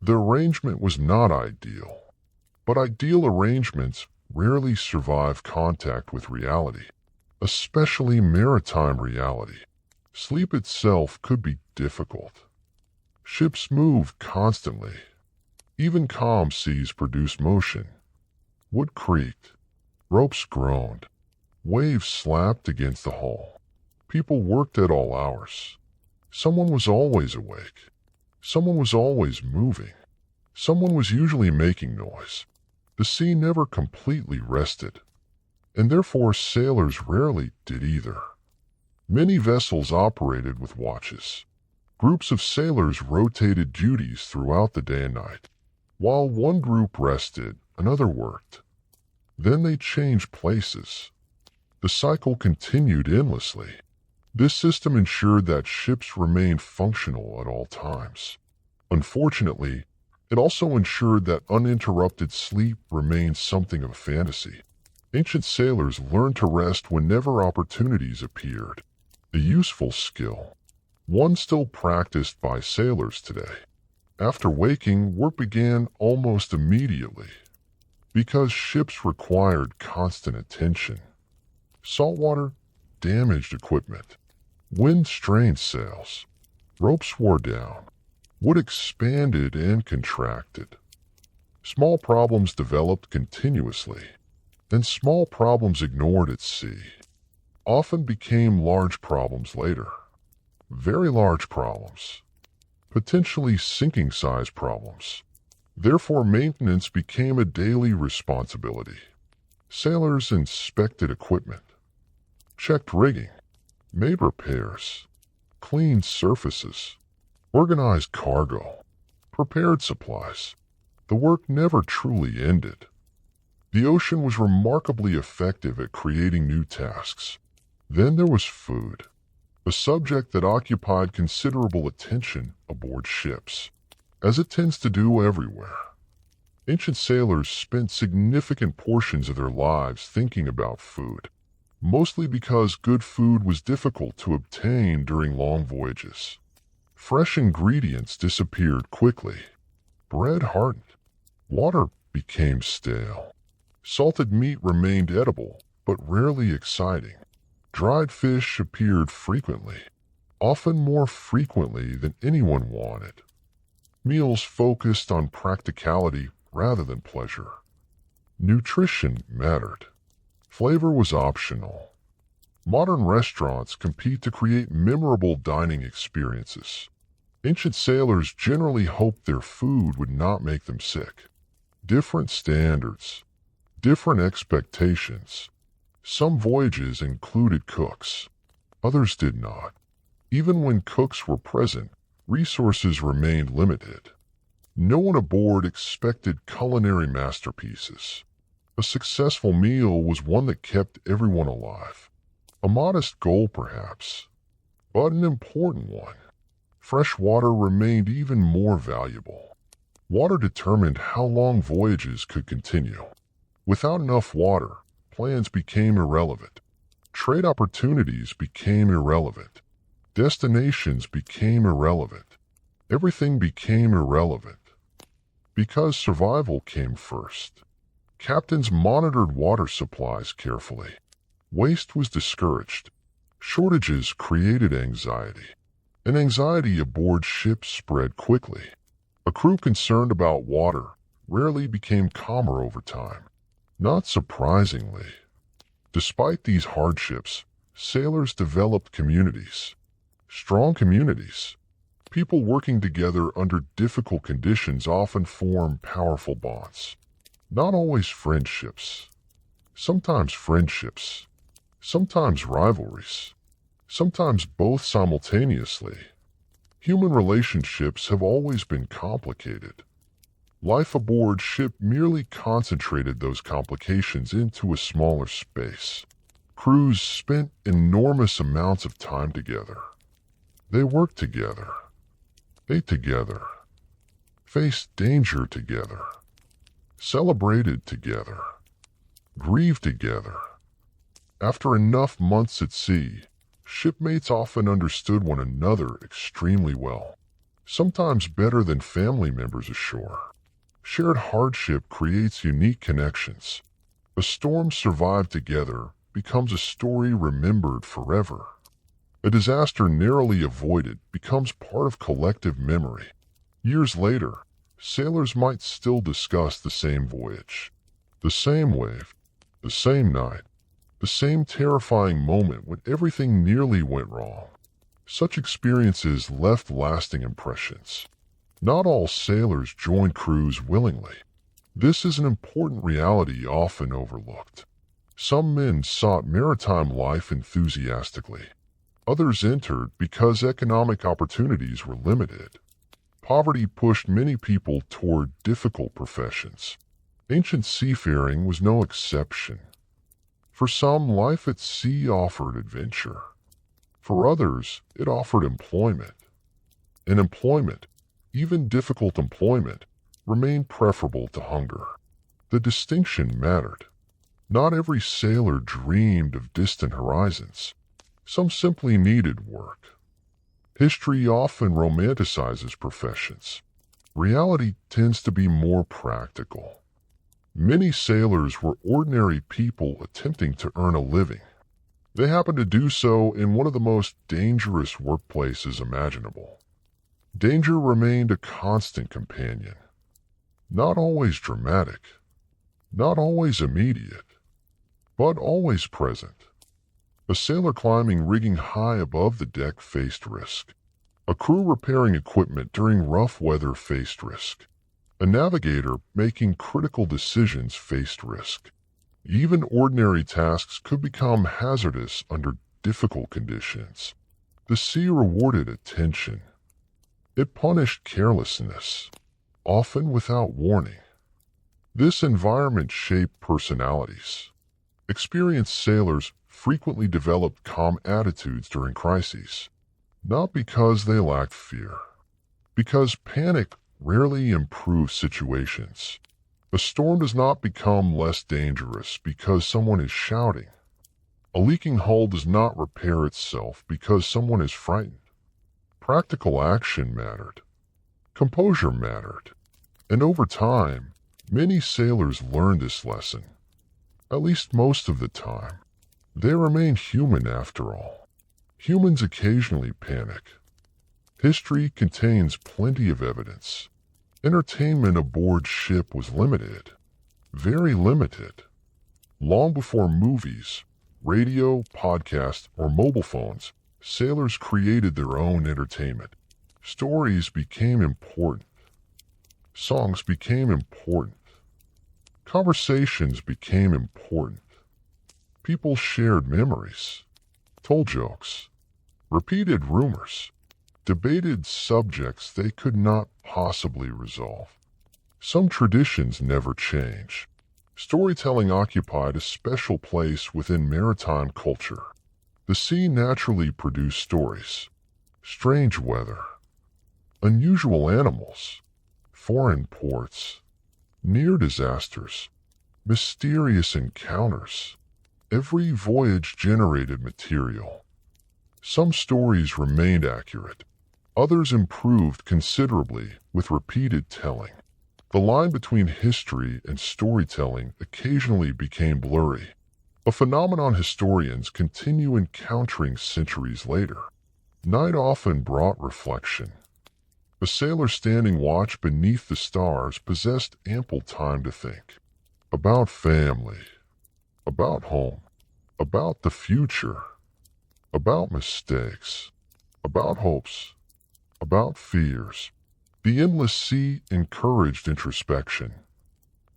The arrangement was not ideal, but ideal arrangements rarely survive contact with reality, especially maritime reality. Sleep itself could be difficult. Ships moved constantly. Even calm seas produced motion. Wood creaked. Ropes groaned. Waves slapped against the hull. People worked at all hours. Someone was always awake. Someone was always moving. Someone was usually making noise. The sea never completely rested, and therefore sailors rarely did either. Many vessels operated with watches. Groups of sailors rotated duties throughout the day and night. While one group rested, another worked. Then they changed places. The cycle continued endlessly. This system ensured that ships remained functional at all times. Unfortunately, it also ensured that uninterrupted sleep remained something of a fantasy. Ancient sailors learned to rest whenever opportunities appeared, a useful skill, one still practiced by sailors today. After waking, work began almost immediately, because ships required constant attention. Saltwater damaged equipment. Wind strained sails. Ropes wore down. Wood expanded and contracted. Small problems developed continuously, and small problems ignored at sea often became large problems later. very large problems, potentially sinking-size problems. Therefore, maintenance became a daily responsibility. Sailors inspected equipment, checked rigging, made repairs, cleaned surfaces, organized cargo, prepared supplies. The work never truly ended. The ocean was remarkably effective at creating new tasks. Then there was food, a subject that occupied considerable attention aboard ships, as it tends to do everywhere. Ancient sailors spent significant portions of their lives thinking about food, mostly because good food was difficult to obtain during long voyages. Fresh ingredients disappeared quickly. Bread hardened. Water became stale. Salted meat remained edible, but rarely exciting. Dried fish appeared frequently, often more frequently than anyone wanted. Meals focused on practicality rather than pleasure. Nutrition mattered. Flavor was optional. Modern restaurants compete to create memorable dining experiences. Ancient sailors generally hoped their food would not make them sick. Different standards, different expectations. Some voyages included cooks, others did not. Even when cooks were present, resources remained limited. No one aboard expected culinary masterpieces. A successful meal was one that kept everyone alive. A modest goal, perhaps, but an important one. Fresh water remained even more valuable. Water determined how long voyages could continue. Without enough water, plans became irrelevant. Trade opportunities became irrelevant. Destinations became irrelevant. Everything became irrelevant. Because survival came first. Captains monitored water supplies carefully. Waste was discouraged. Shortages created anxiety. And anxiety aboard ships spread quickly. A crew concerned about water rarely became calmer over time. Not surprisingly. Despite these hardships, sailors developed communities. Strong communities. People working together under difficult conditions often form powerful bonds. Not always friendships. Sometimes friendships. Sometimes rivalries. Sometimes both simultaneously. Human relationships have always been complicated. Life aboard ship merely concentrated those complications into a smaller space. Crews spent enormous amounts of time together. They worked together, ate together, faced danger together, celebrated together, grieved together. After enough months at sea, shipmates often understood one another extremely well, sometimes better than family members ashore. Shared hardship creates unique connections. A storm survived together becomes a story remembered forever. A disaster narrowly avoided becomes part of collective memory. Years later, sailors might still discuss the same voyage, the same wave, the same night, the same terrifying moment when everything nearly went wrong. Such experiences left lasting impressions. Not all sailors joined crews willingly. This is an important reality often overlooked. Some men sought maritime life enthusiastically. Others entered because economic opportunities were limited. Poverty pushed many people toward difficult professions. Ancient seafaring was no exception. For some, life at sea offered adventure. For others, it offered employment. And employment, even difficult employment, remained preferable to hunger. The distinction mattered. Not every sailor dreamed of distant horizons. Some simply needed work. History often romanticizes professions. Reality tends to be more practical. Many sailors were ordinary people attempting to earn a living. They happened to do so in one of the most dangerous workplaces imaginable. Danger remained a constant companion. Not always dramatic, not always immediate, but always present. A sailor climbing rigging high above the deck faced risk. A crew repairing equipment during rough weather faced risk. A navigator making critical decisions faced risk. Even ordinary tasks could become hazardous under difficult conditions. The sea rewarded attention. It punished carelessness, often without warning. This environment shaped personalities. Experienced sailors frequently developed calm attitudes during crises, not because they lacked fear, because panic rarely improves situations. A storm does not become less dangerous because someone is shouting. A leaking hull does not repair itself because someone is frightened. Practical action mattered. Composure mattered. And over time, many sailors learned this lesson. At least most of the time. They remain human after all. Humans occasionally panic. History contains plenty of evidence. Entertainment aboard ship was limited. Very limited. Long before movies, radio, podcasts, or mobile phones, sailors created their own entertainment. Stories became important. Songs became important. Conversations became important. People shared memories, told jokes, repeated rumors, debated subjects they could not possibly resolve. Some traditions never change. Storytelling occupied a special place within maritime culture. The sea naturally produced stories. Strange weather, unusual animals, foreign ports, near disasters, mysterious encounters. Every voyage generated material. Some stories remained accurate. Others improved considerably with repeated telling. The line between history and storytelling occasionally became blurry, a phenomenon historians continue encountering centuries later. Night often brought reflection. A sailor standing watch beneath the stars possessed ample time to think. About family, about home, about the future, about mistakes, about hopes, about fears. The endless sea encouraged introspection.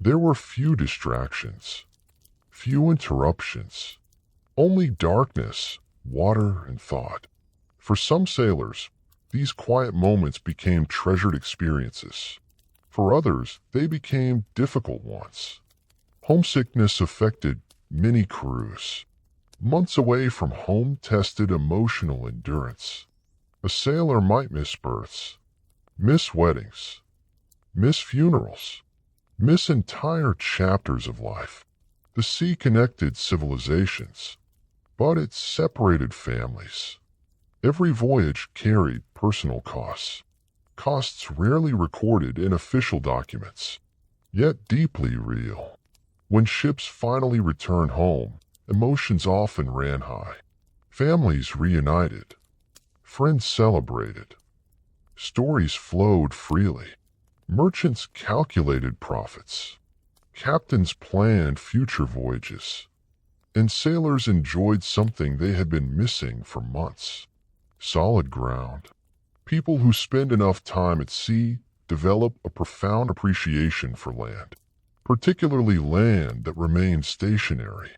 There were few distractions, few interruptions, only darkness, water, and thought. For some sailors, these quiet moments became treasured experiences. For others, they became difficult ones. Homesickness affected many crews. Months away from home tested emotional endurance. A sailor might miss births, miss weddings, miss funerals, miss entire chapters of life. The sea connected civilizations, but it separated families. Every voyage carried personal costs, costs rarely recorded in official documents, yet deeply real. When ships finally returned home, emotions often ran high. Families reunited. Friends celebrated. Stories flowed freely. Merchants calculated profits. Captains planned future voyages. And sailors enjoyed something they had been missing for months. Solid ground. People who spend enough time at sea develop a profound appreciation for land, particularly land that remains stationary.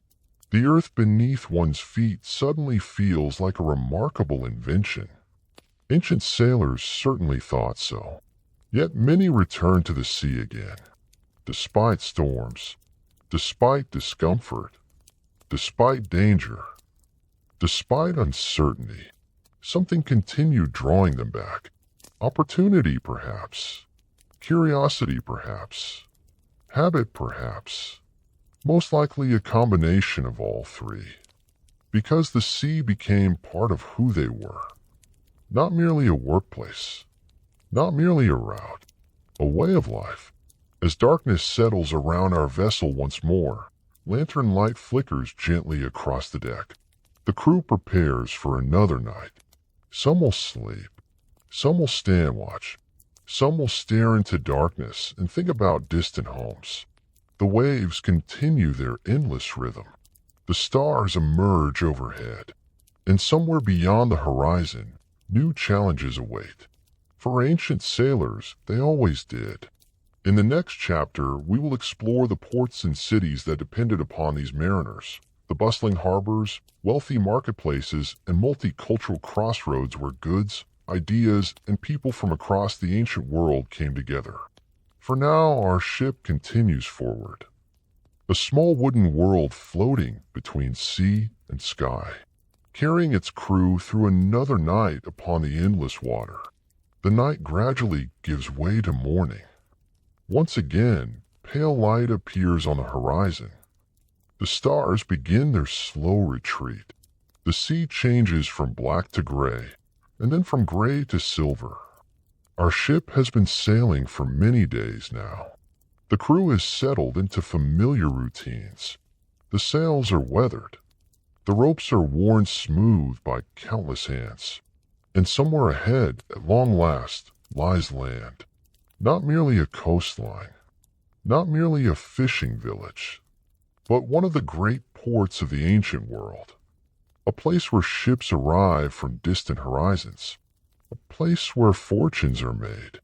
The earth beneath one's feet suddenly feels like a remarkable invention. Ancient sailors certainly thought so. Yet many returned to the sea again, despite storms, despite discomfort, despite danger, despite uncertainty. Something continued drawing them back. Opportunity, perhaps. Curiosity, perhaps. Habit, perhaps. Most likely a combination of all three. Because the sea became part of who they were. Not merely a workplace. Not merely a route. A way of life. As darkness settles around our vessel once more, lantern light flickers gently across the deck. The crew prepares for another night. Some will sleep. Some will stand watch. Some will stare into darkness and think about distant homes. The waves continue their endless rhythm. The stars emerge overhead, and somewhere beyond the horizon, new challenges await. For ancient sailors, they always did. In the next chapter, we will explore the ports and cities that depended upon these mariners, the bustling harbors, wealthy marketplaces, and multicultural crossroads where goods, ideas, and people from across the ancient world came together. For now, our ship continues forward, a small wooden world floating between sea and sky, carrying its crew through another night upon the endless water. The night gradually gives way to morning. Once again, pale light appears on the horizon. The stars begin their slow retreat. The sea changes from black to gray, and then from gray to silver. Our ship has been sailing for many days now. The crew has settled into familiar routines. The sails are weathered. The ropes are worn smooth by countless hands. And somewhere ahead, at long last, lies land. Not merely a coastline, not merely a fishing village, but one of the great ports of the ancient world. A place where ships arrive from distant horizons. A place where fortunes are made.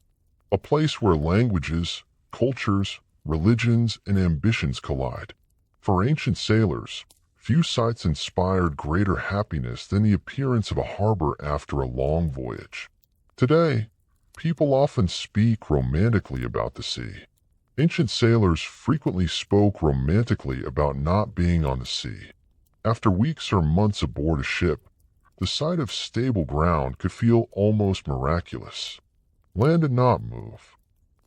A place where languages, cultures, religions, and ambitions collide. For ancient sailors, few sights inspired greater happiness than the appearance of a harbor after a long voyage. Today, people often speak romantically about the sea. Ancient sailors frequently spoke romantically about not being on the sea. After weeks or months aboard a ship, the sight of stable ground could feel almost miraculous. Land did not move.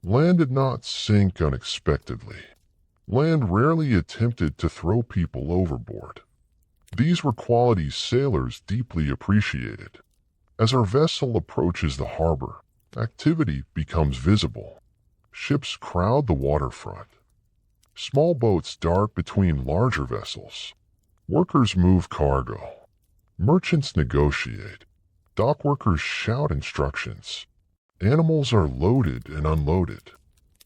Land did not sink unexpectedly. Land rarely attempted to throw people overboard. These were qualities sailors deeply appreciated. As our vessel approaches the harbor, activity becomes visible. Ships crowd the waterfront. Small boats dart between larger vessels. Workers move cargo. Merchants negotiate. Dock workers shout instructions. Animals are loaded and unloaded.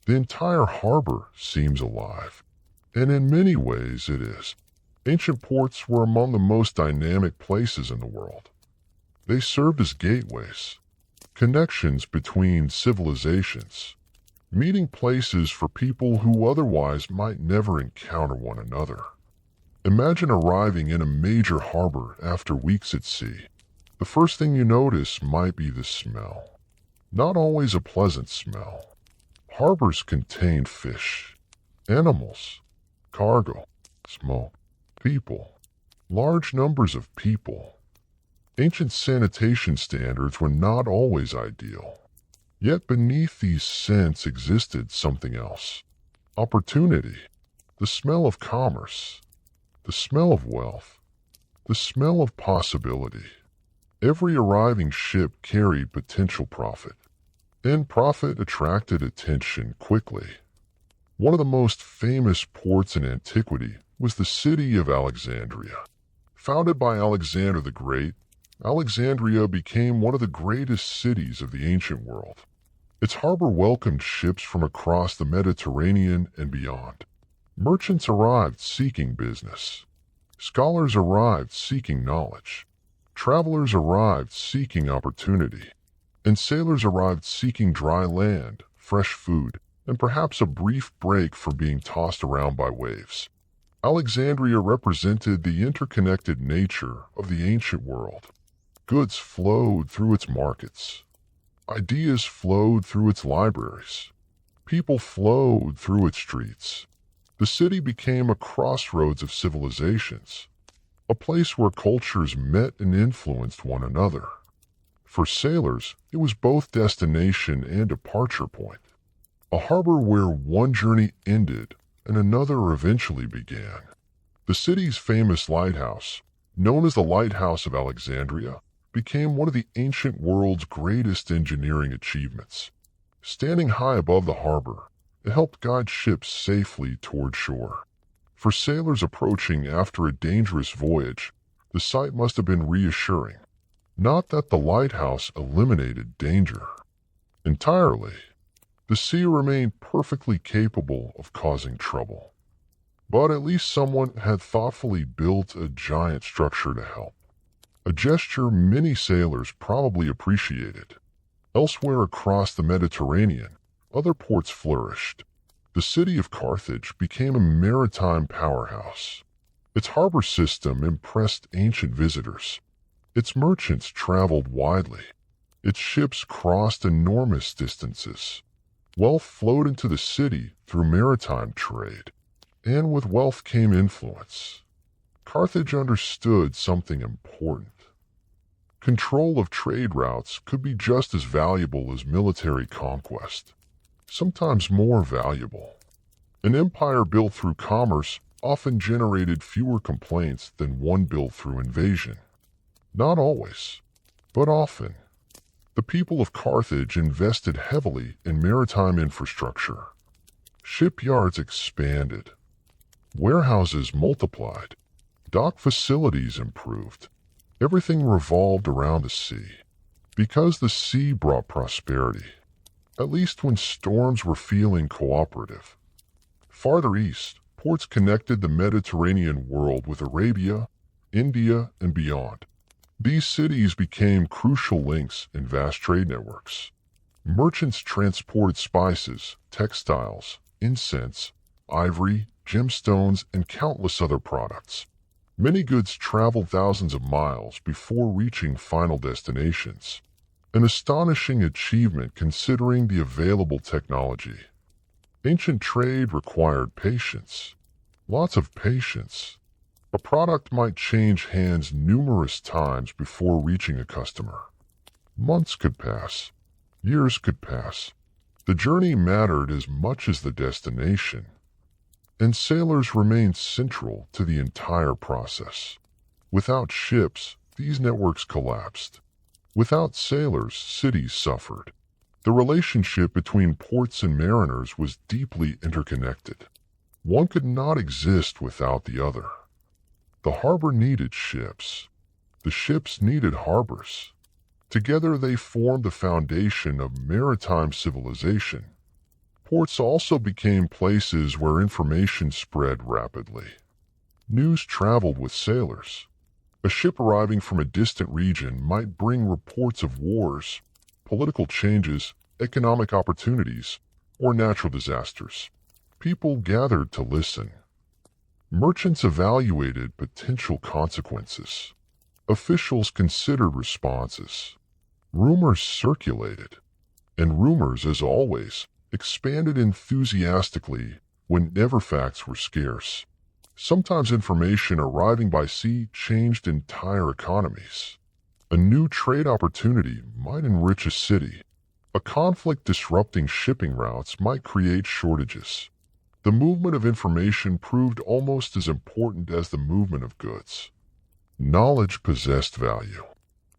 The entire harbor seems alive. And in many ways it is. Ancient ports were among the most dynamic places in the world. They served as gateways, connections between civilizations, meeting places for people who otherwise might never encounter one another. Imagine arriving in a major harbor after weeks at sea. The first thing you notice might be the smell. Not always a pleasant smell. Harbors contain fish, animals, cargo, smoke, people, large numbers of people. Ancient sanitation standards were not always ideal. Yet beneath these scents existed something else. Opportunity, the smell of commerce, the smell of wealth, the smell of possibility. Every arriving ship carried potential profit, and profit attracted attention quickly. One of the most famous ports in antiquity was the city of Alexandria. Founded by Alexander the Great, Alexandria became one of the greatest cities of the ancient world. Its harbor welcomed ships from across the Mediterranean and beyond. Merchants arrived seeking business. Scholars arrived seeking knowledge. Travelers arrived seeking opportunity. And sailors arrived seeking dry land, fresh food, and perhaps a brief break from being tossed around by waves. Alexandria represented the interconnected nature of the ancient world. Goods flowed through its markets. Ideas flowed through its libraries. People flowed through its streets. The city became a crossroads of civilizations, a place where cultures met and influenced one another. For sailors, it was both destination and departure point, a harbor where one journey ended and another eventually began. The city's famous lighthouse, known as the Lighthouse of Alexandria, became one of the ancient world's greatest engineering achievements. Standing high above the harbor, it helped guide ships safely toward shore. For sailors approaching after a dangerous voyage, the sight must have been reassuring. Not that the lighthouse eliminated danger entirely. The sea remained perfectly capable of causing trouble. But at least someone had thoughtfully built a giant structure to help. A gesture many sailors probably appreciated. Elsewhere across the Mediterranean, other ports flourished. The city of Carthage became a maritime powerhouse. Its harbor system impressed ancient visitors. Its merchants traveled widely. Its ships crossed enormous distances. Wealth flowed into the city through maritime trade, and with wealth came influence. Carthage understood something important. Control of trade routes could be just as valuable as military conquest, sometimes more valuable. An empire built through commerce often generated fewer complaints than one built through invasion. Not always, but often. The people of Carthage invested heavily in maritime infrastructure. Shipyards expanded. Warehouses multiplied. Dock facilities improved. Everything revolved around the sea. Because the sea brought prosperity, at least when storms were feeling cooperative. Farther east, ports connected the Mediterranean world with Arabia, India, and beyond. These cities became crucial links in vast trade networks. Merchants transported spices, textiles, incense, ivory, gemstones, and countless other products. Many goods traveled thousands of miles before reaching final destinations. An astonishing achievement considering the available technology. Ancient trade required patience. Lots of patience. A product might change hands numerous times before reaching a customer. Months could pass. Years could pass. The journey mattered as much as the destination, and sailors remained central to the entire process. Without ships, these networks collapsed. Without sailors, cities suffered. The relationship between ports and mariners was deeply interconnected. One could not exist without the other. The harbor needed ships. The ships needed harbors. Together they formed the foundation of maritime civilization. Ports also became places where information spread rapidly. News traveled with sailors. A ship arriving from a distant region might bring reports of wars, political changes, economic opportunities, or natural disasters. People gathered to listen. Merchants evaluated potential consequences. Officials considered responses. Rumors circulated. And rumors, as always, expanded enthusiastically whenever facts were scarce. Sometimes information arriving by sea changed entire economies. A new trade opportunity might enrich a city. A conflict disrupting shipping routes might create shortages. The movement of information proved almost as important as the movement of goods. Knowledge possessed value.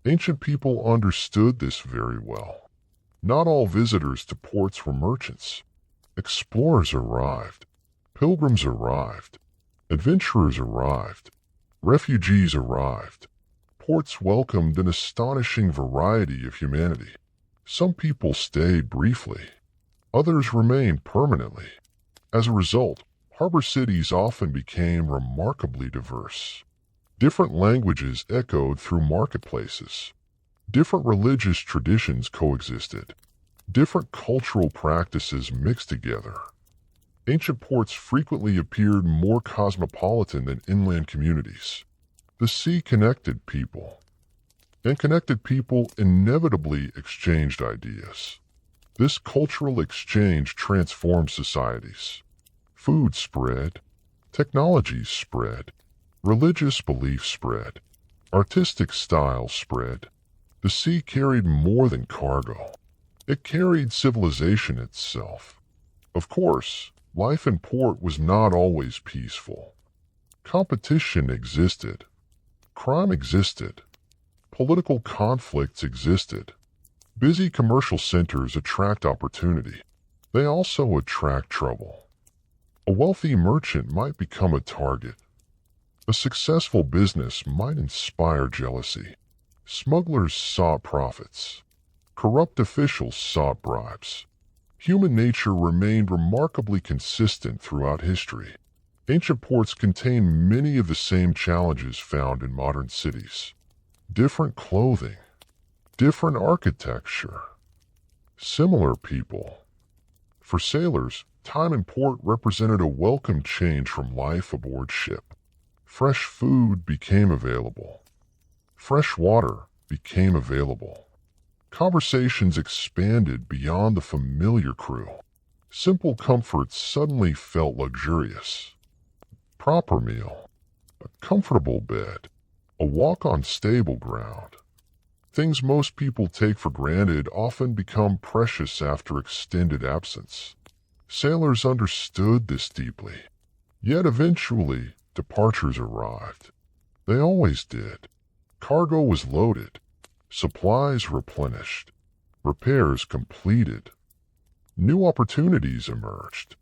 Ancient people understood this very well. Not all visitors to ports were merchants. Explorers arrived. Pilgrims arrived. Adventurers arrived. Refugees arrived. Ports welcomed an astonishing variety of humanity. Some people stayed briefly. Others remained permanently. As a result, harbor cities often became remarkably diverse. Different languages echoed through marketplaces. Different religious traditions coexisted. Different cultural practices mixed together. Ancient ports frequently appeared more cosmopolitan than inland communities. The sea connected people, and connected people inevitably exchanged ideas. This cultural exchange transformed societies. Food spread, technologies spread, religious beliefs spread, artistic styles spread. The sea carried more than cargo. It carried civilization itself. Of course, life in port was not always peaceful. Competition existed. Crime existed. Political conflicts existed. Busy commercial centers attract opportunity. They also attract trouble. A wealthy merchant might become a target. A successful business might inspire jealousy. Smugglers sought profits. Corrupt officials sought bribes. Human nature remained remarkably consistent throughout history. Ancient ports contain many of the same challenges found in modern cities. Different clothing, different architecture, similar people. For sailors, time in port represented a welcome change from life aboard ship. Fresh food became available. Fresh water became available. Conversations expanded beyond the familiar crew. Simple comforts suddenly felt luxurious. Proper meal, a comfortable bed, a walk on stable ground. Things most people take for granted often become precious after extended absence. Sailors understood this deeply. Yet eventually, departures arrived. They always did. Cargo was loaded, supplies replenished, repairs completed. New opportunities emerged,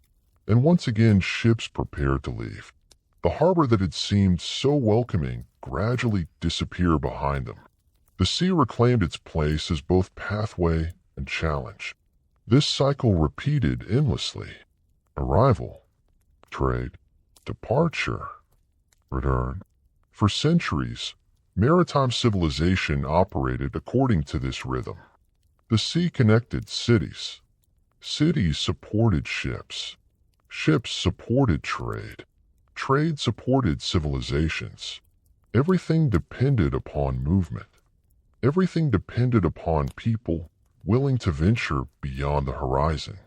and once again ships prepared to leave. The harbor that had seemed so welcoming gradually disappeared behind them. The sea reclaimed its place as both pathway and challenge. This cycle repeated endlessly. Arrival, trade, departure, return. For centuries, maritime civilization operated according to this rhythm. The sea connected cities. Cities supported ships. Ships supported trade. Trade supported civilizations. Everything depended upon movement. Everything depended upon people willing to venture beyond the horizon.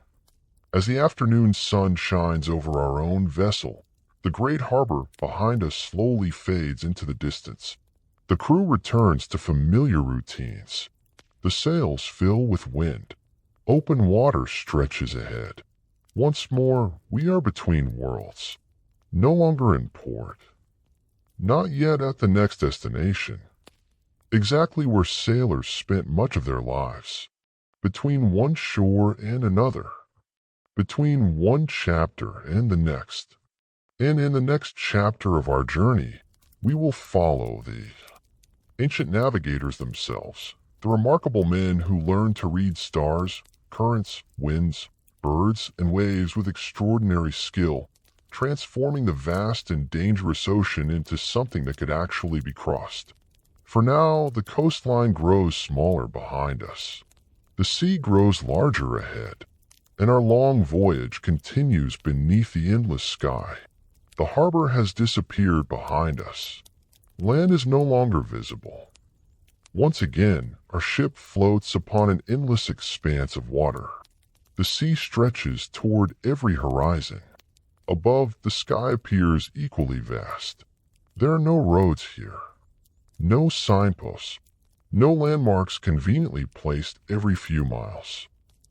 As the afternoon sun shines over our own vessel, the great harbor behind us slowly fades into the distance. The crew returns to familiar routines. The sails fill with wind. Open water stretches ahead. Once more, we are between worlds. No longer in port. Not yet at the next destination. Exactly where sailors spent much of their lives. Between one shore and another. Between one chapter and the next. And in the next chapter of our journey, we will follow the ancient navigators themselves, the remarkable men who learned to read stars, currents, winds, birds, and waves with extraordinary skill, transforming the vast and dangerous ocean into something that could actually be crossed. For now, the coastline grows smaller behind us. The sea grows larger ahead, and our long voyage continues beneath the endless sky. The harbor has disappeared behind us. Land is no longer visible. Once again, our ship floats upon an endless expanse of water. The sea stretches toward every horizon. Above, the sky appears equally vast. There are no roads here. No signposts. No landmarks conveniently placed every few miles.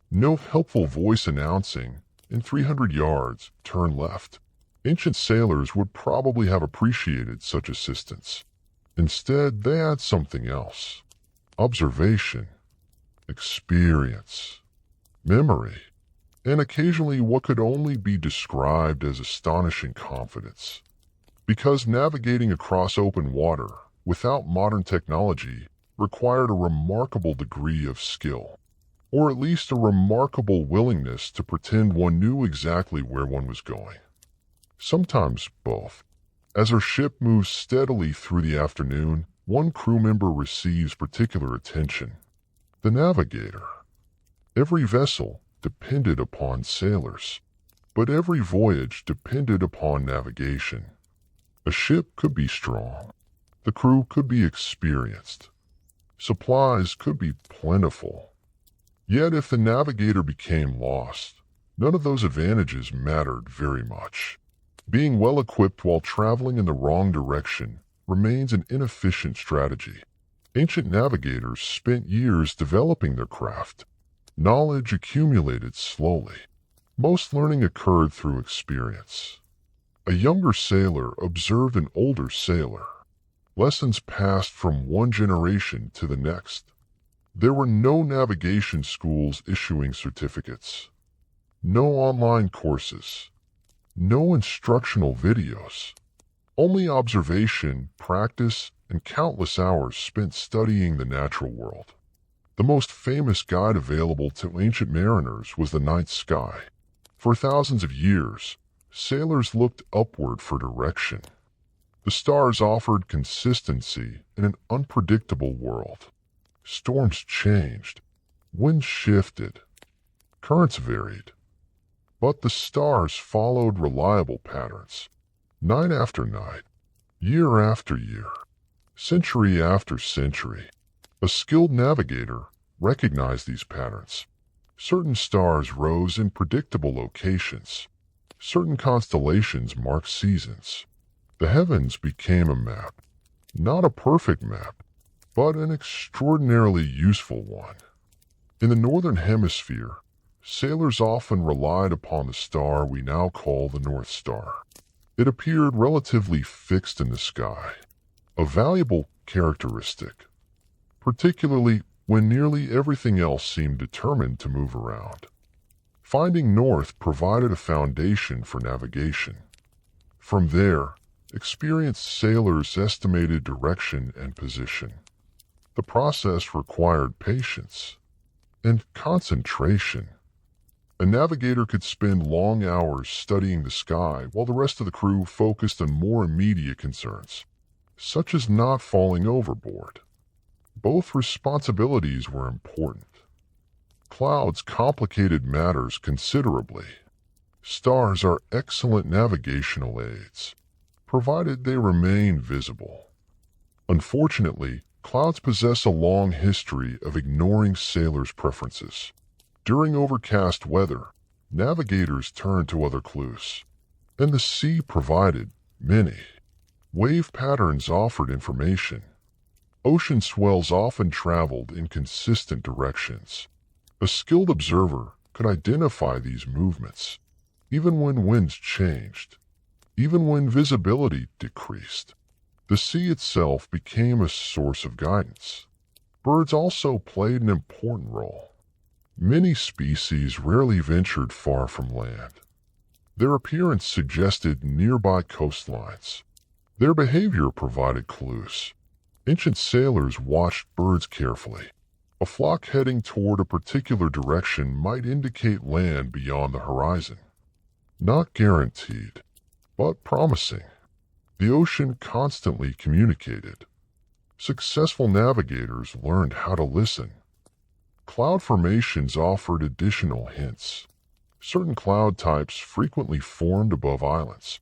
No helpful voice announcing, in 300 yards, turn left. Ancient sailors would probably have appreciated such assistance. Instead, they had something else. Observation, experience, memory, and occasionally what could only be described as astonishing confidence. Because navigating across open water without modern technology required a remarkable degree of skill, or at least a remarkable willingness to pretend one knew exactly where one was going. Sometimes both. As our ship moves steadily through the afternoon, one crew member receives particular attention. The navigator. Every vessel depended upon sailors, but every voyage depended upon navigation. A ship could be strong. The crew could be experienced. Supplies could be plentiful. Yet if the navigator became lost, none of those advantages mattered very much. Being well equipped while traveling in the wrong direction remains an inefficient strategy. Ancient navigators spent years developing their craft. Knowledge accumulated slowly. Most learning occurred through experience. A younger sailor observed an older sailor. Lessons passed from one generation to the next. There were no navigation schools issuing certificates. No online courses. No instructional videos. Only observation, practice, and countless hours spent studying the natural world. The most famous guide available to ancient mariners was the night sky. For thousands of years, Sailors looked upward for direction. The stars offered consistency in an unpredictable world. Storms changed, winds shifted, currents varied, but the stars followed reliable patterns. Night after night, year after year, century after century, a skilled navigator recognized these patterns. Certain stars rose in predictable locations. Certain constellations marked seasons. The heavens became a map, not a perfect map, but an extraordinarily useful one. In the Northern Hemisphere, sailors often relied upon the star we now call the North Star. It appeared relatively fixed in the sky, a valuable characteristic, particularly when nearly everything else seemed determined to move around. Finding north provided a foundation for navigation. From there, experienced sailors estimated direction and position. The process required patience and concentration. A navigator could spend long hours studying the sky while the rest of the crew focused on more immediate concerns, such as not falling overboard. Both responsibilities were important. Clouds complicated matters considerably. Stars are excellent navigational aids, provided they remain visible. Unfortunately, clouds possess a long history of ignoring sailors' preferences. During overcast weather, navigators turned to other clues, and the sea provided many. Wave patterns offered information. Ocean swells often traveled in consistent directions. A skilled observer could identify these movements, even when winds changed, even when visibility decreased. The sea itself became a source of guidance. Birds also played an important role. Many species rarely ventured far from land. Their appearance suggested nearby coastlines. Their behavior provided clues. Ancient sailors watched birds carefully. A flock heading toward a particular direction might indicate land beyond the horizon. Not guaranteed, but promising. The ocean constantly communicated. Successful navigators learned how to listen. Cloud formations offered additional hints. Certain cloud types frequently formed above islands.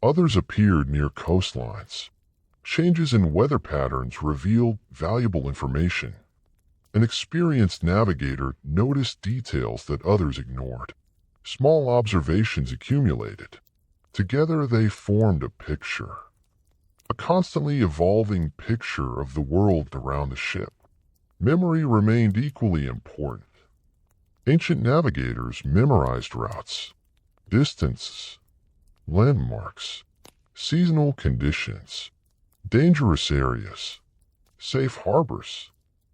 Others appeared near coastlines. Changes in weather patterns revealed valuable information. An experienced navigator noticed details that others ignored. Small observations accumulated. Together they formed a picture. A constantly evolving picture of the world around the ship. Memory remained equally important. Ancient navigators memorized routes, distances, landmarks, seasonal conditions, dangerous areas, safe harbors.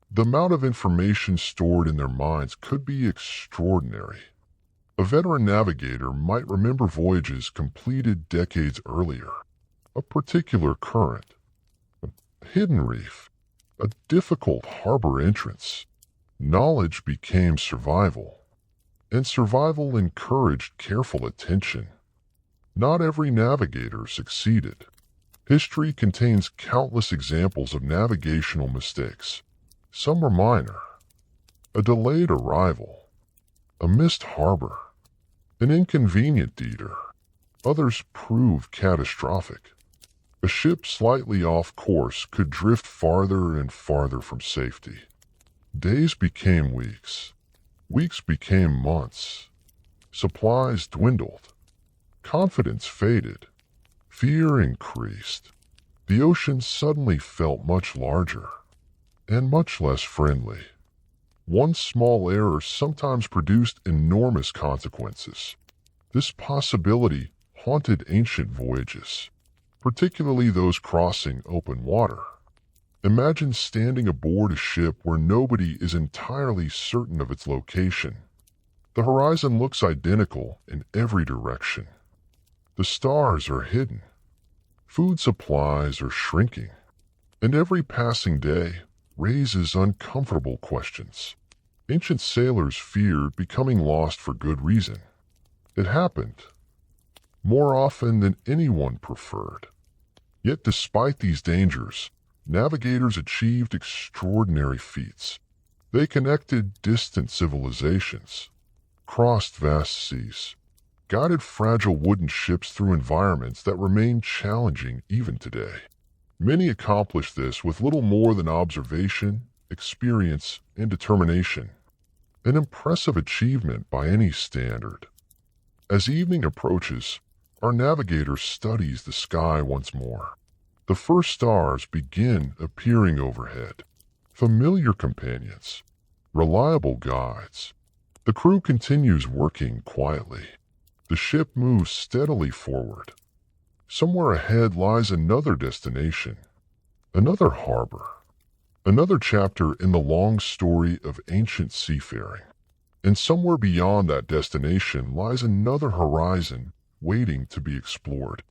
The amount of information stored in their minds could be extraordinary. A veteran navigator might remember voyages completed decades earlier, a particular current, a hidden reef, a difficult harbor entrance. Knowledge became survival, and survival encouraged careful attention. Not every navigator succeeded. History contains countless examples of navigational mistakes. Some were minor. A delayed arrival, a missed harbor, an inconvenient detour. Others proved catastrophic. A ship slightly off course could drift farther and farther from safety. Days became weeks. Weeks became months. Supplies dwindled. Confidence faded. Fear increased. The ocean suddenly felt much larger and much less friendly. One small error sometimes produced enormous consequences. This possibility haunted ancient voyages, particularly those crossing open water. Imagine standing aboard a ship where nobody is entirely certain of its location. The horizon looks identical in every direction. The stars are hidden. Food supplies are shrinking. And every passing day raises uncomfortable questions. Ancient sailors feared becoming lost for good reason. It happened. more often than anyone preferred. Yet despite these dangers, navigators achieved extraordinary feats. They connected distant civilizations, crossed vast seas, guided fragile wooden ships through environments that remain challenging even today. Many accomplished this with little more than observation, experience, and determination. An impressive achievement by any standard. As evening approaches, our navigator studies the sky once more. The first stars begin appearing overhead. Familiar companions, reliable guides. The crew continues working quietly. The ship moves steadily forward. Somewhere ahead lies another destination, another harbor, another chapter in the long story of ancient seafaring. And somewhere beyond that destination lies another horizon waiting to be explored.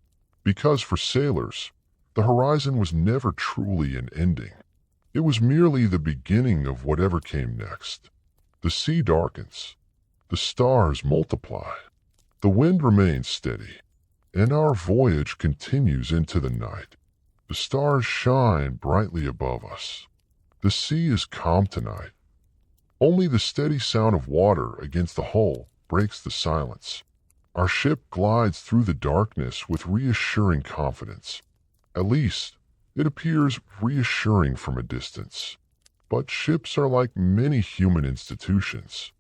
Because for sailors, the horizon was never truly an ending. It was merely the beginning of whatever came next. The sea darkens. The stars multiply. The wind remains steady. And our voyage continues into the night. The stars shine brightly above us. The sea is calm tonight. Only the steady sound of water against the hull breaks the silence. Our ship glides through the darkness with reassuring confidence. At least, it appears reassuring from a distance. But ships are like many human institutions.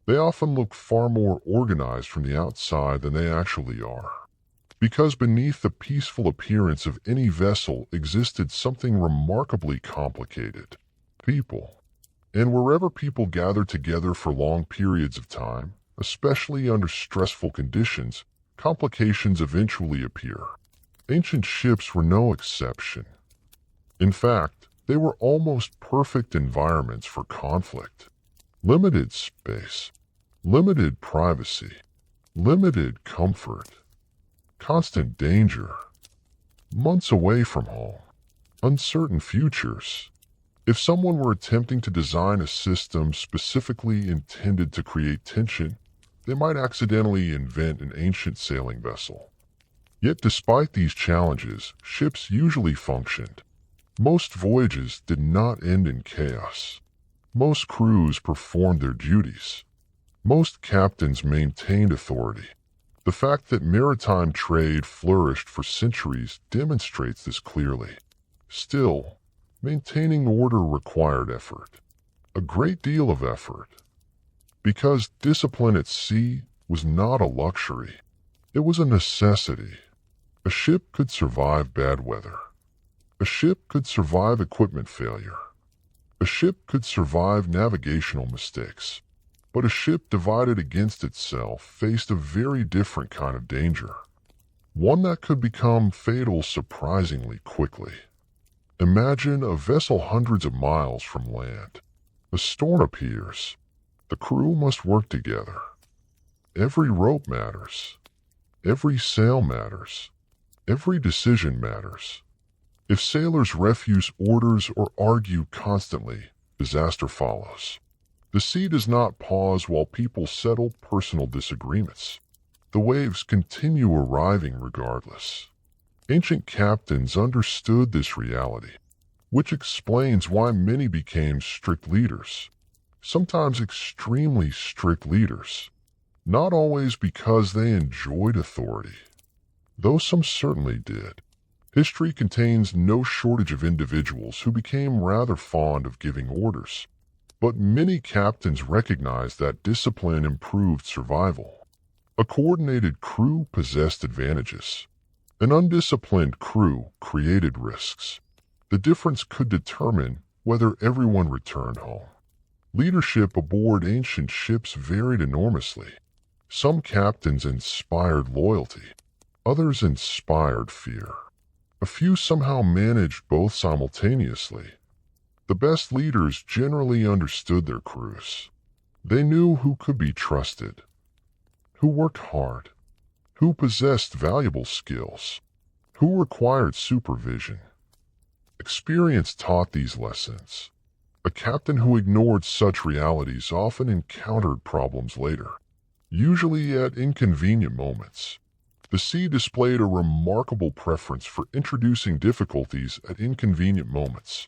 They often look far more organized from the outside than they actually are. Because beneath the peaceful appearance of any vessel existed something remarkably complicated. People. And wherever people gather together for long periods of time, especially under stressful conditions, complications eventually appear. Ancient ships were no exception. In fact, they were almost perfect environments for conflict. Limited space, limited privacy, limited comfort, constant danger, months away from home, uncertain futures. If someone were attempting to design a system specifically intended to create tension, they might accidentally invent an ancient sailing vessel. Yet despite these challenges, ships usually functioned. Most voyages did not end in chaos. Most crews performed their duties. Most captains maintained authority. The fact that maritime trade flourished for centuries demonstrates this clearly. Still, maintaining order required effort. A great deal of effort. Because discipline at sea was not a luxury. It was a necessity. A ship could survive bad weather. A ship could survive equipment failure. A ship could survive navigational mistakes. But a ship divided against itself faced a very different kind of danger. One that could become fatal surprisingly quickly. Imagine a vessel hundreds of miles from land. A storm appears. The crew must work together. Every rope matters. Every sail matters. Every decision matters. If sailors refuse orders or argue constantly, disaster follows. The sea does not pause while people settle personal disagreements. The waves continue arriving regardless. Ancient captains understood this reality, which explains why many became strict leaders, sometimes extremely strict leaders, not always because they enjoyed authority, though some certainly did. History contains no shortage of individuals who became rather fond of giving orders, but many captains recognized that discipline improved survival. A coordinated crew possessed advantages. An undisciplined crew created risks. The difference could determine whether everyone returned home. Leadership aboard ancient ships varied enormously. Some captains inspired loyalty. Others inspired fear. A few somehow managed both simultaneously. The best leaders generally understood their crews. They knew who could be trusted, who worked hard, who possessed valuable skills, who required supervision. Experience taught these lessons. A captain who ignored such realities often encountered problems later, usually at inconvenient moments. The sea displayed a remarkable preference for introducing difficulties at inconvenient moments.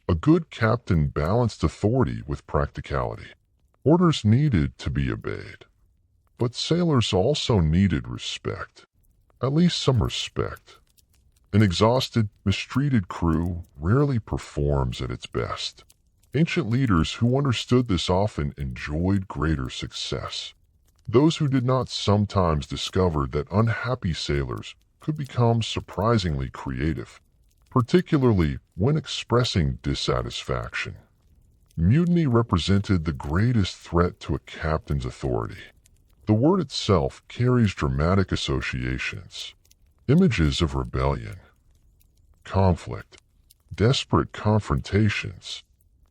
A good captain balanced authority with practicality. Orders needed to be obeyed, but sailors also needed respect, at least some respect. An exhausted, mistreated crew rarely performs at its best. Ancient leaders who understood this often enjoyed greater success. Those who did not sometimes discovered that unhappy sailors could become surprisingly creative, particularly when expressing dissatisfaction. Mutiny represented the greatest threat to a captain's authority. The word itself carries dramatic associations, images of rebellion, conflict, desperate confrontations,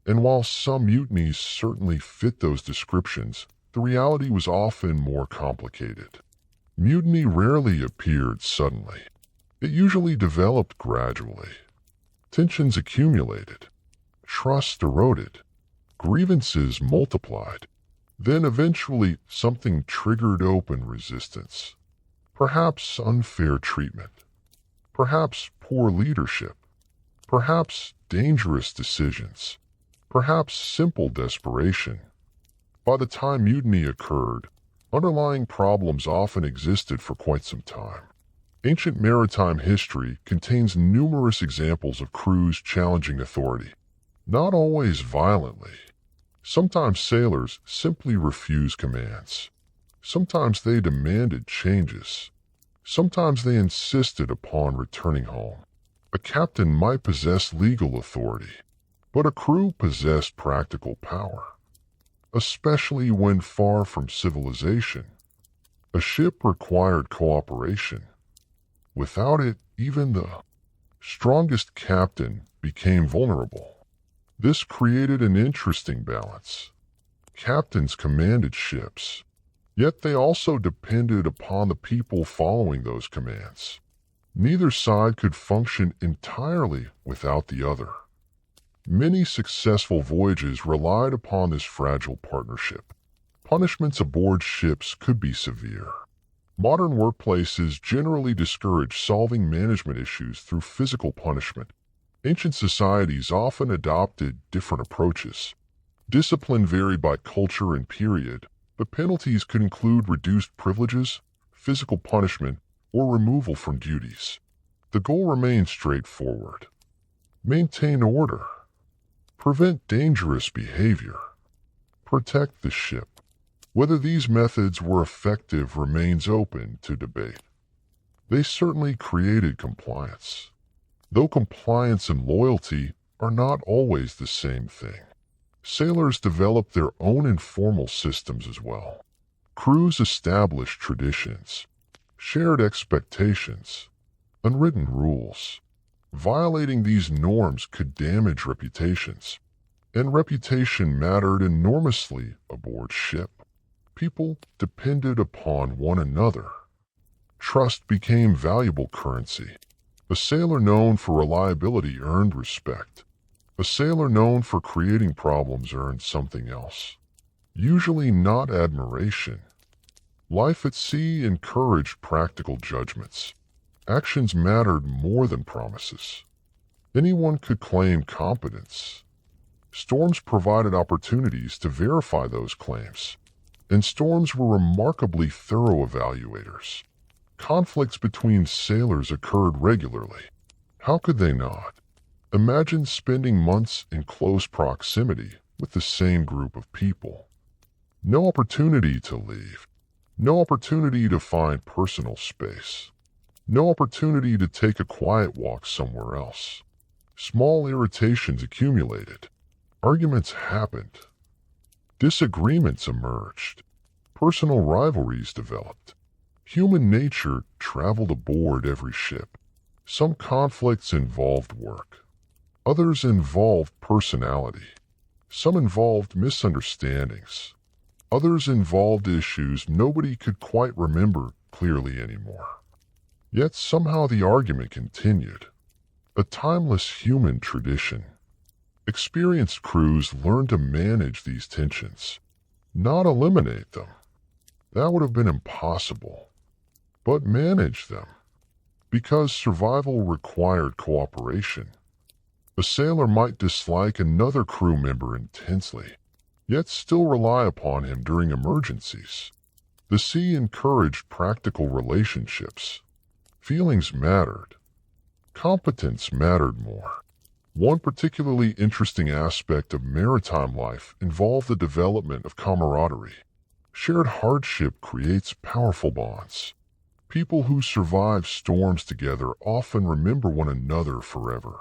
and while some mutinies certainly fit those descriptions, the reality was often more complicated. Mutiny rarely appeared suddenly. It usually developed gradually. Tensions accumulated, trust eroded, grievances multiplied. Then eventually something triggered open resistance. Perhaps unfair treatment. Perhaps poor leadership. Perhaps dangerous decisions. Perhaps simple desperation. By the time mutiny occurred, underlying problems often existed for quite some time. Ancient maritime history contains numerous examples of crews challenging authority, not always violently. Sometimes sailors simply refused commands. Sometimes they demanded changes. Sometimes they insisted upon returning home. A captain might possess legal authority, but a crew possessed practical power, especially when far from civilization. A ship required cooperation. Without it, even the strongest captain became vulnerable. This created an interesting balance. Captains commanded ships, yet they also depended upon the people following those commands. Neither side could function entirely without the other. Many successful voyages relied upon this fragile partnership. Punishments aboard ships could be severe. Modern workplaces generally discourage solving management issues through physical punishment. Ancient societies often adopted different approaches. Discipline varied by culture and period, but penalties could include reduced privileges, physical punishment, or removal from duties. The goal remained straightforward. Maintain order. Prevent dangerous behavior. Protect the ship. Whether these methods were effective remains open to debate. They certainly created compliance, though compliance and loyalty are not always the same thing. Sailors developed their own informal systems as well. Crews established traditions, shared expectations, unwritten rules. Violating these norms could damage reputations, and reputation mattered enormously aboard ship. People depended upon one another. Trust became valuable currency. A sailor known for reliability earned respect. A sailor known for creating problems earned something else, usually not admiration. Life at sea encouraged practical judgments. Actions mattered more than promises. Anyone could claim competence. Storms provided opportunities to verify those claims, and storms were remarkably thorough evaluators. Conflicts between sailors occurred regularly. How could they not? Imagine spending months in close proximity with the same group of people. No opportunity to leave. No opportunity to find personal space. No opportunity to take a quiet walk somewhere else. Small irritations accumulated. Arguments happened. Disagreements emerged. Personal rivalries developed. Human nature traveled aboard every ship. Some conflicts involved work. Others involved personality. Some involved misunderstandings. Others involved issues nobody could quite remember clearly anymore. Yet somehow the argument continued. A timeless human tradition. Experienced crews learned to manage these tensions, not eliminate them. That would have been impossible. but manage them, because survival required cooperation. A sailor might dislike another crew member intensely, yet still rely upon him during emergencies. The sea encouraged practical relationships. Feelings mattered. Competence mattered more. One particularly interesting aspect of maritime life involved the development of camaraderie. Shared hardship creates powerful bonds. People who survive storms together often remember one another forever.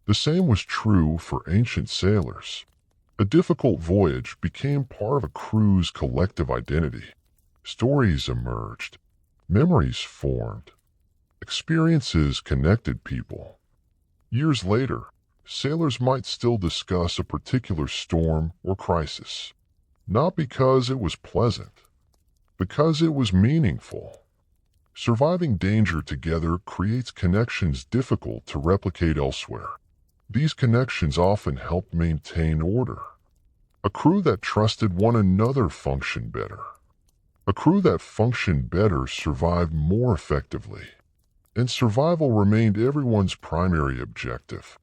The same was true for ancient sailors. A difficult voyage became part of a crew's collective identity. Stories emerged. Memories formed. Experiences connected people. Years later, sailors might still discuss a particular storm or crisis, not because it was pleasant, because it was meaningful. Surviving danger together creates connections difficult to replicate elsewhere. These connections often help maintain order. A crew that trusted one another functioned better. A crew that functioned better survived more effectively. And survival remained everyone's primary objective.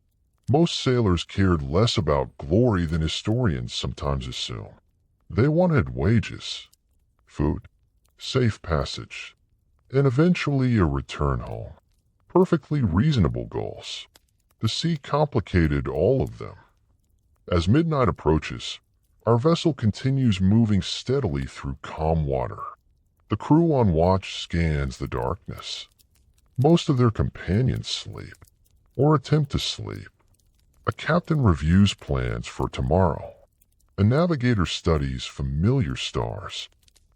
Most sailors cared less about glory than historians sometimes assume. They wanted wages, food, safe passage, and eventually a return home. Perfectly reasonable goals. The sea complicated all of them. As midnight approaches, our vessel continues moving steadily through calm water. The crew on watch scans the darkness. Most of their companions sleep, or attempt to sleep. A captain reviews plans for tomorrow. A navigator studies familiar stars.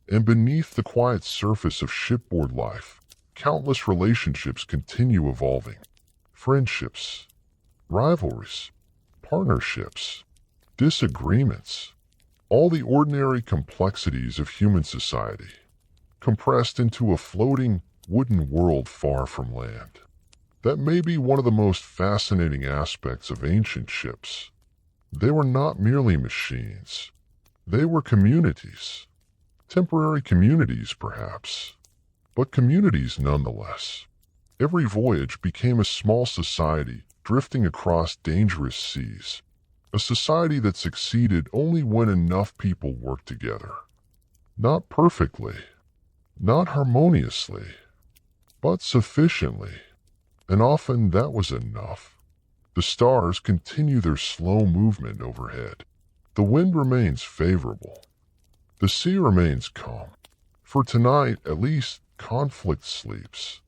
And beneath the quiet surface of shipboard life, countless relationships continue evolving. Friendships, rivalries, partnerships, disagreements, all the ordinary complexities of human society, compressed into a floating, wooden world far from land. That may be one of the most fascinating aspects of ancient ships. They were not merely machines. They were communities. Temporary communities, perhaps, but communities nonetheless. Every voyage became a small society drifting across dangerous seas, a society that succeeded only when enough people worked together. Not perfectly, not harmoniously, but sufficiently, and often that was enough. The stars continue their slow movement overhead. The wind remains favorable. The sea remains calm. For tonight, at least, conflict sleeps.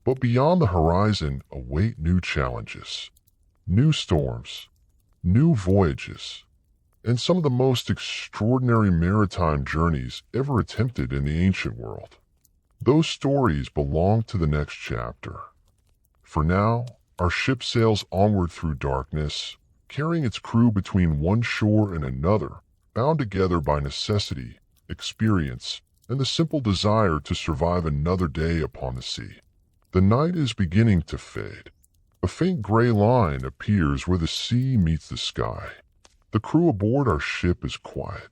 But beyond the horizon await new challenges, new storms, new voyages, and some of the most extraordinary maritime journeys ever attempted in the ancient world. Those stories belong to the next chapter. For now, our ship sails onward through darkness, carrying its crew between one shore and another, bound together by necessity, experience, and the simple desire to survive another day upon the sea. The night is beginning to fade. A faint gray line appears where the sea meets the sky. The crew aboard our ship is quiet.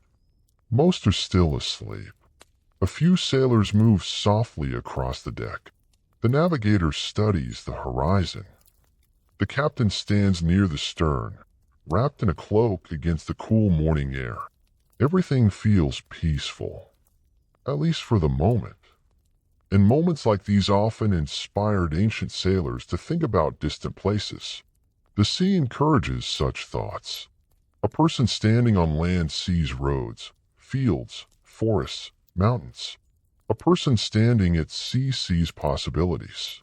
Most are still asleep. A few sailors move softly across the deck. The navigator studies the horizon. The captain stands near the stern, wrapped in a cloak against the cool morning air. Everything feels peaceful, at least for the moment. And moments like these often inspired ancient sailors to think about distant places. The sea encourages such thoughts. A person standing on land sees roads, fields, forests, mountains. A person standing at sea sees possibilities.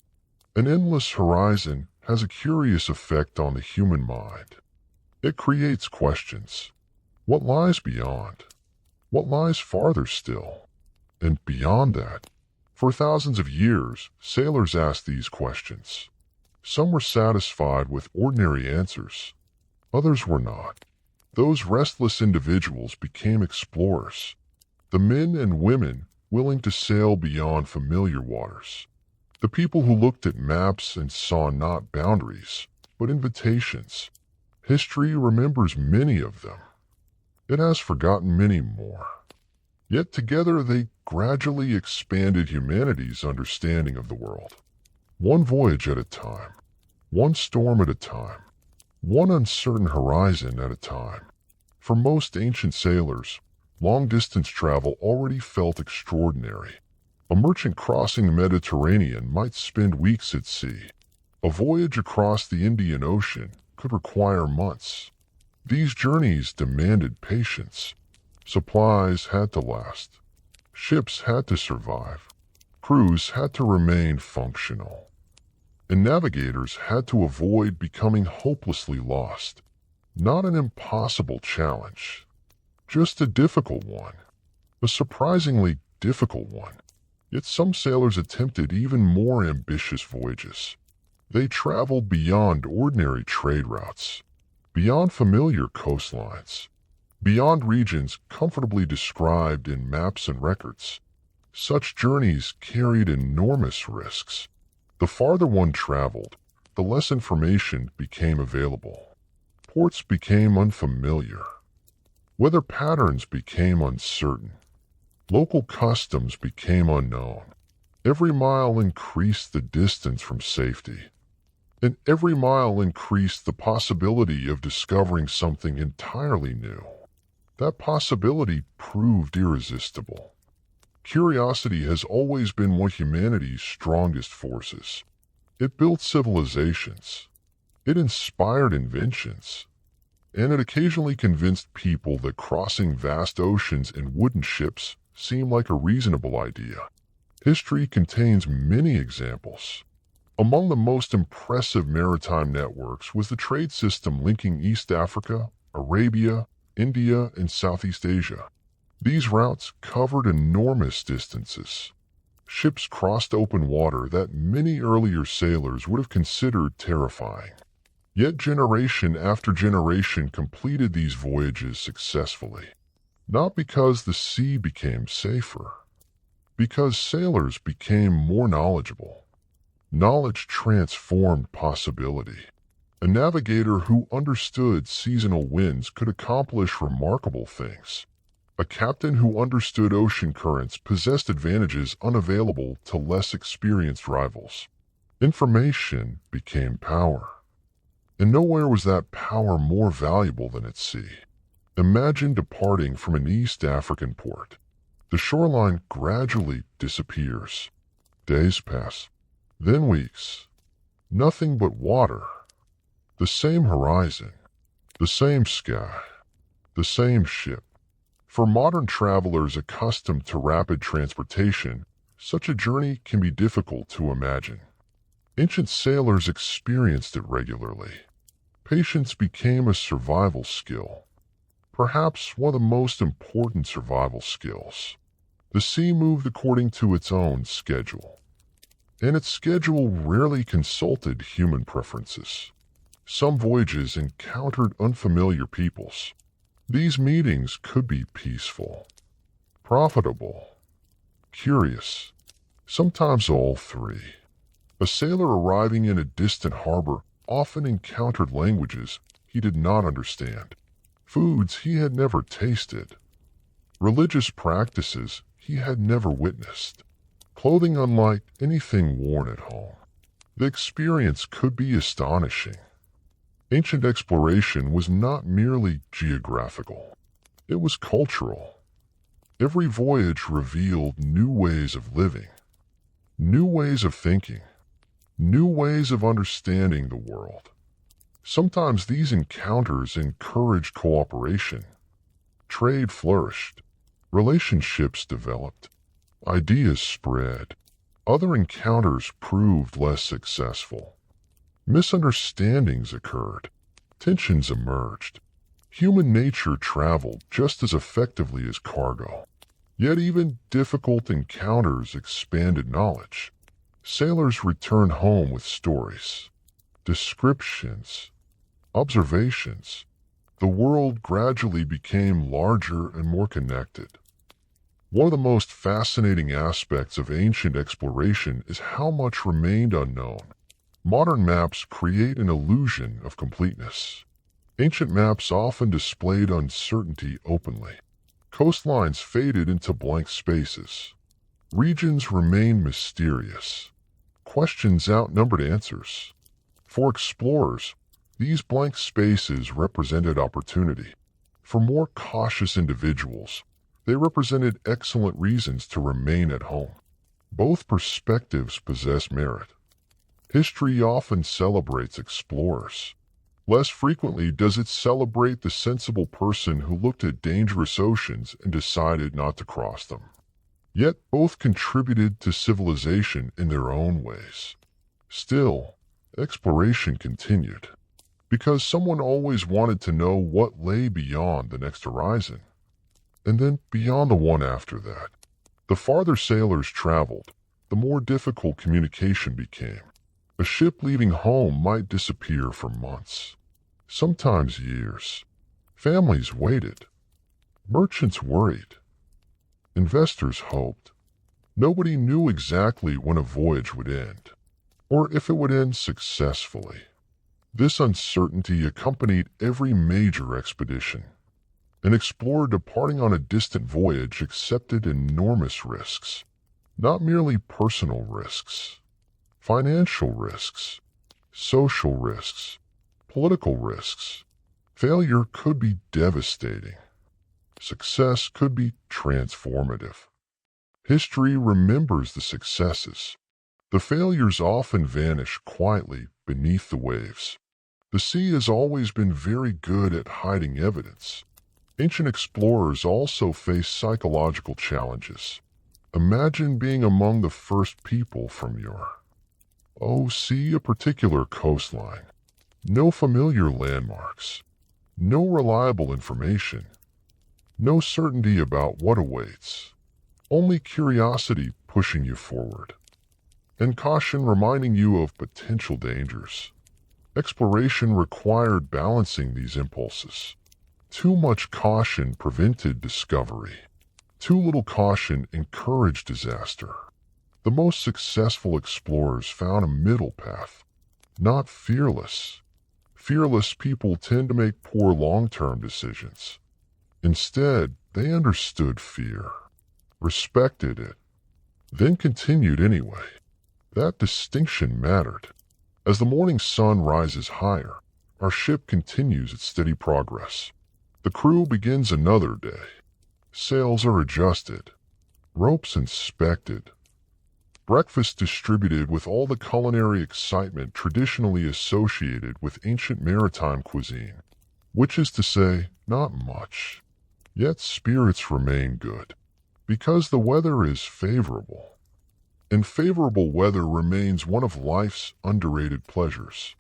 An endless horizon has a curious effect on the human mind. It creates questions. What lies beyond? What lies farther still? And beyond that? For thousands of years, sailors asked these questions. Some were satisfied with ordinary answers. Others were not. Those restless individuals became explorers. The men and women willing to sail beyond familiar waters. The people who looked at maps and saw not boundaries, but invitations. History remembers many of them. It has forgotten many more. Yet together they gradually expanded humanity's understanding of the world. One voyage at a time, one storm at a time, one uncertain horizon at a time. For most ancient sailors, long-distance travel already felt extraordinary. A merchant crossing the Mediterranean might spend weeks at sea. A voyage across the Indian Ocean could require months. These journeys demanded patience. Supplies had to last. Ships had to survive. Crews had to remain functional. And navigators had to avoid becoming hopelessly lost. Not an impossible challenge, just a difficult one. A surprisingly difficult one. Yet some sailors attempted even more ambitious voyages. They traveled beyond ordinary trade routes, beyond familiar coastlines, beyond regions comfortably described in maps and records. Such journeys carried enormous risks. The farther one traveled, the less information became available. Ports became unfamiliar. Weather patterns became uncertain. Local customs became unknown. Every mile increased the distance from safety. And every mile increased the possibility of discovering something entirely new. That possibility proved irresistible. Curiosity has always been one of humanity's strongest forces. It built civilizations. It inspired inventions. And it occasionally convinced people that crossing vast oceans in wooden ships seemed like a reasonable idea. History contains many examples. Among the most impressive maritime networks was the trade system linking East Africa, Arabia, India, and Southeast Asia. These routes covered enormous distances. Ships crossed open water that many earlier sailors would have considered terrifying. Yet generation after generation completed these voyages successfully. Not because the sea became safer, because sailors became more knowledgeable. Knowledge transformed possibility. A navigator who understood seasonal winds could accomplish remarkable things. A captain who understood ocean currents possessed advantages unavailable to less experienced rivals. Information became power. And nowhere was that power more valuable than at sea. Imagine departing from an East African port. The shoreline gradually disappears. Days pass, then weeks. Nothing but water. The same horizon, the same sky, the same ship. For modern travelers accustomed to rapid transportation, such a journey can be difficult to imagine. Ancient sailors experienced it regularly. Patience became a survival skill. Perhaps one of the most important survival skills. The sea moved according to its own schedule. And its schedule rarely consulted human preferences. Some voyages encountered unfamiliar peoples. These meetings could be peaceful, profitable, curious, sometimes all three. A sailor arriving in a distant harbor often encountered languages he did not understand, foods he had never tasted, religious practices he had never witnessed, clothing unlike anything worn at home. The experience could be astonishing. Ancient exploration was not merely geographical. It was cultural. Every voyage revealed new ways of living, new ways of thinking, new ways of understanding the world. Sometimes these encounters encouraged cooperation. Trade flourished. Relationships developed. Ideas spread. Other encounters proved less successful. Misunderstandings occurred. Tensions emerged. Human nature traveled just as effectively as cargo. Yet even difficult encounters expanded knowledge. Sailors returned home with stories, descriptions, observations. The world gradually became larger and more connected. One of the most fascinating aspects of ancient exploration is how much remained unknown. Modern maps create an illusion of completeness. Ancient maps often displayed uncertainty openly. Coastlines faded into blank spaces. Regions remained mysterious. Questions outnumbered answers. For explorers, these blank spaces represented opportunity. For more cautious individuals, they represented excellent reasons to remain at home. Both perspectives possess merit. History often celebrates explorers. Less frequently does it celebrate the sensible person who looked at dangerous oceans and decided not to cross them. Yet both contributed to civilization in their own ways. Still, exploration continued, because someone always wanted to know what lay beyond the next horizon, and then beyond the one after that. The farther sailors traveled, the more difficult communication became. A ship leaving home might disappear for months, sometimes years. Families waited. Merchants worried. Investors hoped. Nobody knew exactly when a voyage would end, or if it would end successfully. This uncertainty accompanied every major expedition. An explorer departing on a distant voyage accepted enormous risks, not merely personal risks, financial risks, social risks, political risks. Failure could be devastating. Success could be transformative. History remembers the successes. The failures often vanish quietly beneath the waves. The sea has always been very good at hiding evidence. Ancient explorers also faced psychological challenges. Imagine being among the first people from see a particular coastline. No familiar landmarks. No reliable information. No certainty about what awaits. Only curiosity pushing you forward, and caution reminding you of potential dangers. Exploration required balancing these impulses. Too much caution prevented discovery. Too little caution encouraged disaster. The most successful explorers found a middle path, not fearless. Fearless people tend to make poor long-term decisions. Instead, they understood fear, respected it, then continued anyway. That distinction mattered. As the morning sun rises higher, our ship continues its steady progress. The crew begins another day. Sails are adjusted, ropes inspected, breakfast distributed with all the culinary excitement traditionally associated with ancient maritime cuisine, which is to say, not much. Yet spirits remain good, because the weather is favorable. And favorable weather remains one of life's underrated pleasures,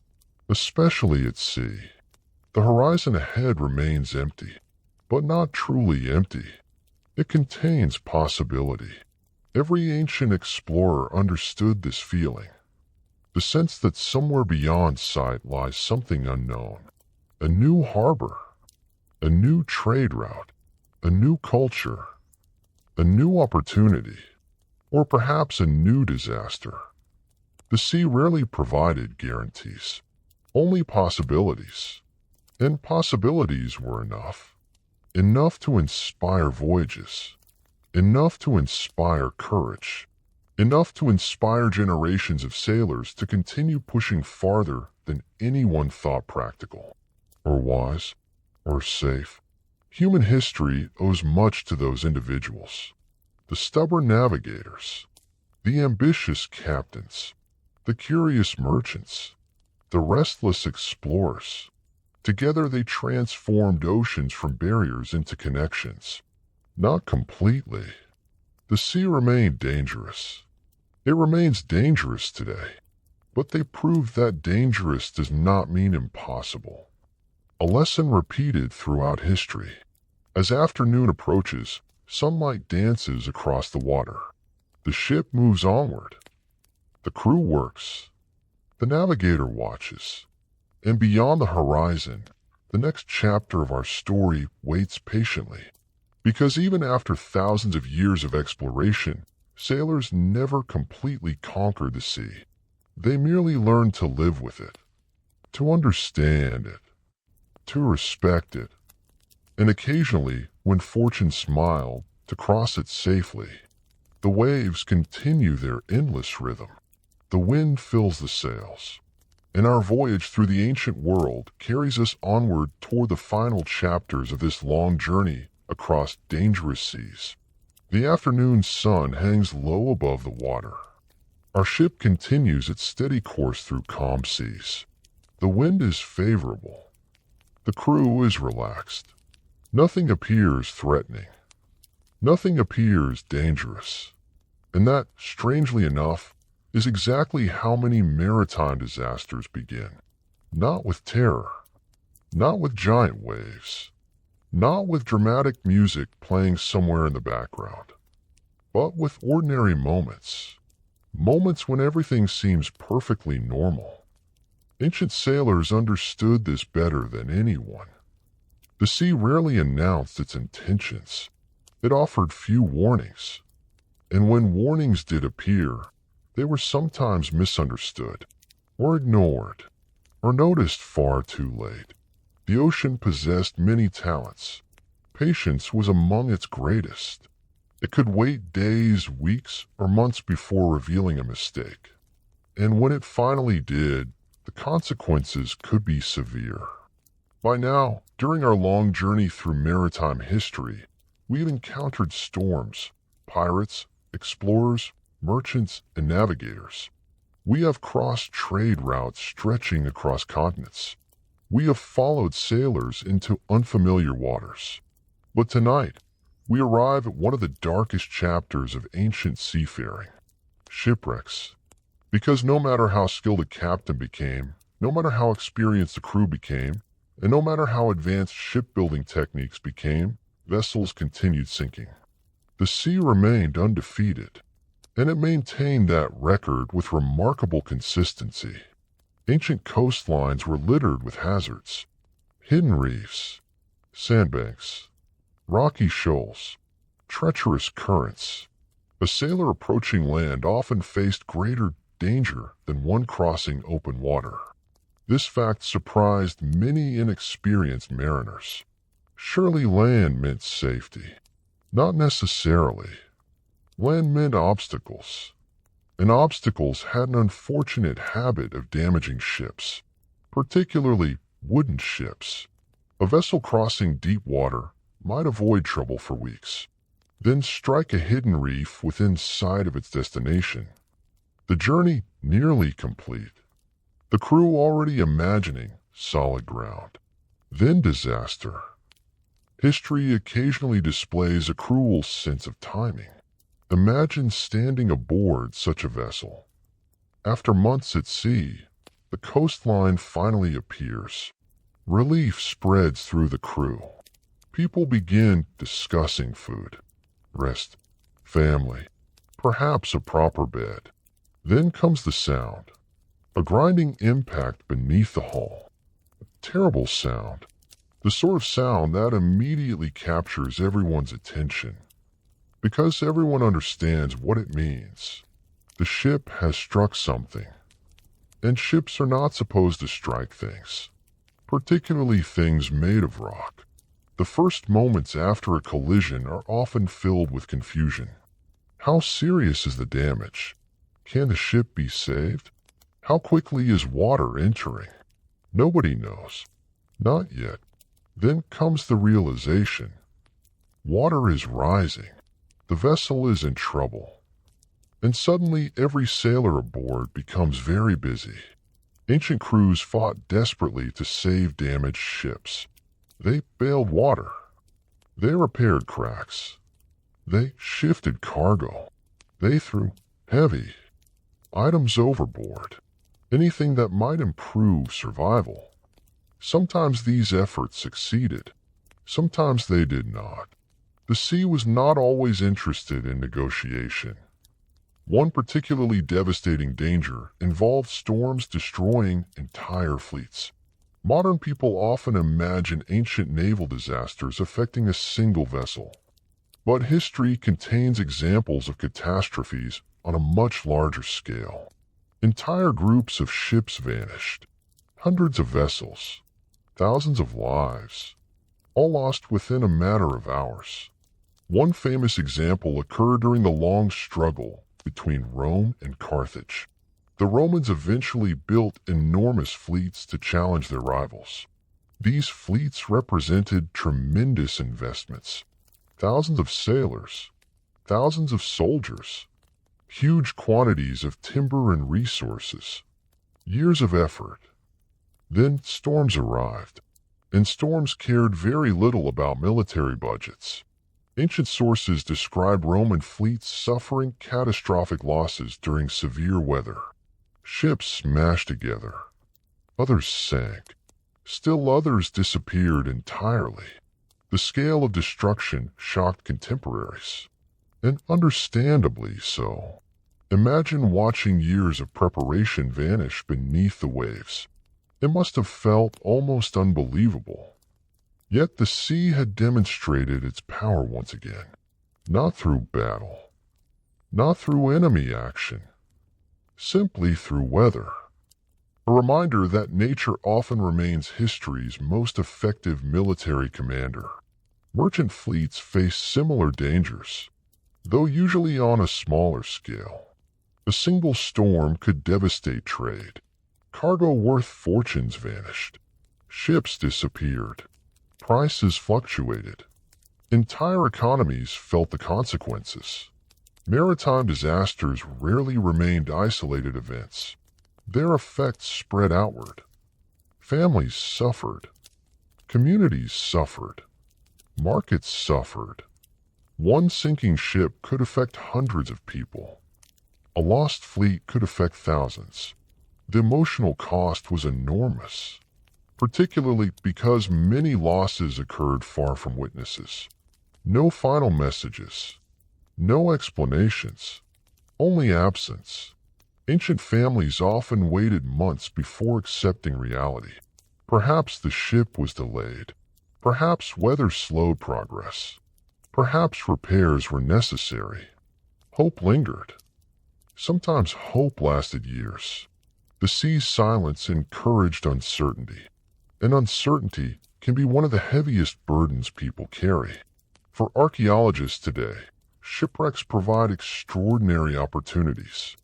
especially at sea. The horizon ahead remains empty, but not truly empty. It contains possibility. Every ancient explorer understood this feeling, the sense that somewhere beyond sight lies something unknown, a new harbor, a new trade route, a new culture, a new opportunity, or perhaps a new disaster. The sea rarely provided guarantees, only possibilities. And possibilities were enough. Enough to inspire voyages. Enough to inspire courage. Enough to inspire generations of sailors to continue pushing farther than anyone thought practical, or wise, or safe. Human history owes much to those individuals. The stubborn navigators, the ambitious captains, the curious merchants, the restless explorers. Together they transformed oceans from barriers into connections. Not completely. The sea remained dangerous. It remains dangerous today. But they proved that dangerous does not mean impossible. A lesson repeated throughout history. As afternoon approaches, sunlight dances across the water. The ship moves onward. The crew works. The navigator watches. And beyond the horizon, the next chapter of our story waits patiently. Because even after thousands of years of exploration, sailors never completely conquered the sea. They merely learned to live with it, to understand it, to respect it, and occasionally When fortune smiled to cross it safely, the waves continue their endless rhythm. The wind fills the sails, and our voyage through the ancient world carries us onward toward the final chapters of this long journey across dangerous seas. The afternoon sun hangs low above the water. Our ship continues its steady course through calm seas. The wind is favorable. The crew is relaxed. Nothing appears threatening. Nothing appears dangerous. And that, strangely enough, is exactly how many maritime disasters begin. Not with terror. Not with giant waves. Not with dramatic music playing somewhere in the background. But with ordinary moments. Moments when everything seems perfectly normal. Ancient sailors understood this better than anyone. The sea rarely announced its intentions. It offered few warnings. And when warnings did appear, they were sometimes misunderstood, or ignored, or noticed far too late. The ocean possessed many talents. Patience was among its greatest. It could wait days, weeks, or months before revealing a mistake. And when it finally did, the consequences could be severe. By now, during our long journey through maritime history, we've encountered storms, pirates, explorers, merchants, and navigators. We have crossed trade routes stretching across continents. We have followed sailors into unfamiliar waters. But tonight, we arrive at one of the darkest chapters of ancient seafaring, shipwrecks. Because no matter how skilled a captain became, no matter how experienced the crew became, and no matter how advanced shipbuilding techniques became, vessels continued sinking. The sea remained undefeated, and it maintained that record with remarkable consistency. Ancient coastlines were littered with hazards, hidden reefs, sandbanks, rocky shoals, treacherous currents. A sailor approaching land often faced greater danger than one crossing open water. This fact surprised many inexperienced mariners. Surely land meant safety. Not necessarily. Land meant obstacles. And obstacles had an unfortunate habit of damaging ships, particularly wooden ships. A vessel crossing deep water might avoid trouble for weeks, then strike a hidden reef within sight of its destination. The journey nearly complete. The crew already imagining solid ground. Then disaster. History occasionally displays a cruel sense of timing. Imagine standing aboard such a vessel. After months at sea, the coastline finally appears. Relief spreads through the crew. People begin discussing food, rest, family, perhaps a proper bed. Then comes the sound. A grinding impact beneath the hull. A terrible sound. The sort of sound that immediately captures everyone's attention. Because everyone understands what it means. The ship has struck something. And ships are not supposed to strike things. Particularly things made of rock. The first moments after a collision are often filled with confusion. How serious is the damage? Can the ship be saved? How quickly is water entering? Nobody knows. Not yet. Then comes the realization. Water is rising. The vessel is in trouble. And suddenly every sailor aboard becomes very busy. Ancient crews fought desperately to save damaged ships. They bailed water. They repaired cracks. They shifted cargo. They threw heavy items overboard. Anything that might improve survival. Sometimes these efforts succeeded. Sometimes they did not. The sea was not always interested in negotiation. One particularly devastating danger involved storms destroying entire fleets. Modern people often imagine ancient naval disasters affecting a single vessel. But history contains examples of catastrophes on a much larger scale. Entire groups of ships vanished. Hundreds of vessels. Thousands of lives. all lost within a matter of hours. One famous example occurred during the long struggle between Rome and Carthage. The Romans eventually built enormous fleets to challenge their rivals. These fleets represented tremendous investments. Thousands of sailors, thousands of soldiers, huge quantities of timber and resources, years of effort. Then storms arrived, and storms cared very little about military budgets. Ancient sources describe Roman fleets suffering catastrophic losses during severe weather. Ships smashed together. Others sank. Still others disappeared entirely. The scale of destruction shocked contemporaries, and understandably so. Imagine watching years of preparation vanish beneath the waves. It must have felt almost unbelievable. Yet the sea had demonstrated its power once again, not through battle, not through enemy action, simply through weather. A reminder that nature often remains history's most effective military commander. Merchant fleets face similar dangers, though usually on a smaller scale. A single storm could devastate trade. Cargo worth fortunes vanished. Ships disappeared. Prices fluctuated. Entire economies felt the consequences. Maritime disasters rarely remained isolated events. Their effects spread outward. Families suffered. Communities suffered. Markets suffered. One sinking ship could affect hundreds of people. A lost fleet could affect thousands. The emotional cost was enormous, particularly because many losses occurred far from witnesses. No final messages, no explanations, only absence. Ancient families often waited months before accepting reality. Perhaps the ship was delayed. Perhaps weather slowed progress. Perhaps repairs were necessary. Hope lingered. Sometimes hope lasted years. The sea's silence encouraged uncertainty, and uncertainty can be one of the heaviest burdens people carry. For archaeologists today, shipwrecks provide extraordinary opportunities.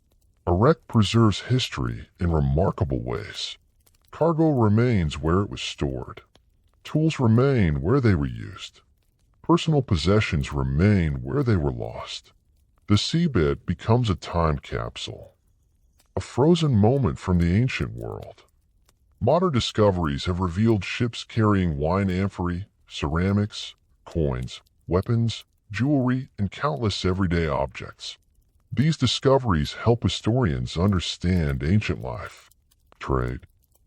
A wreck preserves history in remarkable ways. Cargo remains where it was stored. Tools remain where they were used. Personal possessions remain where they were lost. The seabed becomes a time capsule, a frozen moment from the ancient world. Modern discoveries have revealed ships carrying wine amphorae, ceramics, coins, weapons, jewelry, and countless everyday objects. These discoveries help historians understand ancient life, trade,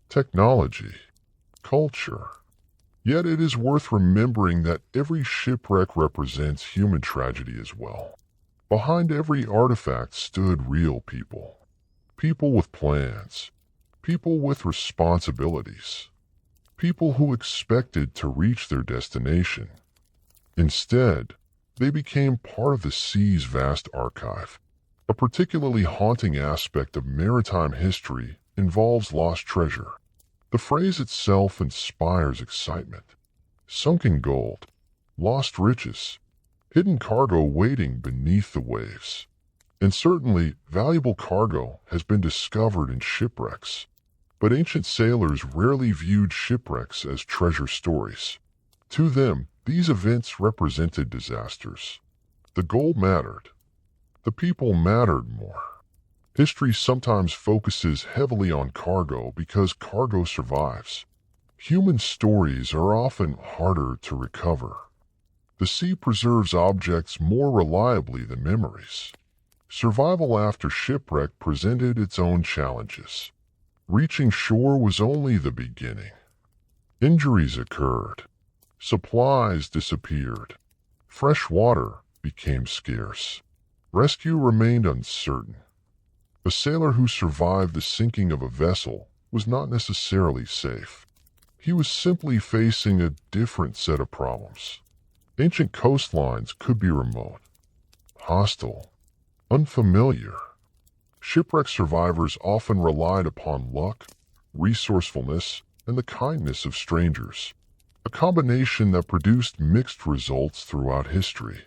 technology, culture. Yet it is worth remembering that every shipwreck represents human tragedy as well. Behind every artifact stood real people. People with plans. People with responsibilities. People who expected to reach their destination. Instead, they became part of the sea's vast archive. A particularly haunting aspect of maritime history involves lost treasure. The phrase itself inspires excitement. Sunken gold, lost riches, hidden cargo waiting beneath the waves. And certainly, valuable cargo has been discovered in shipwrecks. But ancient sailors rarely viewed shipwrecks as treasure stories. To them, these events represented disasters. The gold mattered. The people mattered more. History sometimes focuses heavily on cargo because cargo survives. Human stories are often harder to recover. The sea preserves objects more reliably than memories. Survival after shipwreck presented its own challenges. Reaching shore was only the beginning. Injuries occurred. Supplies disappeared. Fresh water became scarce. Rescue remained uncertain. A sailor who survived the sinking of a vessel was not necessarily safe. He was simply facing a different set of problems. Ancient coastlines could be remote, hostile, unfamiliar. Shipwreck survivors often relied upon luck, resourcefulness, and the kindness of strangers. a combination that produced mixed results throughout history.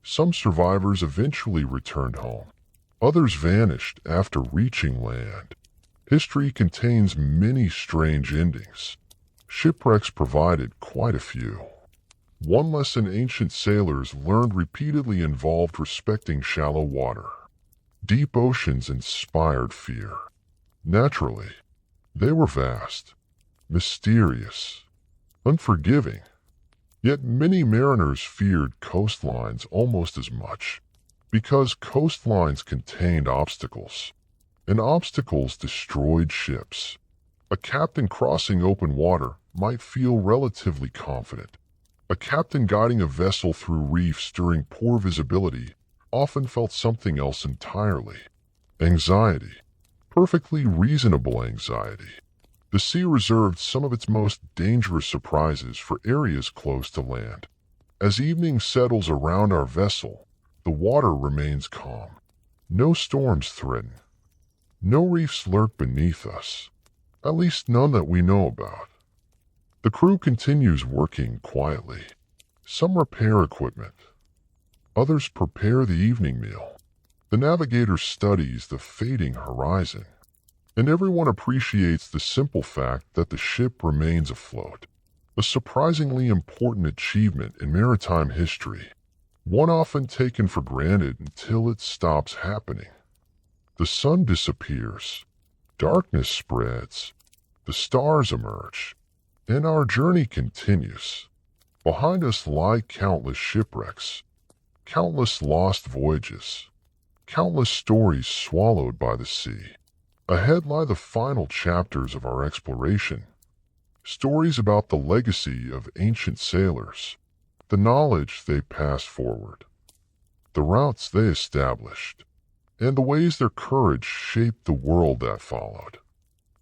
Some survivors eventually returned home. Others vanished after reaching land. History contains many strange endings. Shipwrecks provided quite a few. One lesson ancient sailors learned repeatedly involved respecting shallow water. Deep oceans inspired fear. Naturally, they were vast, mysterious, unforgiving. Yet many mariners feared coastlines almost as much, because coastlines contained obstacles, and obstacles destroyed ships. A captain crossing open water might feel relatively confident. A captain guiding a vessel through reefs during poor visibility often felt something else entirely. Anxiety. Perfectly reasonable anxiety. The sea reserved some of its most dangerous surprises for areas close to land. As evening settles around our vessel, the water remains calm. No storms threaten. No reefs lurk beneath us. At least none that we know about. The crew continues working quietly. Some repair equipment. Others prepare the evening meal. The navigator studies the fading horizon. And everyone appreciates the simple fact that the ship remains afloat. A surprisingly important achievement in maritime history. One often taken for granted until it stops happening. The sun disappears. Darkness spreads. The stars emerge. And our journey continues. Behind us lie countless shipwrecks. Countless lost voyages. Countless stories swallowed by the sea. Ahead lie the final chapters of our exploration. Stories about the legacy of ancient sailors, the knowledge they passed forward, the routes they established, and the ways their courage shaped the world that followed.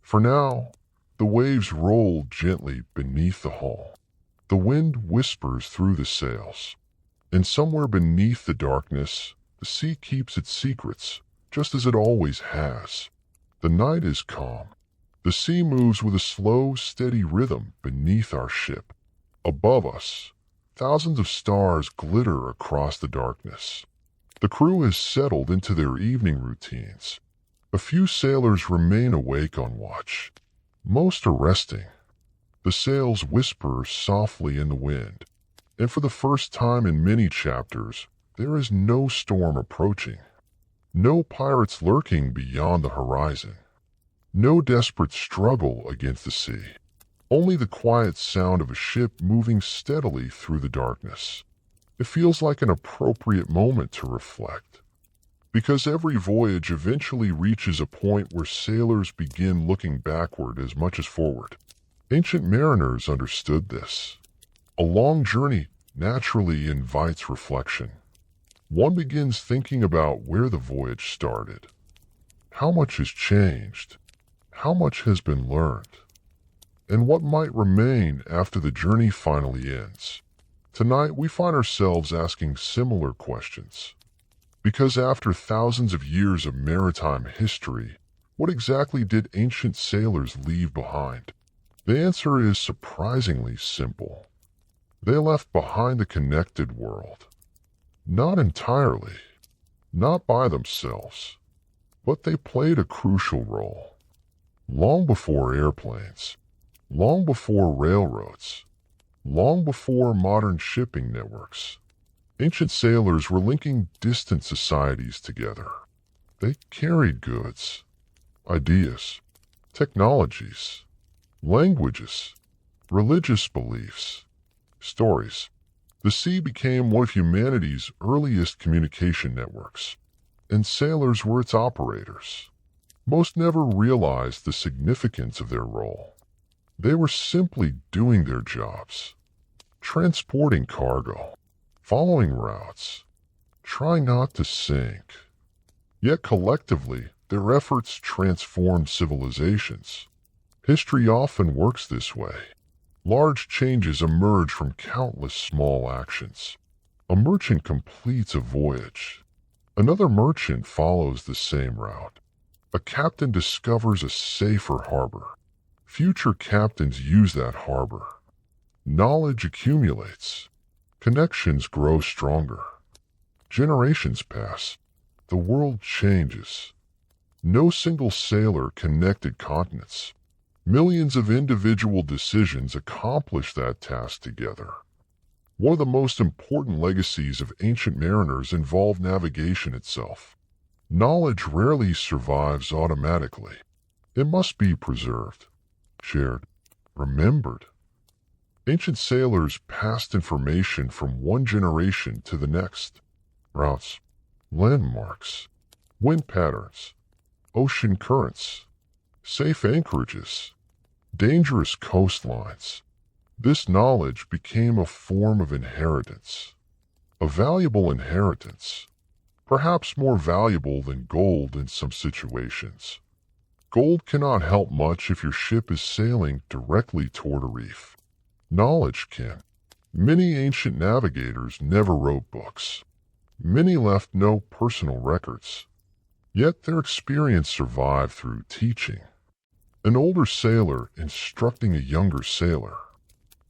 For now, the waves roll gently beneath the hull. The wind whispers through the sails, and somewhere beneath the darkness, the sea keeps its secrets, just as it always has. The night is calm. The sea moves with a slow, steady rhythm beneath our ship. Above us, thousands of stars glitter across the darkness. The crew has settled into their evening routines. A few sailors remain awake on watch. Most are resting. The sails whisper softly in the wind, and for the first time in many chapters, there is no storm approaching. No pirates lurking beyond the horizon. No desperate struggle against the sea. Only the quiet sound of a ship moving steadily through the darkness. It feels like an appropriate moment to reflect. Because every voyage eventually reaches a point where sailors begin looking backward as much as forward. Ancient mariners understood this. A long journey naturally invites reflection. One begins thinking about where the voyage started. How much has changed? How much has been learned? And what might remain after the journey finally ends? Tonight we find ourselves asking similar questions. Because after thousands of years of maritime history, what exactly did ancient sailors leave behind? The answer is surprisingly simple. They left behind a connected world. Not entirely, not by themselves, but they played a crucial role. Long before airplanes, long before railroads, long before modern shipping networks, ancient sailors were linking distant societies together. They carried goods, ideas, technologies, languages, religious beliefs, stories. The sea became one of humanity's earliest communication networks, and sailors were its operators. Most never realized the significance of their role. They were simply doing their jobs, transporting cargo, following routes, trying not to sink. Yet collectively, their efforts transformed civilizations. History often works this way. Large changes emerge from countless small actions. A merchant completes a voyage. Another merchant follows the same route. A captain discovers a safer harbor. Future captains use that harbor. Knowledge accumulates. Connections grow stronger. Generations pass. The world changes. No single sailor connected continents. Millions of individual decisions accomplish that task together. One of the most important legacies of ancient mariners involved navigation itself. Knowledge rarely survives automatically. It must be preserved, shared, remembered. Ancient sailors passed information from one generation to the next. Routes, landmarks, wind patterns, ocean currents, safe anchorages, dangerous coastlines. This knowledge became a form of inheritance, a valuable inheritance, perhaps more valuable than gold in some situations. Gold cannot help much if your ship is sailing directly toward a reef. Knowledge can. Many ancient navigators never wrote books. Many left no personal records. Yet their experience survived through teaching. An older sailor instructing a younger sailor.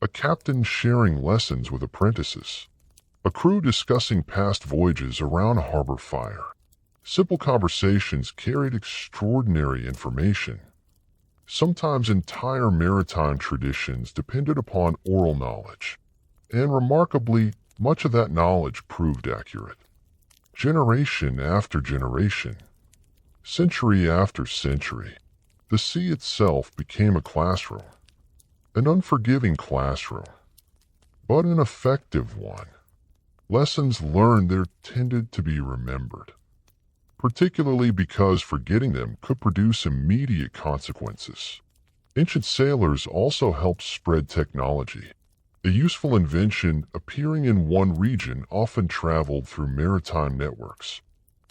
A captain sharing lessons with apprentices. A crew discussing past voyages around a harbor fire. Simple conversations carried extraordinary information. Sometimes entire maritime traditions depended upon oral knowledge, and remarkably, much of that knowledge proved accurate. Generation after generation, century after century, the sea itself became a classroom, an unforgiving classroom, but an effective one. Lessons learned there tended to be remembered, particularly because forgetting them could produce immediate consequences. Ancient sailors also helped spread technology. A useful invention appearing in one region often traveled through maritime networks.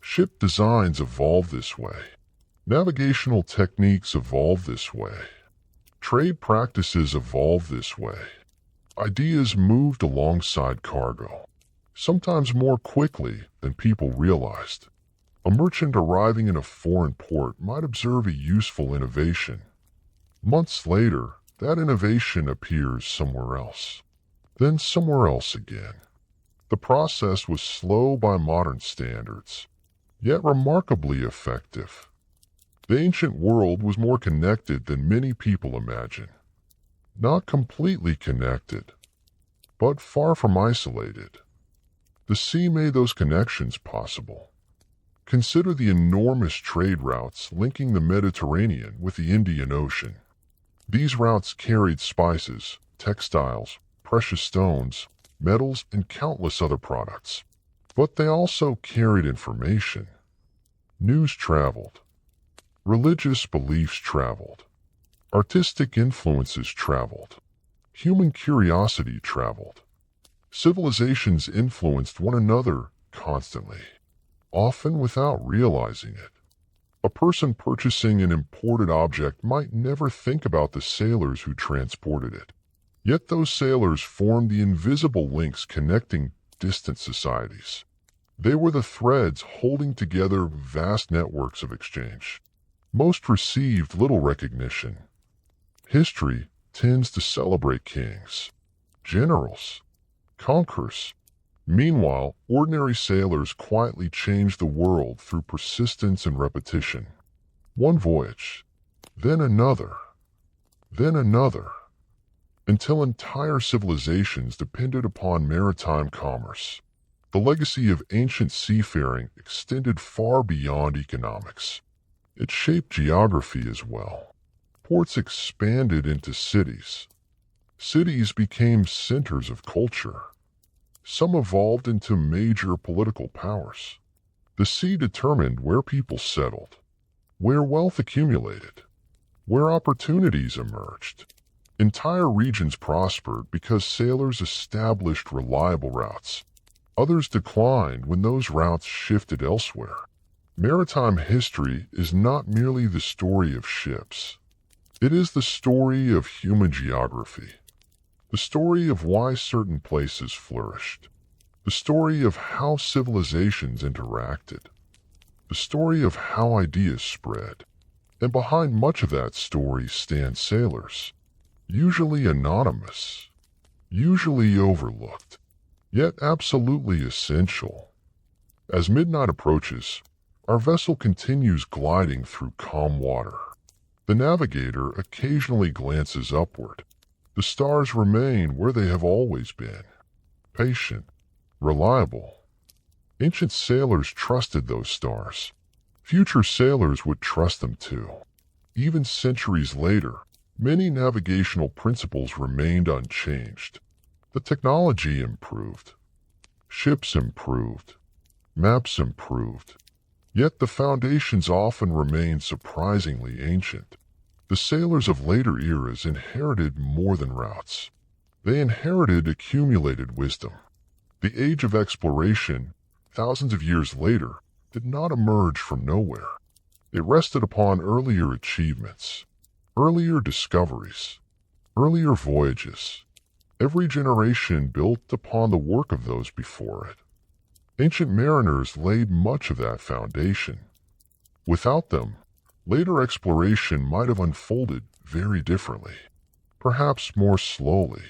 Ship designs evolved this way. Navigational techniques evolved this way. Trade practices evolved this way. Ideas moved alongside cargo, sometimes more quickly than people realized. A merchant arriving in a foreign port might observe a useful innovation. Months later, that innovation appears somewhere else, then somewhere else again. The process was slow by modern standards, yet remarkably effective. The ancient world was more connected than many people imagine. Not completely connected, but far from isolated. The sea made those connections possible. Consider the enormous trade routes linking the Mediterranean with the Indian Ocean. These routes carried spices, textiles, precious stones, metals, and countless other products. But they also carried information. News traveled. Religious beliefs traveled. Artistic influences traveled. Human curiosity traveled. Civilizations influenced one another constantly, often without realizing it. A person purchasing an imported object might never think about the sailors who transported it. Yet those sailors formed the invisible links connecting distant societies. They were the threads holding together vast networks of exchange. Most received little recognition. History tends to celebrate kings, generals, conquerors. Meanwhile, ordinary sailors quietly changed the world through persistence and repetition. One voyage, then another, until entire civilizations depended upon maritime commerce. The legacy of ancient seafaring extended far beyond economics. It shaped geography as well. Ports expanded into cities. Cities became centers of culture. Some evolved into major political powers. The sea determined where people settled, where wealth accumulated, where opportunities emerged. Entire regions prospered because sailors established reliable routes. Others declined when those routes shifted elsewhere. Maritime history is not merely the story of ships. It is the story of human geography. The story of why certain places flourished. The story of how civilizations interacted. The story of how ideas spread. And behind much of that story stand sailors, usually anonymous, usually overlooked, yet absolutely essential. As midnight approaches, our vessel continues gliding through calm water. The navigator occasionally glances upward. The stars remain where they have always been, patient, reliable. Ancient sailors trusted those stars. Future sailors would trust them too. Even centuries later, many navigational principles remained unchanged. The technology improved. Ships improved. Maps improved. Yet the foundations often remain surprisingly ancient. The sailors of later eras inherited more than routes. They inherited accumulated wisdom. The age of exploration, thousands of years later, did not emerge from nowhere. It rested upon earlier achievements, earlier discoveries, earlier voyages. Every generation built upon the work of those before it. Ancient mariners laid much of that foundation. Without them, later exploration might have unfolded very differently, perhaps more slowly,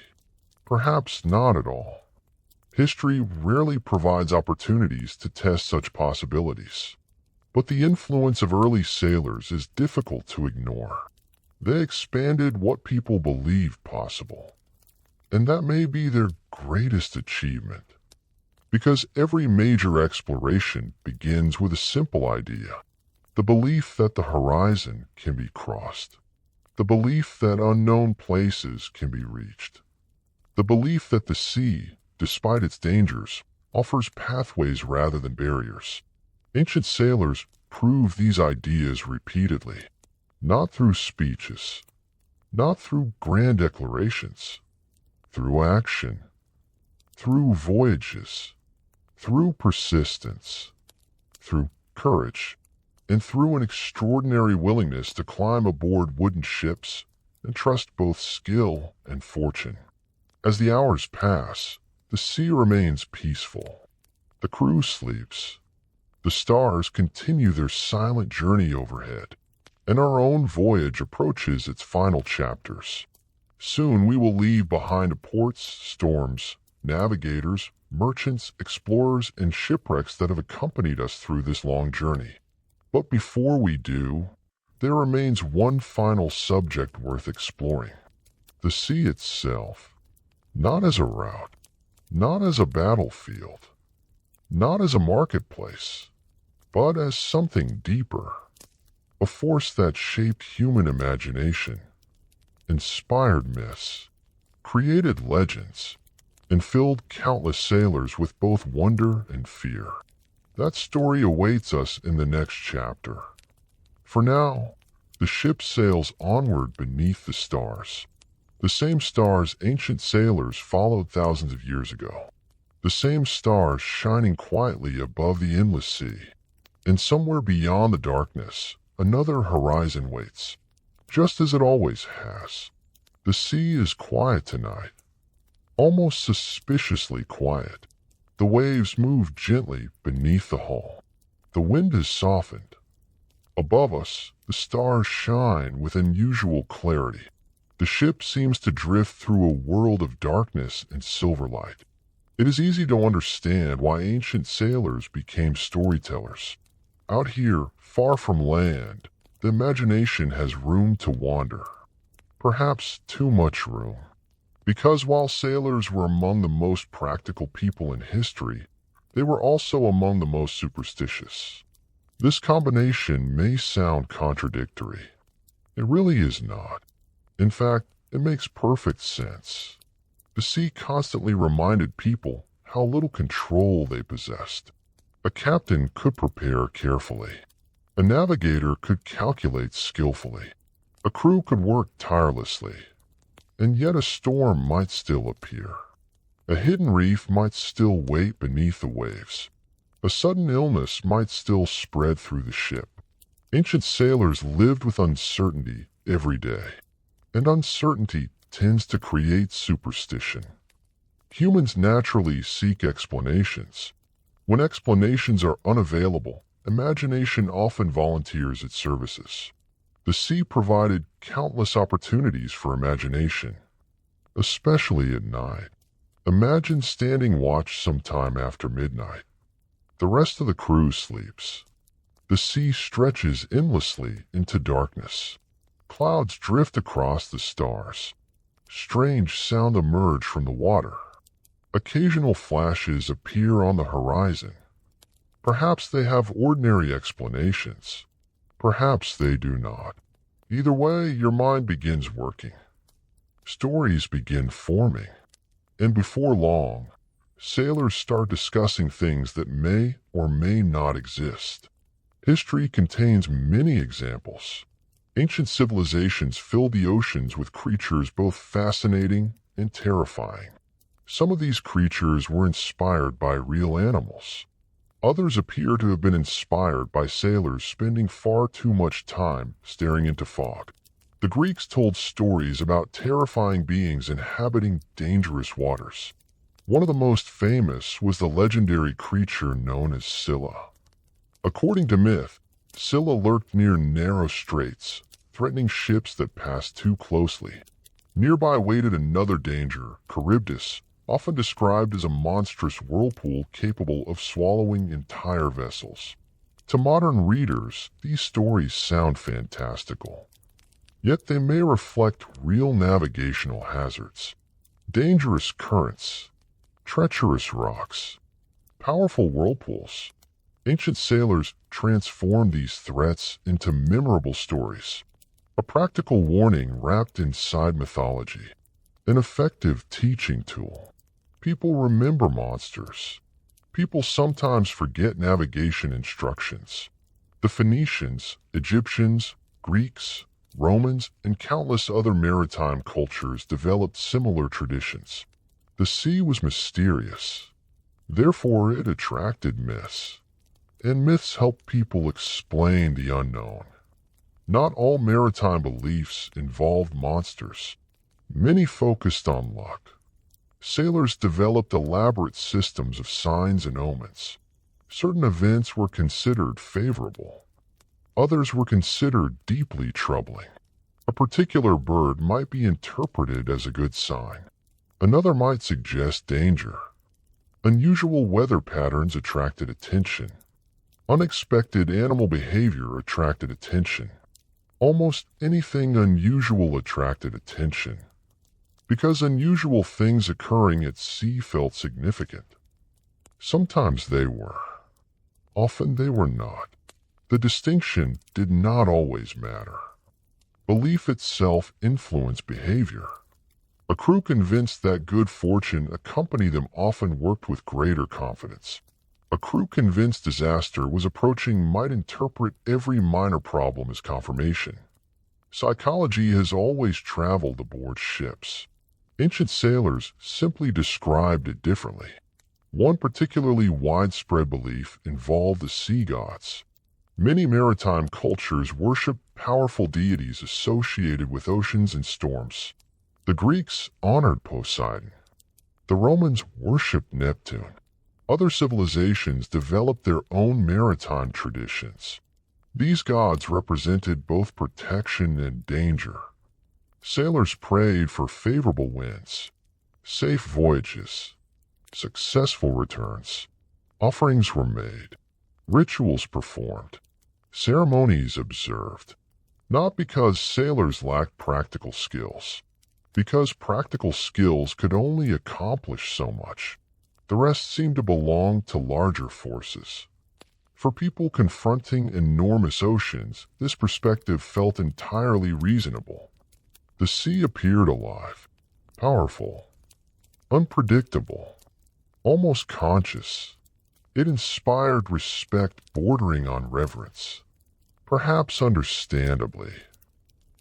perhaps not at all. History rarely provides opportunities to test such possibilities. But the influence of early sailors is difficult to ignore. They expanded what people believed possible. And that may be their greatest achievement. Because every major exploration begins with a simple idea. The belief that the horizon can be crossed. The belief that unknown places can be reached. The belief that the sea, despite its dangers, offers pathways rather than barriers. Ancient sailors proved these ideas repeatedly, not through speeches, not through grand declarations, through action, through voyages, through persistence, through courage, and through an extraordinary willingness to climb aboard wooden ships and trust both skill and fortune. As the hours pass, the sea remains peaceful. The crew sleeps. The stars continue their silent journey overhead, and our own voyage approaches its final chapters. Soon we will leave behind ports, storms, navigators, merchants, explorers, and shipwrecks that have accompanied us through this long journey. But before we do, there remains one final subject worth exploring. The sea itself. Not as a route, not as a battlefield, not as a marketplace, but as something deeper. A force that shaped human imagination, inspired myths, created legends, and filled countless sailors with both wonder and fear. That story awaits us in the next chapter. For now, the ship sails onward beneath the stars. The same stars ancient sailors followed thousands of years ago. The same stars shining quietly above the endless sea. And somewhere beyond the darkness, another horizon waits, just as it always has. The sea is quiet tonight, almost suspiciously quiet. The waves move gently beneath the hull. The wind has softened. Above us, the stars shine with unusual clarity. The ship seems to drift through a world of darkness and silver light. It is easy to understand why ancient sailors became storytellers. Out here, far from land, the imagination has room to wander. Perhaps too much room. Because while sailors were among the most practical people in history, they were also among the most superstitious. This combination may sound contradictory. It really is not. In fact, it makes perfect sense. The sea constantly reminded people how little control they possessed. A captain could prepare carefully. A navigator could calculate skillfully. A crew could work tirelessly. And yet a storm might still appear. A hidden reef might still wait beneath the waves. A sudden illness might still spread through the ship. Ancient sailors lived with uncertainty every day. And uncertainty tends to create superstition. Humans naturally seek explanations. When explanations are unavailable, imagination often volunteers its services. The sea provided countless opportunities for imagination. especially at night. Imagine standing watch sometime after midnight. The rest of the crew sleeps. The sea stretches endlessly into darkness. Clouds drift across the stars. Strange sound emerge from the water. Occasional flashes appear on the horizon. Perhaps they have ordinary explanations. Perhaps they do not. Either way, your mind begins working. Stories begin forming. And before long, sailors start discussing things that may or may not exist. History contains many examples. Ancient civilizations filled the oceans with creatures both fascinating and terrifying. Some of these creatures were inspired by real animals. Others appear to have been inspired by sailors spending far too much time staring into fog. The Greeks told stories about terrifying beings inhabiting dangerous waters. One of the most famous was the legendary creature known as Scylla. According to myth, Scylla lurked near narrow straits, threatening ships that passed too closely. Nearby waited another danger, Charybdis, often described as a monstrous whirlpool capable of swallowing entire vessels. To modern readers, these stories sound fantastical. Yet they may reflect real navigational hazards. Dangerous currents, treacherous rocks, powerful whirlpools. Ancient sailors transformed these threats into memorable stories. A practical warning wrapped inside mythology. An effective teaching tool. People remember monsters. People sometimes forget navigation instructions. The Phoenicians, Egyptians, Greeks, Romans, and countless other maritime cultures developed similar traditions. The sea was mysterious. Therefore, it attracted myths. And myths help people explain the unknown. Not all maritime beliefs involved monsters. Many focused on luck. Sailors developed elaborate systems of signs and omens. Certain events were considered favorable. Others were considered deeply troubling. A particular bird might be interpreted as a good sign. Another might suggest danger. Unusual weather patterns attracted attention. Unexpected animal behavior attracted attention. Almost anything unusual attracted attention. Because unusual things occurring at sea felt significant. Sometimes they were. Often they were not. The distinction did not always matter. Belief itself influenced behavior. A crew convinced that good fortune accompanied them often worked with greater confidence. A crew convinced disaster was approaching might interpret every minor problem as confirmation. Psychology has always traveled aboard ships. Ancient sailors simply described it differently. One particularly widespread belief involved the sea gods. Many maritime cultures worship powerful deities associated with oceans and storms. The Greeks honored Poseidon. The Romans worshipped Neptune. Other civilizations developed their own maritime traditions. These gods represented both protection and danger. Sailors prayed for favorable winds, safe voyages, successful returns. Offerings were made, rituals performed, ceremonies observed. Not because sailors lacked practical skills, because practical skills could only accomplish so much. The rest seemed to belong to larger forces. For people confronting enormous oceans, this perspective felt entirely reasonable. The sea appeared alive, powerful, unpredictable, almost conscious. It inspired respect bordering on reverence, perhaps understandably.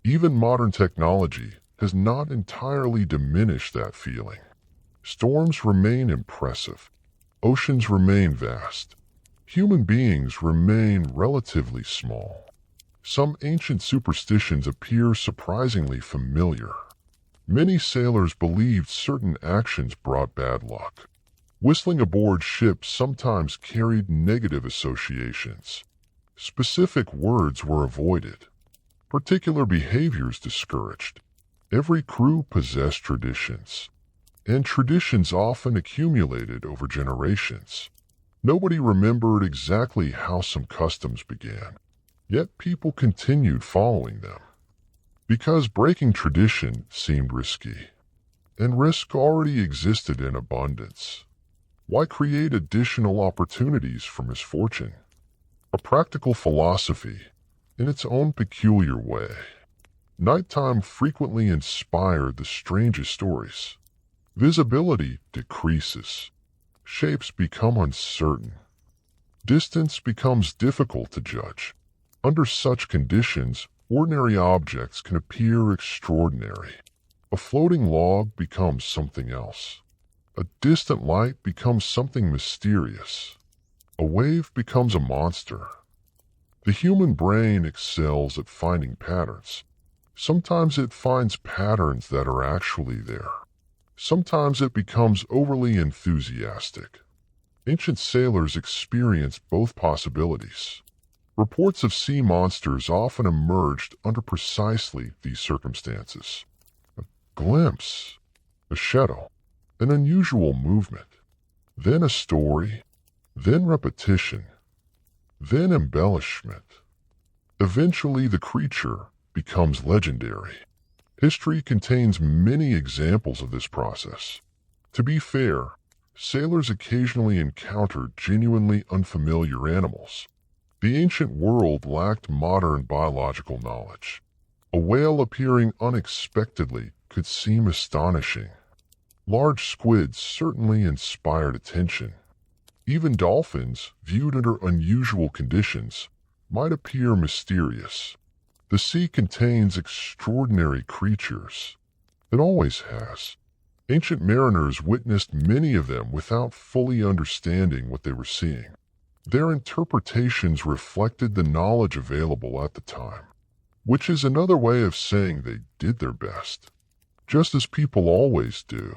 Even modern technology has not entirely diminished that feeling. Storms remain impressive. Oceans remain vast. Human beings remain relatively small. Some ancient superstitions appear surprisingly familiar. Many sailors believed certain actions brought bad luck. Whistling aboard ships sometimes carried negative associations. Specific words were avoided. Particular behaviors discouraged. Every crew possessed traditions, and traditions often accumulated over generations. Nobody remembered exactly how some customs began, yet people continued following them. Because breaking tradition seemed risky, and risk already existed in abundance. Why create additional opportunities for misfortune? A practical philosophy, in its own peculiar way. Nighttime frequently inspired the strangest stories. Visibility decreases. Shapes become uncertain. Distance becomes difficult to judge. Under such conditions, ordinary objects can appear extraordinary. A floating log becomes something else. A distant light becomes something mysterious. A wave becomes a monster. The human brain excels at finding patterns. Sometimes it finds patterns that are actually there. Sometimes it becomes overly enthusiastic. Ancient sailors experienced both possibilities. Reports of sea monsters often emerged under precisely these circumstances. A glimpse, a shadow, an unusual movement, then a story, then repetition, then embellishment. Eventually the creature becomes legendary. History contains many examples of this process. To be fair, sailors occasionally encountered genuinely unfamiliar animals. The ancient world lacked modern biological knowledge. A whale appearing unexpectedly could seem astonishing. Large squids certainly inspired attention. Even dolphins, viewed under unusual conditions, might appear mysterious. The sea contains extraordinary creatures. It always has. Ancient mariners witnessed many of them without fully understanding what they were seeing. Their interpretations reflected the knowledge available at the time, which is another way of saying they did their best, just as people always do.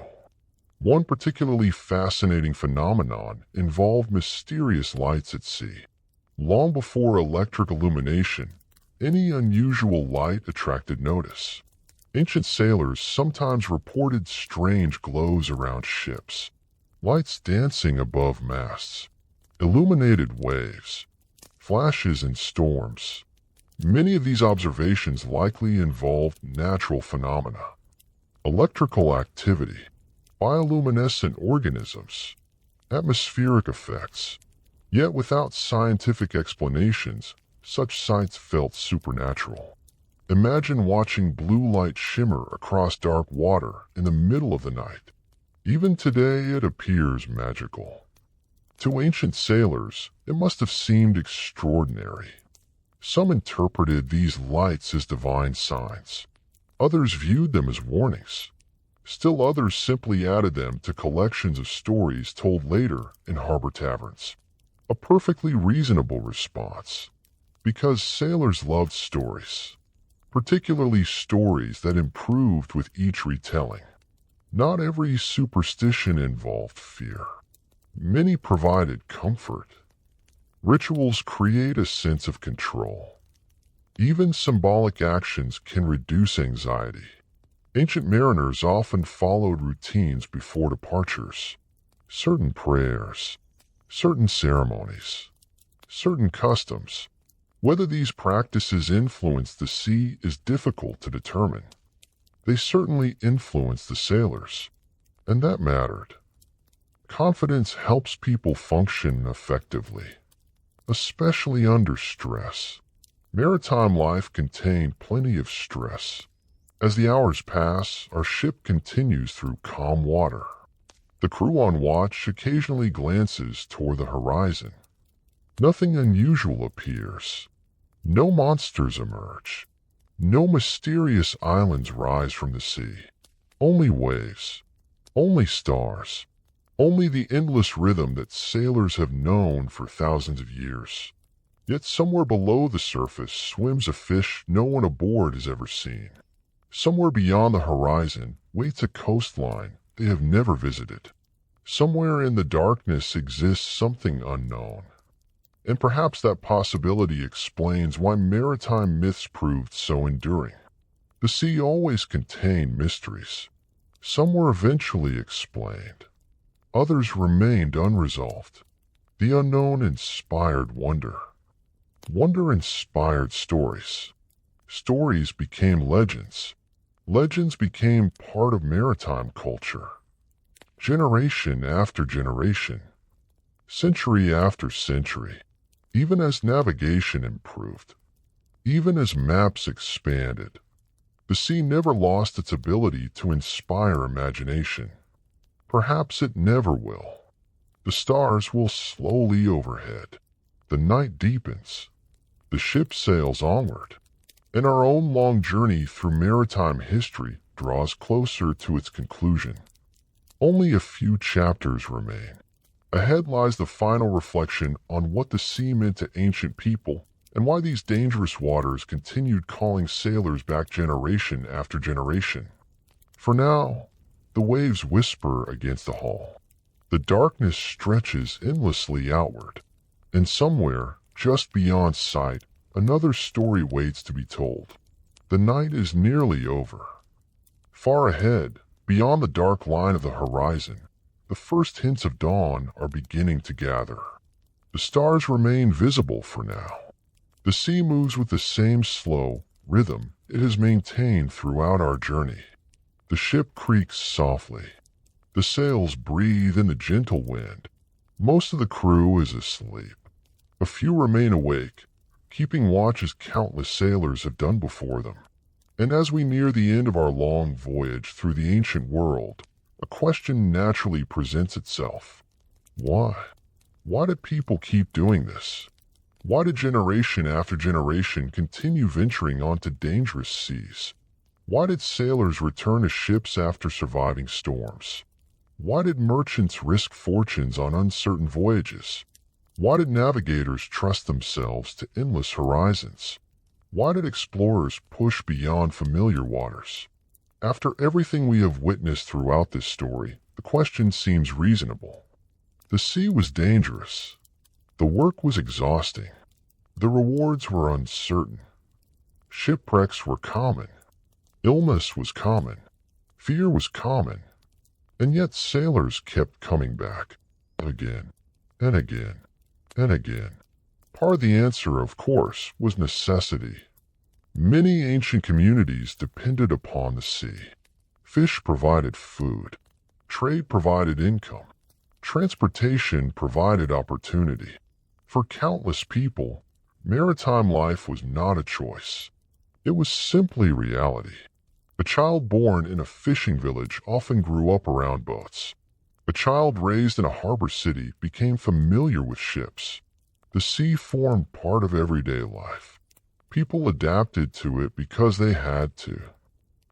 One particularly fascinating phenomenon involved mysterious lights at sea. Long before electric illumination, any unusual light attracted notice. Ancient sailors sometimes reported strange glows around ships, lights dancing above masts, illuminated waves, flashes in storms. Many of these observations likely involved natural phenomena, electrical activity, bioluminescent organisms, atmospheric effects. Yet without scientific explanations, such sights felt supernatural. Imagine watching blue light shimmer across dark water in the middle of the night. Even today it appears magical. To ancient sailors, it must have seemed extraordinary. Some interpreted these lights as divine signs. Others viewed them as warnings. Still others simply added them to collections of stories told later in harbor taverns. A perfectly reasonable response, because sailors loved stories, particularly stories that improved with each retelling. Not every superstition involved fear. Many provided comfort. Rituals create a sense of control. Even symbolic actions can reduce anxiety. Ancient mariners often followed routines before departures. Certain prayers, certain ceremonies, certain customs. Whether these practices influenced the sea is difficult to determine. They certainly influenced the sailors, and that mattered. Confidence helps people function effectively, especially under stress. Maritime life contained plenty of stress. As the hours pass, our ship continues through calm water. The crew on watch occasionally glances toward the horizon. Nothing unusual appears. No monsters emerge. No mysterious islands rise from the sea. Only waves. Only stars. Only the endless rhythm that sailors have known for thousands of years. Yet somewhere below the surface swims a fish no one aboard has ever seen. Somewhere beyond the horizon waits a coastline they have never visited. Somewhere in the darkness exists something unknown. And perhaps that possibility explains why maritime myths proved so enduring. The sea always contained mysteries. Some were eventually explained. Others remained unresolved. The unknown inspired wonder. Wonder inspired stories. Stories became legends. Legends became part of maritime culture. Generation after generation, century after century, even as navigation improved, even as maps expanded, the sea never lost its ability to inspire imagination. Perhaps it never will. The stars will slowly overhead. The night deepens. The ship sails onward. And our own long journey through maritime history draws closer to its conclusion. Only a few chapters remain. Ahead lies the final reflection on what the sea meant to ancient people and why these dangerous waters continued calling sailors back generation after generation. For now, the waves whisper against the hull. The darkness stretches endlessly outward, and somewhere, just beyond sight, another story waits to be told. The night is nearly over. Far ahead, beyond the dark line of the horizon, the first hints of dawn are beginning to gather. The stars remain visible for now. The sea moves with the same slow rhythm it has maintained throughout our journey. The ship creaks softly. The sails breathe in the gentle wind. Most of the crew is asleep. A few remain awake, keeping watch as countless sailors have done before them. And as we near the end of our long voyage through the ancient world, a question naturally presents itself. Why? Why did people keep doing this? Why did generation after generation continue venturing onto dangerous seas? Why did sailors return to ships after surviving storms? Why did merchants risk fortunes on uncertain voyages? Why did navigators trust themselves to endless horizons? Why did explorers push beyond familiar waters? After everything we have witnessed throughout this story, the question seems reasonable. The sea was dangerous. The work was exhausting. The rewards were uncertain. Shipwrecks were common. Illness was common. Fear was common. And yet sailors kept coming back, again, and again, and again. Part of the answer, of course, was necessity. Many ancient communities depended upon the sea. Fish provided food. Trade provided income. Transportation provided opportunity. For countless people, maritime life was not a choice. It was simply reality. A child born in a fishing village often grew up around boats. A child raised in a harbor city became familiar with ships. The sea formed part of everyday life. People adapted to it because they had to.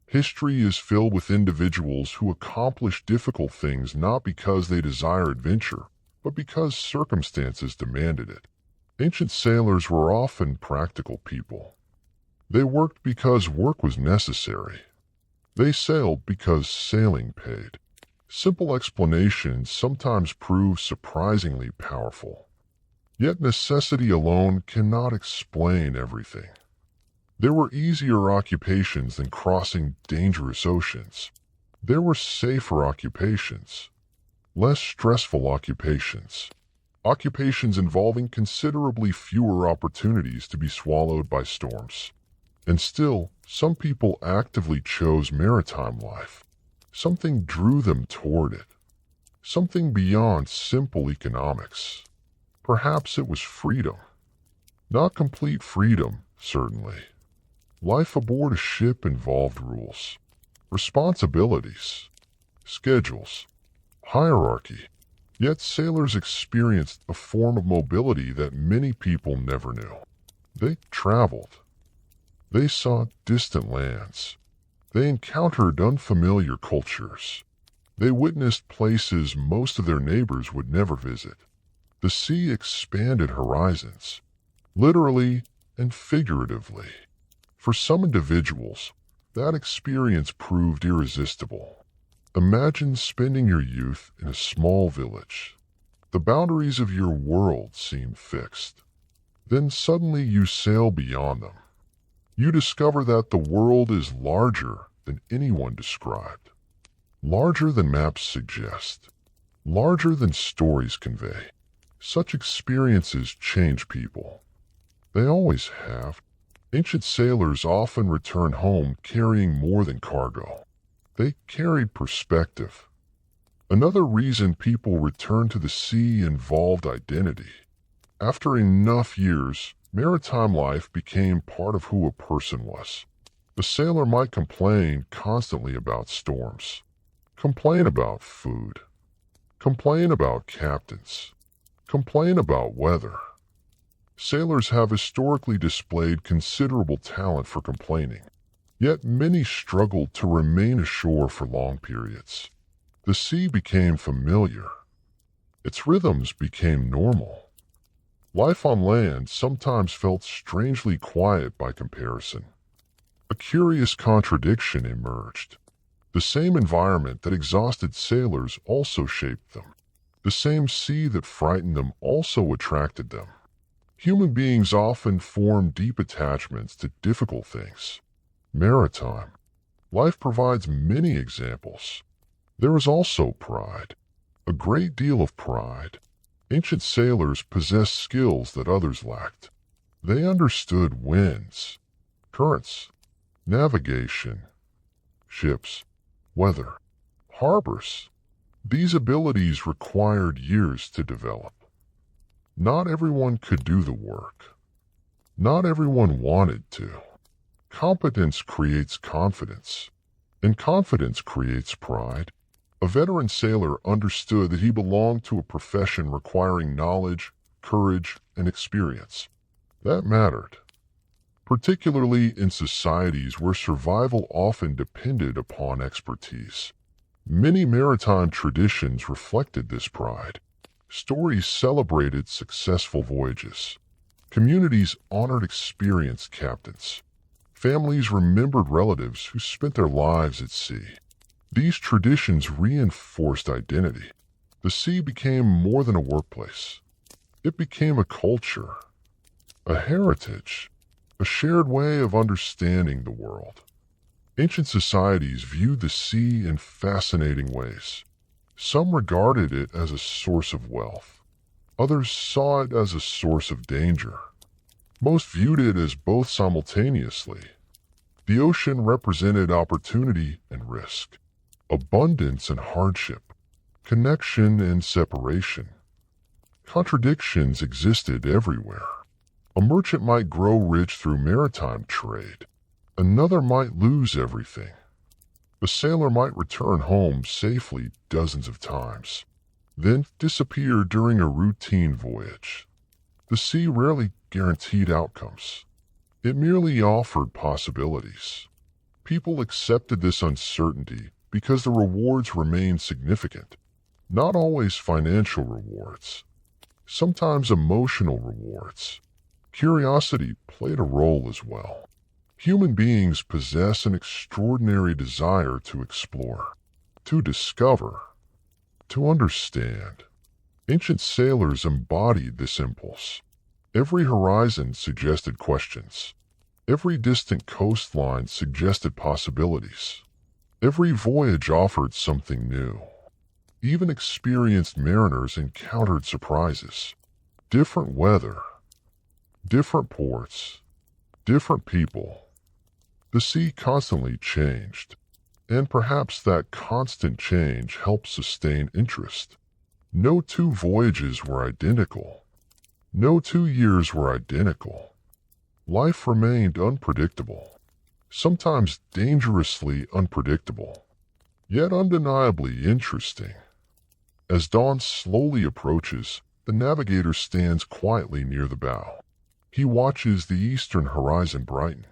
History is filled with individuals who accomplish difficult things not because they desire adventure, but because circumstances demanded it. Ancient sailors were often practical people. They worked because work was necessary. They sailed because sailing paid. Simple explanations sometimes prove surprisingly powerful. Yet necessity alone cannot explain everything. There were easier occupations than crossing dangerous oceans. There were safer occupations, less stressful occupations, occupations involving considerably fewer opportunities to be swallowed by storms. And still, some people actively chose maritime life. Something drew them toward it. Something beyond simple economics. Perhaps it was freedom. Not complete freedom, certainly. Life aboard a ship involved rules, responsibilities, schedules, hierarchy. Yet sailors experienced a form of mobility that many people never knew. They traveled. They saw distant lands. They encountered unfamiliar cultures. They witnessed places most of their neighbors would never visit. The sea expanded horizons, literally and figuratively. For some individuals, that experience proved irresistible. Imagine spending your youth in a small village. The boundaries of your world seem fixed. Then suddenly you sail beyond them. You discover that the world is larger than anyone described, larger than maps suggest, larger than stories convey. Such experiences change people. They always have. Ancient sailors often return home carrying more than cargo. They carried perspective. Another reason people return to the sea involved identity. After enough years, maritime life became part of who a person was. The sailor might complain constantly about storms, complain about food, complain about captains, complain about weather. Sailors have historically displayed considerable talent for complaining, yet many struggled to remain ashore for long periods. The sea became familiar. Its rhythms became normal. Life on land sometimes felt strangely quiet by comparison. A curious contradiction emerged. The same environment that exhausted sailors also shaped them. The same sea that frightened them also attracted them. Human beings often form deep attachments to difficult things. Maritime life provides many examples. There is also pride, a great deal of pride. Ancient sailors possessed skills that others lacked. They understood winds, currents, navigation, ships, weather, harbors. These abilities required years to develop. Not everyone could do the work. Not everyone wanted to. Competence creates confidence, and confidence creates pride. A veteran sailor understood that he belonged to a profession requiring knowledge, courage, and experience. That mattered, particularly in societies where survival often depended upon expertise. Many maritime traditions reflected this pride. Stories celebrated successful voyages. Communities honored experienced captains. Families remembered relatives who spent their lives at sea. These traditions reinforced identity. The sea became more than a workplace. It became a culture, a heritage, a shared way of understanding the world. Ancient societies viewed the sea in fascinating ways. Some regarded it as a source of wealth. Others saw it as a source of danger. Most viewed it as both simultaneously. The ocean represented opportunity and risk, abundance and hardship, connection and separation. Contradictions existed everywhere. A merchant might grow rich through maritime trade. Another might lose everything. A sailor might return home safely dozens of times, then disappear during a routine voyage. The sea rarely guaranteed outcomes. It merely offered possibilities. People accepted this uncertainty because the rewards remained significant. Not always financial rewards. Sometimes emotional rewards. Curiosity played a role as well. Human beings possess an extraordinary desire to explore, to discover, to understand. Ancient sailors embodied this impulse. Every horizon suggested questions. Every distant coastline suggested possibilities. Every voyage offered something new. Even experienced mariners encountered surprises. Different weather, different ports, different people. The sea constantly changed, and perhaps that constant change helped sustain interest. No two voyages were identical. No 2 years were identical. Life remained unpredictable, sometimes dangerously unpredictable, yet undeniably interesting. As dawn slowly approaches, the navigator stands quietly near the bow. He watches the eastern horizon brighten.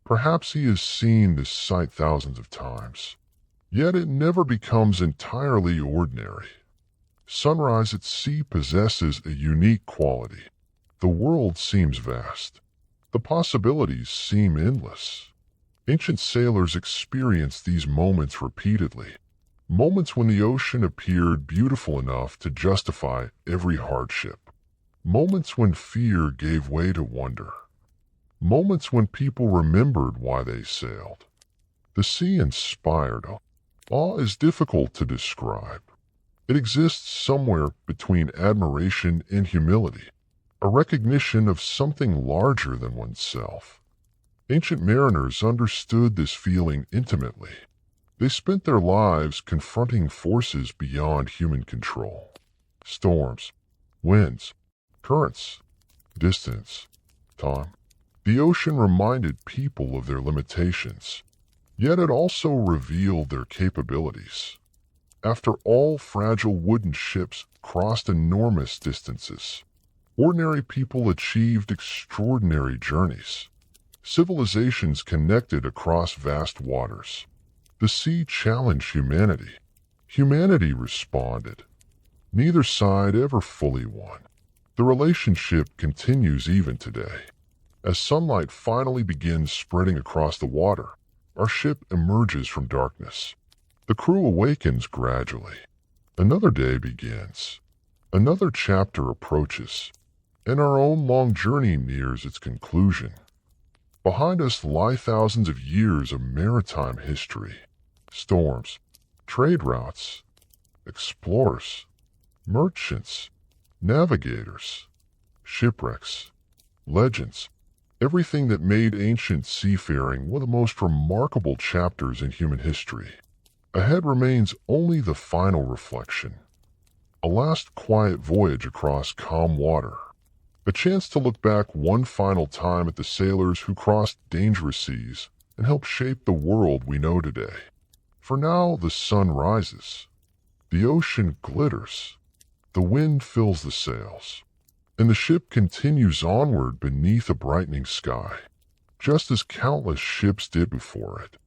Perhaps he has seen this sight thousands of times, yet it never becomes entirely ordinary. Sunrise at sea possesses a unique quality. The world seems vast. The possibilities seem endless. Ancient sailors experienced these moments repeatedly. Moments when the ocean appeared beautiful enough to justify every hardship. Moments when fear gave way to wonder. moments when people remembered why they sailed. The sea inspired awe is difficult to describe. It exists somewhere between admiration and humility, a recognition of something larger than oneself. Ancient mariners understood this feeling intimately. They spent their lives confronting forces beyond human control. Storms, winds, currents, distance, time. The ocean reminded people of their limitations, yet it also revealed their capabilities. After all, fragile wooden ships crossed enormous distances. Ordinary people achieved extraordinary journeys. Civilizations connected across vast waters. The sea challenged humanity. Humanity responded. Neither side ever fully won. The relationship continues even today. As sunlight finally begins spreading across the water, our ship emerges from darkness. The crew awakens gradually. Another day begins. Another chapter approaches, and our own long journey nears its conclusion. Behind us lie thousands of years of maritime history. Storms, trade routes, explorers, merchants, navigators, shipwrecks, legends, everything that made ancient seafaring one of the most remarkable chapters in human history. Ahead remains only the final reflection, a last quiet voyage across calm water, a chance to look back one final time at the sailors who crossed dangerous seas and helped shape the world we know today. For now, the sun rises, the ocean glitters, the wind fills the sails, and the ship continues onward beneath a brightening sky, just as countless ships did before it,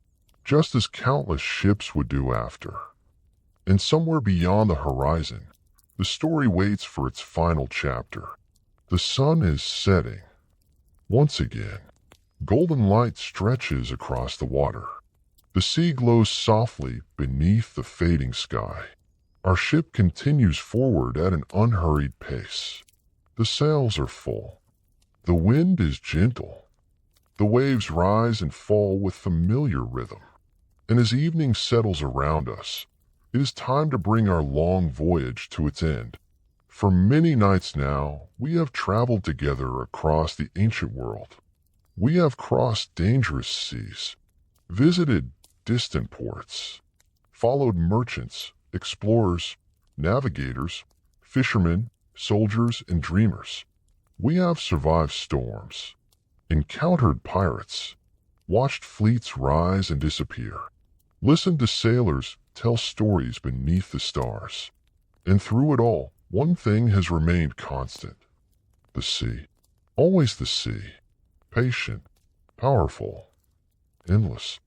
just as countless ships would do after. And somewhere beyond the horizon, the story waits for its final chapter. The sun is setting. Once again, golden light stretches across the water. The sea glows softly beneath the fading sky. Our ship continues forward at an unhurried pace. The sails are full. The wind is gentle. The waves rise and fall with familiar rhythm. And as evening settles around us, it is time to bring our long voyage to its end. For many nights now, we have traveled together across the ancient world. We have crossed dangerous seas, visited distant ports, followed merchants, explorers, navigators, fishermen, soldiers, and dreamers. We have survived storms, encountered pirates, watched fleets rise and disappear, listened to sailors tell stories beneath the stars. And through it all, one thing has remained constant. The sea. Always the sea. Patient, powerful, endless.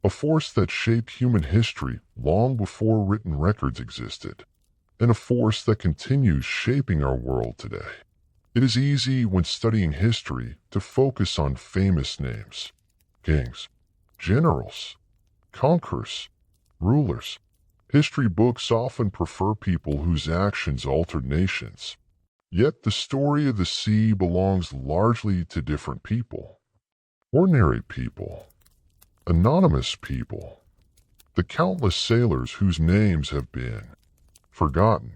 A force that shaped human history long before written records existed, and a force that continues shaping our world today. It is easy when studying history to focus on famous names, kings, generals, conquerors, rulers. History books often prefer people whose actions altered nations. Yet the story of the sea belongs largely to different people. Ordinary people. Anonymous people. The countless sailors whose names have been forgotten.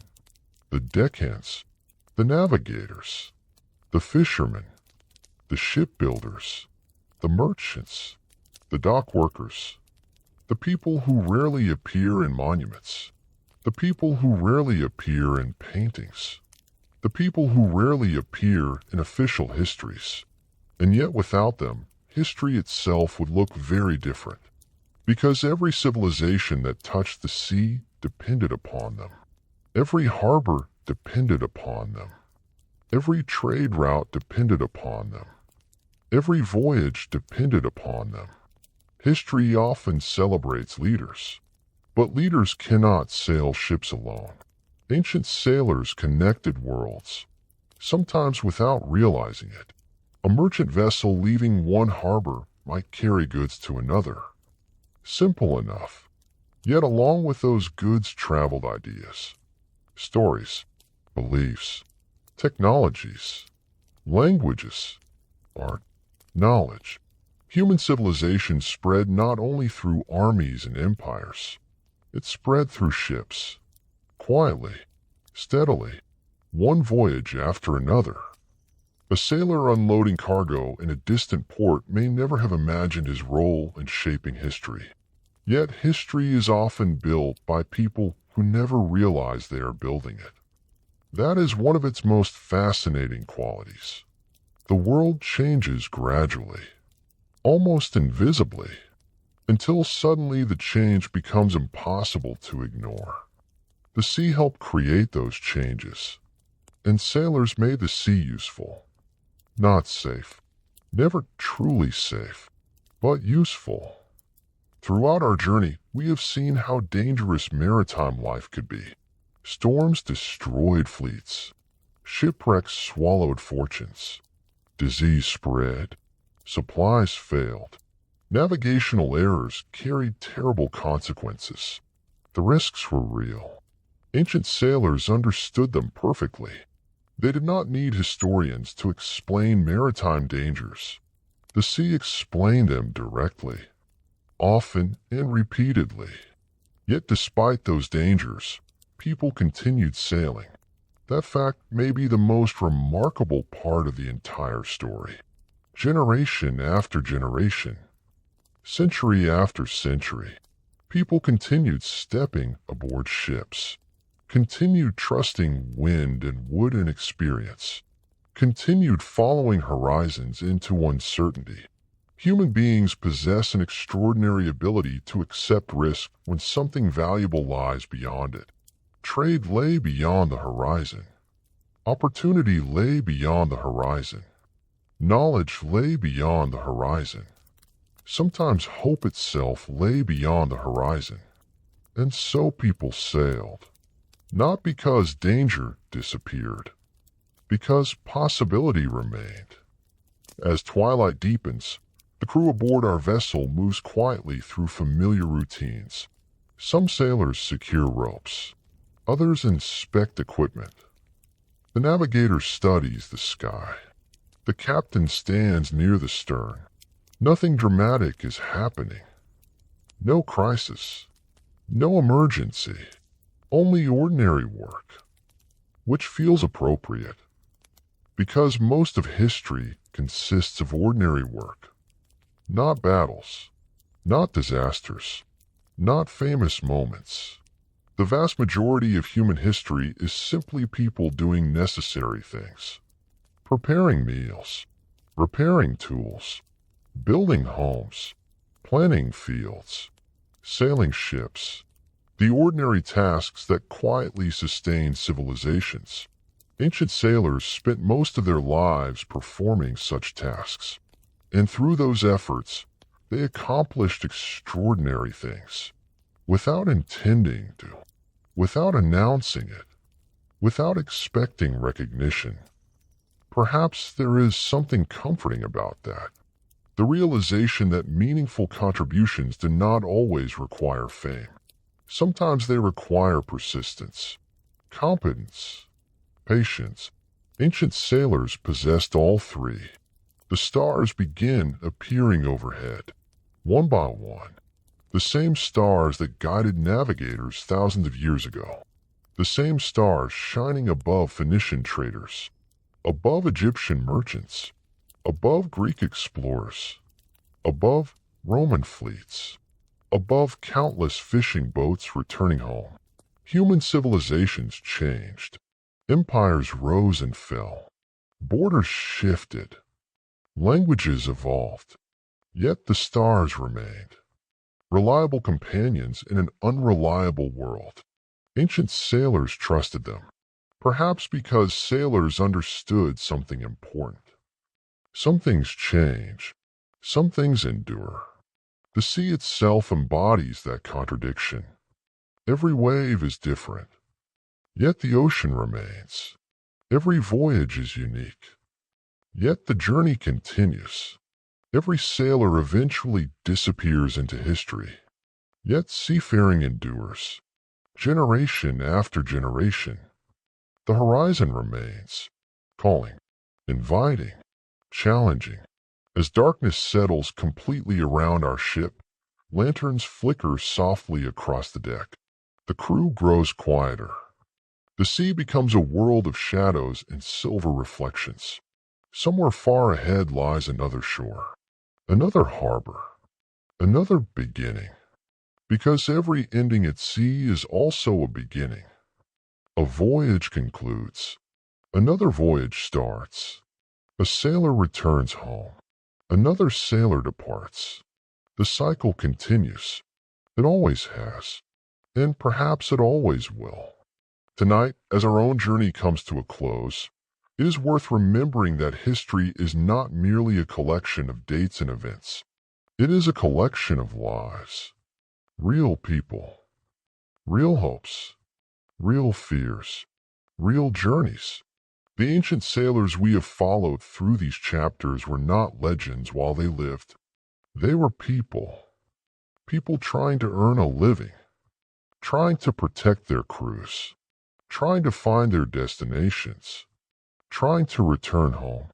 The deckhands. The navigators. The fishermen. The shipbuilders. The merchants. The dock workers. The people who rarely appear in monuments. The people who rarely appear in paintings. The people who rarely appear in official histories. And yet without them, history itself would look very different, because every civilization that touched the sea depended upon them. Every harbor depended upon them. Every trade route depended upon them. Every voyage depended upon them. History often celebrates leaders, but leaders cannot sail ships alone. Ancient sailors connected worlds, sometimes without realizing it. A merchant vessel leaving one harbor might carry goods to another. Simple enough. Yet along with those goods traveled ideas, stories, beliefs, technologies, languages, art, Knowledge. Human civilization spread not only through armies and empires. It spread through ships. Quietly. Steadily. One voyage after another. A sailor unloading cargo in a distant port may never have imagined his role in shaping history. Yet history is often built by people who never realize they are building it. That is one of its most fascinating qualities. The world changes gradually, almost invisibly, until suddenly the change becomes impossible to ignore. The sea helped create those changes, and sailors made the sea useful. Not safe, never truly safe, but useful. Throughout our journey, we have seen how dangerous maritime life could be. Storms destroyed fleets. Shipwrecks swallowed fortunes. Disease spread. Supplies failed. Navigational errors carried terrible consequences. The risks were real. Ancient sailors understood them perfectly. They did not need historians to explain maritime dangers. The sea explained them directly, often and repeatedly. Yet despite those dangers, people continued sailing. That fact may be the most remarkable part of the entire story. Generation after generation, century after century, people continued stepping aboard ships, continued trusting wind and wooden experience, continued following horizons into uncertainty. Human beings possess an extraordinary ability to accept risk when something valuable lies beyond it. Trade lay beyond the horizon. Opportunity lay beyond the horizon. Knowledge lay beyond the horizon. Sometimes hope itself lay beyond the horizon. And so people sailed. Not because danger disappeared, because possibility remained. As twilight deepens, the crew aboard our vessel moves quietly through familiar routines. Some sailors secure ropes. Others inspect equipment. The navigator studies the sky. The captain stands near the stern. Nothing dramatic is happening. No crisis. No emergency. Only ordinary work. Which feels appropriate. Because most of history consists of ordinary work. Not battles. Not disasters. Not famous moments. The vast majority of human history is simply people doing necessary things. Preparing meals, repairing tools, building homes, planting fields, sailing ships. The ordinary tasks that quietly sustain civilizations. Ancient sailors spent most of their lives performing such tasks. And through those efforts, they accomplished extraordinary things. Without intending to. Without announcing it, without expecting recognition. Perhaps there is something comforting about that. The realization that meaningful contributions do not always require fame. Sometimes they require persistence, competence, patience. Ancient sailors possessed all three. The stars begin appearing overhead, one by one. The same stars that guided navigators thousands of years ago. The same stars shining above Phoenician traders, above Egyptian merchants, above Greek explorers, above Roman fleets, above countless fishing boats returning home. Human civilizations changed. Empires rose and fell. Borders shifted. Languages evolved. Yet the stars remained. Reliable companions in an unreliable world. Ancient sailors trusted them, perhaps because sailors understood something important. Some things change, some things endure. The sea itself embodies that contradiction. Every wave is different, yet the ocean remains. Every voyage is unique, yet the journey continues. Every sailor eventually disappears into history, yet seafaring endures, generation after generation. The horizon remains, calling, inviting, challenging. As darkness settles completely around our ship, lanterns flicker softly across the deck. The crew grows quieter. The sea becomes a world of shadows and silver reflections. Somewhere far ahead lies another shore, another harbor, another beginning. Because every ending at sea is also a beginning. A voyage concludes. Another voyage starts. A sailor returns home. Another sailor departs. The cycle continues. It always has. And perhaps it always will. Tonight, as our own journey comes to a close, it is worth remembering that history is not merely a collection of dates and events. It is a collection of lives. Real people. Real hopes. Real fears. Real journeys. The ancient sailors we have followed through these chapters were not legends while they lived. They were people. People trying to earn a living. Trying to protect their crews. Trying to find their destinations. Trying to return home.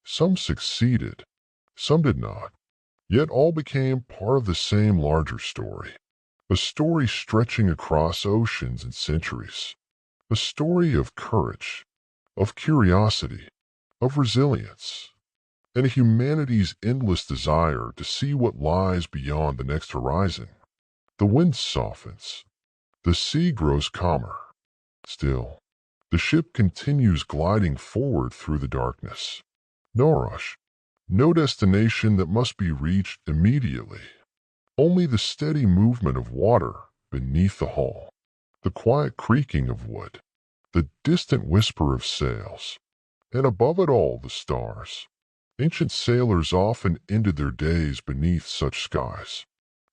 Some succeeded. Some did not. Yet all became part of the same larger story. A story stretching across oceans and centuries. A story of courage, of curiosity, of resilience, and humanity's endless desire to see what lies beyond the next horizon. The wind softens. The sea grows calmer. Still, the ship continues gliding forward through the darkness. No rush. No destination that must be reached immediately. Only the steady movement of water beneath the hull, the quiet creaking of wood, the distant whisper of sails, and above it all the stars. Ancient sailors often ended their days beneath such skies,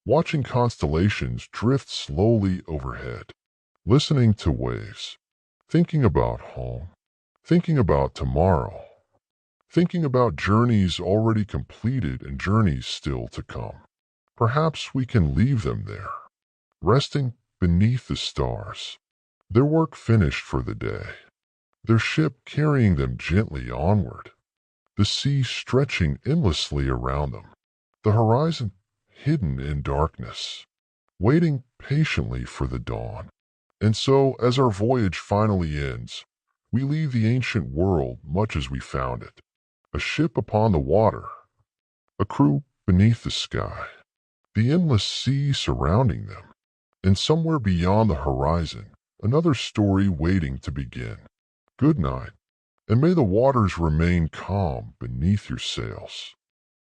watching constellations drift slowly overhead, listening to waves, thinking about home, thinking about tomorrow, thinking about journeys already completed and journeys still to come. Perhaps we can leave them there, resting beneath the stars, their work finished for the day, their ship carrying them gently onward, the sea stretching endlessly around them, the horizon hidden in darkness, waiting patiently for the dawn. And so, as our voyage finally ends, we leave the ancient world much as we found it, a ship upon the water, a crew beneath the sky, the endless sea surrounding them, and somewhere beyond the horizon, another story waiting to begin. Good night, and may the waters remain calm beneath your sails.